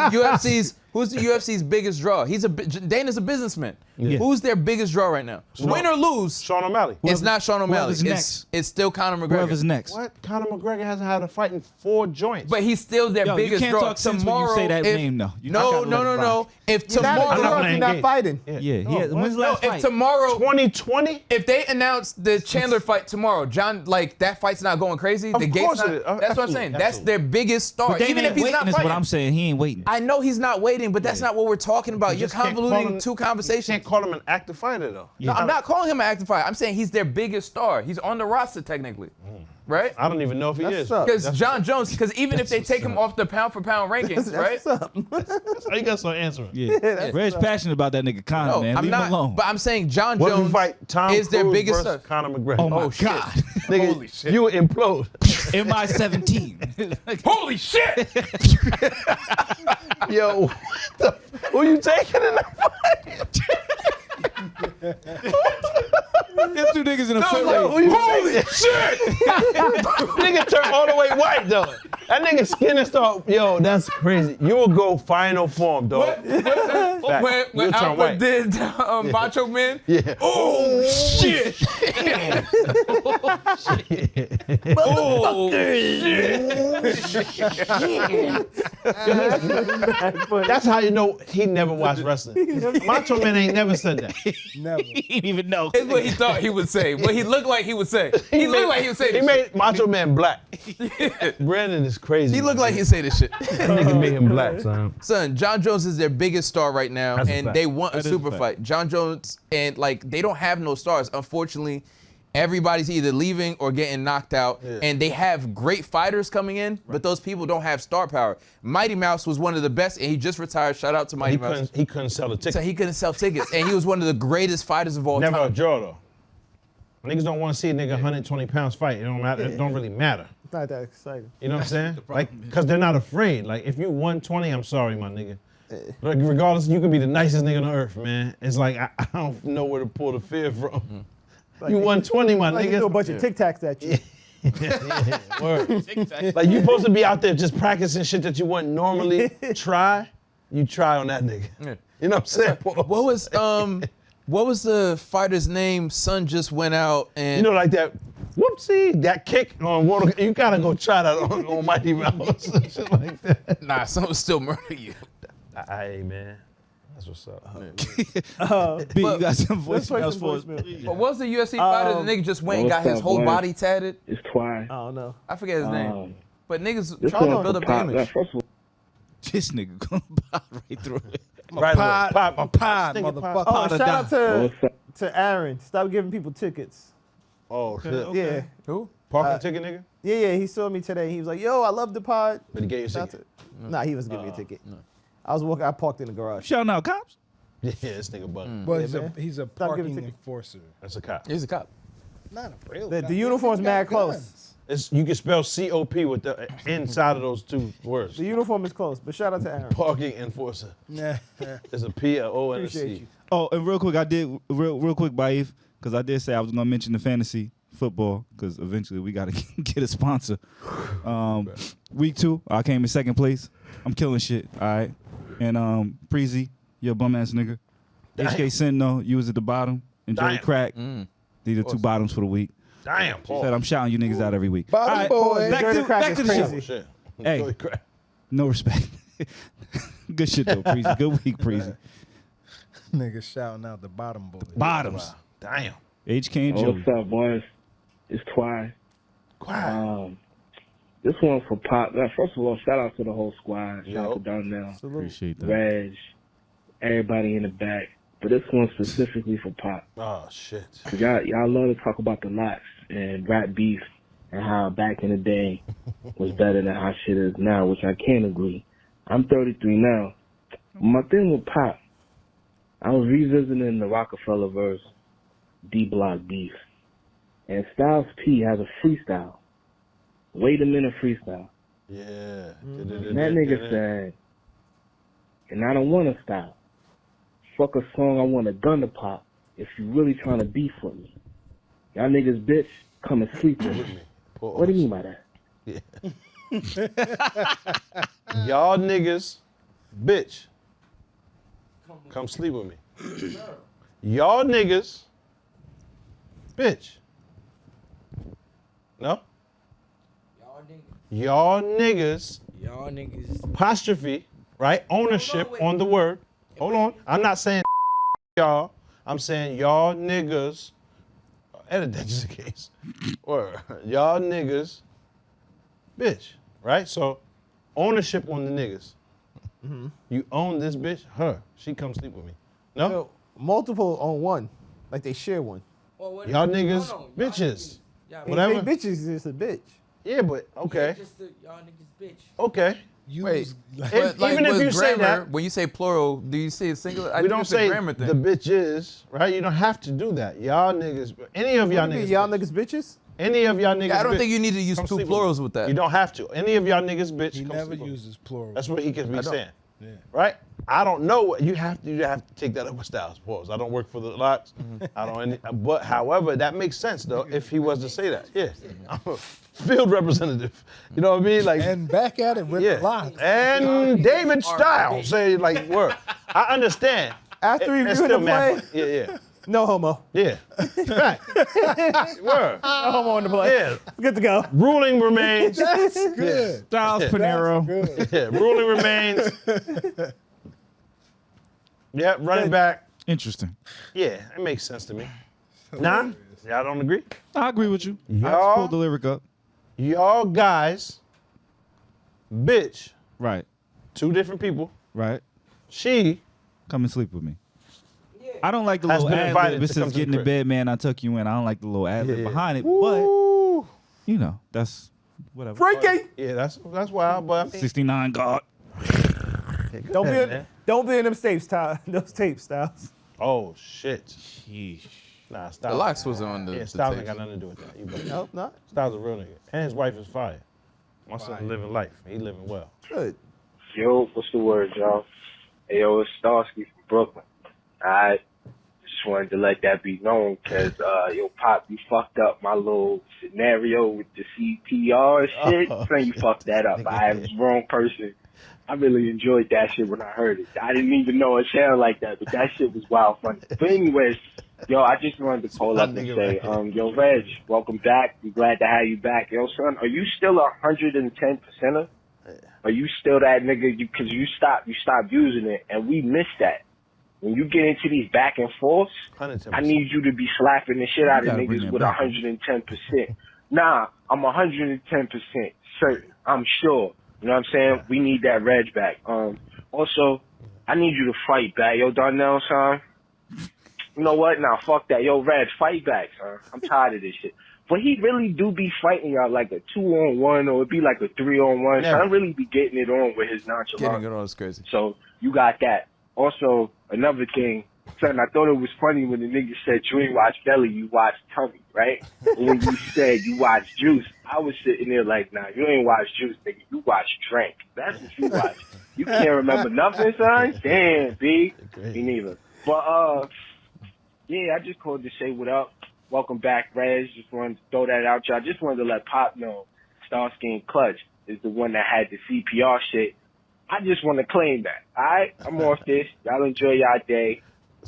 UFC's biggest draw? Dana's a businessman. Yeah. Who's their biggest draw right now? Win or lose, Sean O'Malley. it's not Sean O'Malley. whoever's next. It's still Conor McGregor. Whoever's next. What? Conor McGregor hasn't had a fight in 4 joints. But he's still their Yo, you biggest can't draw. talk sense when you Tomorrow, say that if- name, though. You No, gotta let it no. If You're not tomorrow, a draw if gonna you're not engage. fighting. Yeah, when's the no, last if fight? tomorrow, 2020? if they announce the Chandler fight tomorrow, John, like that fight's not going crazy. Of The gate's course not. it is. That's what I'm Absolutely, saying. That's absolutely. their biggest star. But Dana Even if ain't he's waiting not is fighting. what I'm saying. He ain't waiting. I know he's not waiting, but that's not what we're talking about. You're just can't call convoluting him- two You conversations. can't call him an active fighter, though. No, I'm not calling him an active fighter. I'm saying he's their biggest star. He's on the roster technically, right? I don't even know if he That's is. up. Because John Jones, because even if they take him off the pound for pound rankings, right? How you got some answering? Yeah, Red's passionate about that nigga Conor, No, man. I'm Leave not. him alone. But I'm saying John What if Jones you fight Tom is their Cruise biggest versus star. Conor McGregor? Oh my shit. God. Nigga, Holy shit. you would implode. MI17. Holy shit! Yo, what the, who you taking in that fight? Them two niggas in a foot Yo, race. who you taking? Shit! Nigga turned all the way white, though. That nigga skin and start, yo, that's crazy. You will go final form, dog. When You'll turn Alpha white. did Macho Man, Yeah. oh shit! Oh That's how you know he never watched wrestling. Macho Man ain't never said that. Never. He didn't even know. It's what he thought he would say. What he looked like he would say. He looked like he would say He this made Macho Man black. Brandon is crazy. shit. He looked like he'd say this shit. That nigga made him black, son. Son, John Jones is their biggest star right now, That's a and fact. they want a That is a super fact. fight. John Jones, and like they don't have no stars. Unfortunately, everybody's either leaving or getting knocked out, and they have great fighters coming in, but those people don't have star power. Mighty Mouse was one of the best, and he just retired. Shout out to Mighty Mouse. He couldn't sell the ticket. So he couldn't sell tickets, and he was one of the greatest fighters of all Never a time. draw, though. Niggas don't want to see a nigga 120 pounds fight. It don't matter. It don't really matter. It's not that exciting. You know what I'm saying? Like, because they're not afraid. Like, if you 120, I'm sorry, my nigga. Like, regardless, you could be the nicest nigga on earth, man. It's like, I don't know where to pull the fear from. You 120, my Like you do a nigga. bunch of Tic Tacs at you. Word. Like, you supposed to be out there just practicing shit that you wouldn't normally try. You try on that nigga. Yeah. You know what I'm saying? What was the fighter's name? Son just went out and You know, like that, whoopsie, that kick on water. You gotta go try that on Mighty Mouse. Shit like that. nah, son was still murder you. Hey, man. That's what's up. B, you got some let's play voicemails some for us. voicemail. But what's the UFC fighter? The nigga just went and got his whole body tatted. It's Twy. I don't know. I forget his name. But niggas This trying to one build for up the Pop. image. First of all, This nigga gonna pop right through it. Right, pod, pop, my pod, nigga, motherfucker. Oh, shout out what's up? to Aaron. Stop giving people tickets. Oh shit. Yeah. Who? Parking ticket, nigga. Yeah. He saw me today. He was like, "Yo, I love the pod." But he gave you a Shout out ticket. Nah, he wasn't giving me a ticket. I was walking. I parked in the garage. Shouting out cops. Yeah, this nigga bugging. But man. he's a giving parking tickets. enforcer. That's a cop. He's a cop. Not a real The cop. uniform's He mad got close. guns. You can spell COP with the inside of those two words. The uniform is close, but shout out to Aaron. Parking enforcer. Nah. There's a P, a O, and a Appreciate C. you. Oh, and real quick, I did real quick, Baif, because I did say I was gonna mention the fantasy football, because eventually we gotta get a sponsor. Week 2, I came in second place. I'm killing shit. All right, and Preezy, you a bum ass nigga. HK Senno, you was at the bottom, and Joey Damn. Crack. These are 2 bottoms for the week. Damn, Paul. Said I'm shouting you niggas out every week. Bottom All right, boy. Joey Crack back is to the crazy. show. Shit. Hey. Joey Crack. No respect. Good shit though, Preezy. Good week, Preezy. Nigga shouting out the bottom boy. Bottoms. Damn. HK and Joey. What's up, boys? It's Twy. This one for Pop. First of all, shout out to the whole squad. Shout out to Darnell, Appreciate that. Reg, everybody in the back. But this one specifically for Pop. Oh shit. Y'all love to talk about the locks and rap beef and how back in the day was better than how shit is now, which I can't agree. I'm 33 now. My thing with Pop, I was revisiting the Rockefeller verse, D-Block beef, and Styles P has a freestyle. Wait a minute freestyle. Yeah. And that nigga said, and I don't want to stop. Fuck a song, I want a gun to pop if you really trying to beef with me. Y'all niggas bitch, come and sleep with me. What do you mean by that? Yeah. Y'all niggas, bitch, come sleep with me. Y'all niggas, bitch. No? Y'all niggas, Y'all niggas. apostrophe, right? Ownership on the word. Hold on. I'm not saying y'all. I'm saying y'all niggas. Edit that just in case. Or y'all niggas, bitch, right? So ownership on the niggas. You own this bitch, her. She come sleep with me. No? So, multiple on one, like they share one. Well, what Y'all hold niggas, on, bitches. Y'all Whatever. Hey, bitches is just a bitch. Yeah, but okay. Just the, y'all niggas bitch. Okay. Use, If- even if with you say grammar, that- when you say plural, do you say singular? I We think don't it's a say grammar thing. the bitches, right? You don't have to do that. Y'all niggas, any of y'all What do you niggas. mean, y'all bitch. niggas bitches? Any of y'all niggas. Yeah, I don't bitch. think you need to use Come two sleep plurals me. with that. You don't have to. Any of y'all niggas, bitch. he come never sleep with me. uses plural. That's what he could be saying. Yeah. Right? I don't know what you have to take that up with Styles. Pause. I don't work for the locks. I don't. But however, that makes sense though if he was to say that. Yeah, I'm a field representative. You know what I mean? Like And back at it with yeah. the locks. And David Styles say like word. I understand. After It's reviewing still the mad. play, Yeah, no homo. yeah, yeah. Right. Word. No homo on the play. Yeah. Good to go. Ruling remains. That's good. Styles Panero. Good. Yeah, ruling remains. Yeah, running back. Interesting. Yeah, it makes sense to me. Nah, y'all don't agree? I agree with you. I just Y'all- pulled the lyric up. Y'all guys, bitch, Right. 2 different people. Right. She Come and sleep with me. I don't like the Has little been ad invited lib. It to come says to get in the the crib. bed, man. I tuck you in. I don't like the little ad lib Yeah. behind it, but Woo. you know that's whatever. Freaky. Yeah, that's wild, but I mean, 69 God. Don't be ahead, in, man. don't be in them tapes, those tapes, Styles. Oh shit. Sheesh. Nah, The Styles. locks was on the. Yeah, the Styles ain't tapes. got nothing to do with that. You better. No, not Styles a real nigga, and his wife is fire. My son living life. He living well. good. Yo, what's the word, y'all? Hey, yo, it's Starsky from Brooklyn. I just wanted to let that be known because, yo, Pop, you fucked up my little scenario with the CPR shit. Son, you fucked that up. I was the wrong person. I really enjoyed that shit when I heard it. I didn't even know it sounded like that, but that shit was wild funny. But anyways, yo, I just wanted to call up and say, yo, Reg, welcome back. I'm glad to have you back. Yo, son, are you still 110%er? Are you still that nigga? Because you stopped using it, and we missed that. when you get into these back and forths, 110%. I need you to be slapping the shit out of gotta bring niggas that with back, 110%. Nah, I'm 110% certain. I'm sure. You know what I'm saying? We need that reg back. Also, I need you to fight back. Yo, Darnell, son. You know what? Nah, fuck that. Yo, Reg, fight back, son. I'm tired of this shit. But he really do be fighting y'all like a 2-on-1 or it'd be like a 3-on-1. So I really be getting it on with his nonchalance. Getting it on is crazy. So you got that. Also, another thing, son, I thought it was funny when the nigga said you ain't watch Belly, you watch Tummy, right? And when you said you watch Juice, I was sitting there like, nah, you ain't watch Juice, nigga. You watch Drink. That's what you watch. You can't remember nothing, son? Damn, B. Me neither. But, yeah, I just called to say what up. Welcome back, Rez. Just wanted to throw that out, y'all. Just wanted to let Pop know Starsky and Clutch is the one that had the CPR shit. I just want to claim that. All right? I'm off this. Y'all enjoy y'all day.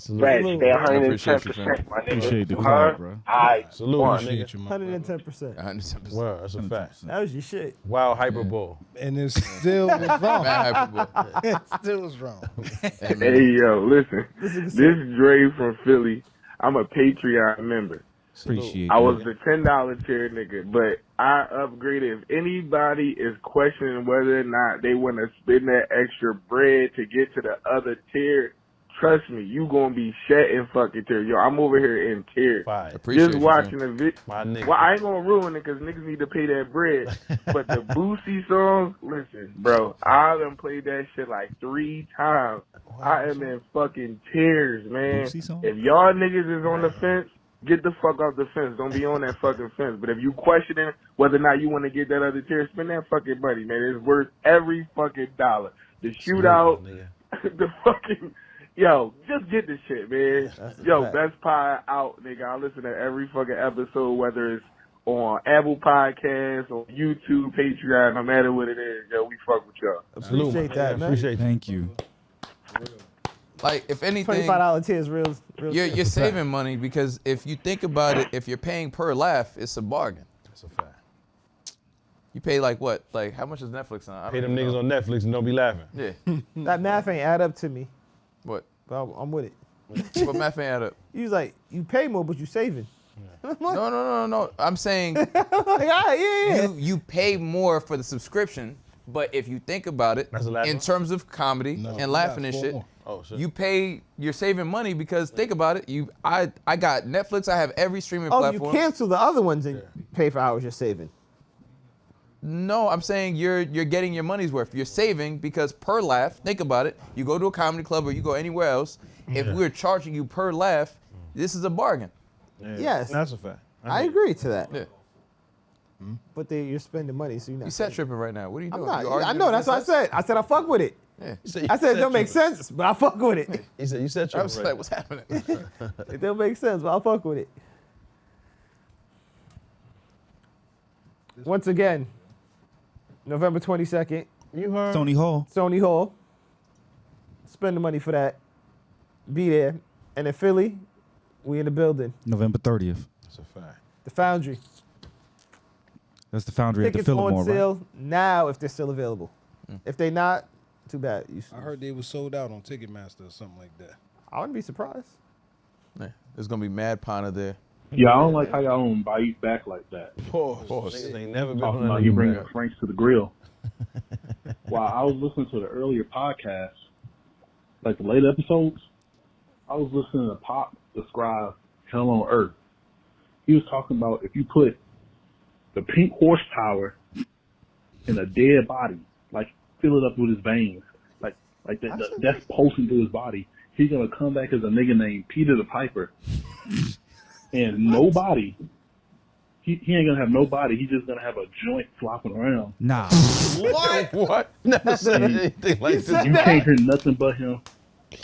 Rez, stay 110%, my nigga. Appreciate the call, bro. All right. Salute, my nigga. 110%. 110%. Word, that's a fact. That was your shit. Wild hyperbole. And it still was wrong. Mad hyperbole. It still was wrong. Hey, yo, listen. This is Dre from Philly. I'm a Patreon member. Appreciate I was that. the $10 tier nigga, but I upgraded. If anybody is questioning whether or not they want to spend that extra bread to get to the other tier, trust me, you gonna be shedding fucking tears. Yo, I'm over here in tears. Just watching the video. Well, I ain't gonna ruin it because niggas need to pay that bread. But the Boosie songs, listen, bro, I done played that shit like 3 times. I am in fucking tears, man. If y'all niggas is on the fence, get the fuck off the fence. Don't be on that fucking fence. But if you questioning whether or not you want to get that other tier, spend that fucking money, man. It's worth every fucking dollar. The shootout, the fucking... Yo, just get this shit, man. Yo, Best Pie out, nigga. I listen to every fucking episode, whether it's on Apple Podcasts or YouTube, Patreon, no matter what it is. Yo, we fuck with y'all. Appreciate that, man. Appreciate that. Thank you. Like, if anything, $25 tier is real you're saving money because if you think about it, if you're paying per laugh, it's a bargain. That's a fact. You pay like what? Like, how much is Netflix on? Pay them niggas on Netflix and don't be laughing. Yeah. That math ain't add up to me. What? But I'm with it. What math ain't add up? You was like, you pay more, but you saving. No. I'm saying you pay more for the subscription, but if you think about it, in terms of comedy and laughing and shit, you're saving money because think about it. I got Netflix. I have every streaming platform. Oh, you cancel the other ones and pay for hours you're saving. No, I'm saying you're getting your money's worth. You're saving because per laugh, think about it. You go to a comedy club or you go anywhere else. If we're charging you per laugh, this is a bargain. Yeah. Yes. That's a fact. I agree to that. Yeah. But you're spending money, so you're not. You set tripping right now. What are you doing? I'm You not. I arguing know, that's what I said. I said I fuck with it. Yeah. I said it don't make sense, but I fuck with it. He said you said I tripping was right. like, what's happening? It don't make sense, but I fuck with it. Once again, November 22nd. You heard? Stoney Hall. Stoney Hall. Spend the money for that. Be there. And in Philly, we in the building. November 30th. That's a fact. The Foundry. That's the Foundry at the Tickets Fillmore, on right? sale now if they're still available. If they not, too bad. I heard they was sold out on Ticketmaster or something like that. I wouldn't be surprised. Yeah. There's gonna be mad Ponder there. Yeah, I don't like how y'all don't bite back like that. Pause. Niggas ain't never been Talking on about that you nigga bringing back. Franks to the grill. While I was listening to the earlier podcasts, like the late episodes, I was listening to Pop describe Hell on Earth. He was talking about if you put the pink horsepower in a dead body, like fill it up with his veins, like that's pulsing through his body, he's gonna come back as a nigga named Peter the Piper. And nobody, he ain't gonna have nobody. He's just gonna have a joint flopping around. Nah. What? Never said anything like this. You can't hear nothing but him.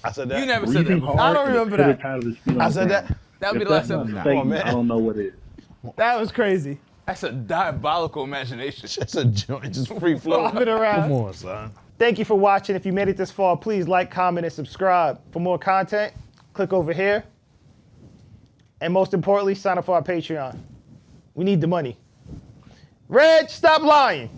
I said that. You never said breathing that. hard I don't and remember the that. pitter-patter of his feet on I the said ground. that. That would be If the last that's not episode. Satan, Come on, man. I don't know what it is. That was crazy. That's a diabolical imagination. Just a joint, just free flow. Flopping around. Come on, son. Thank you for watching. If you made it this far, please like, comment, and subscribe. For more content, click over here. And most importantly, sign up for our Patreon. We need the money. Reg, stop lying.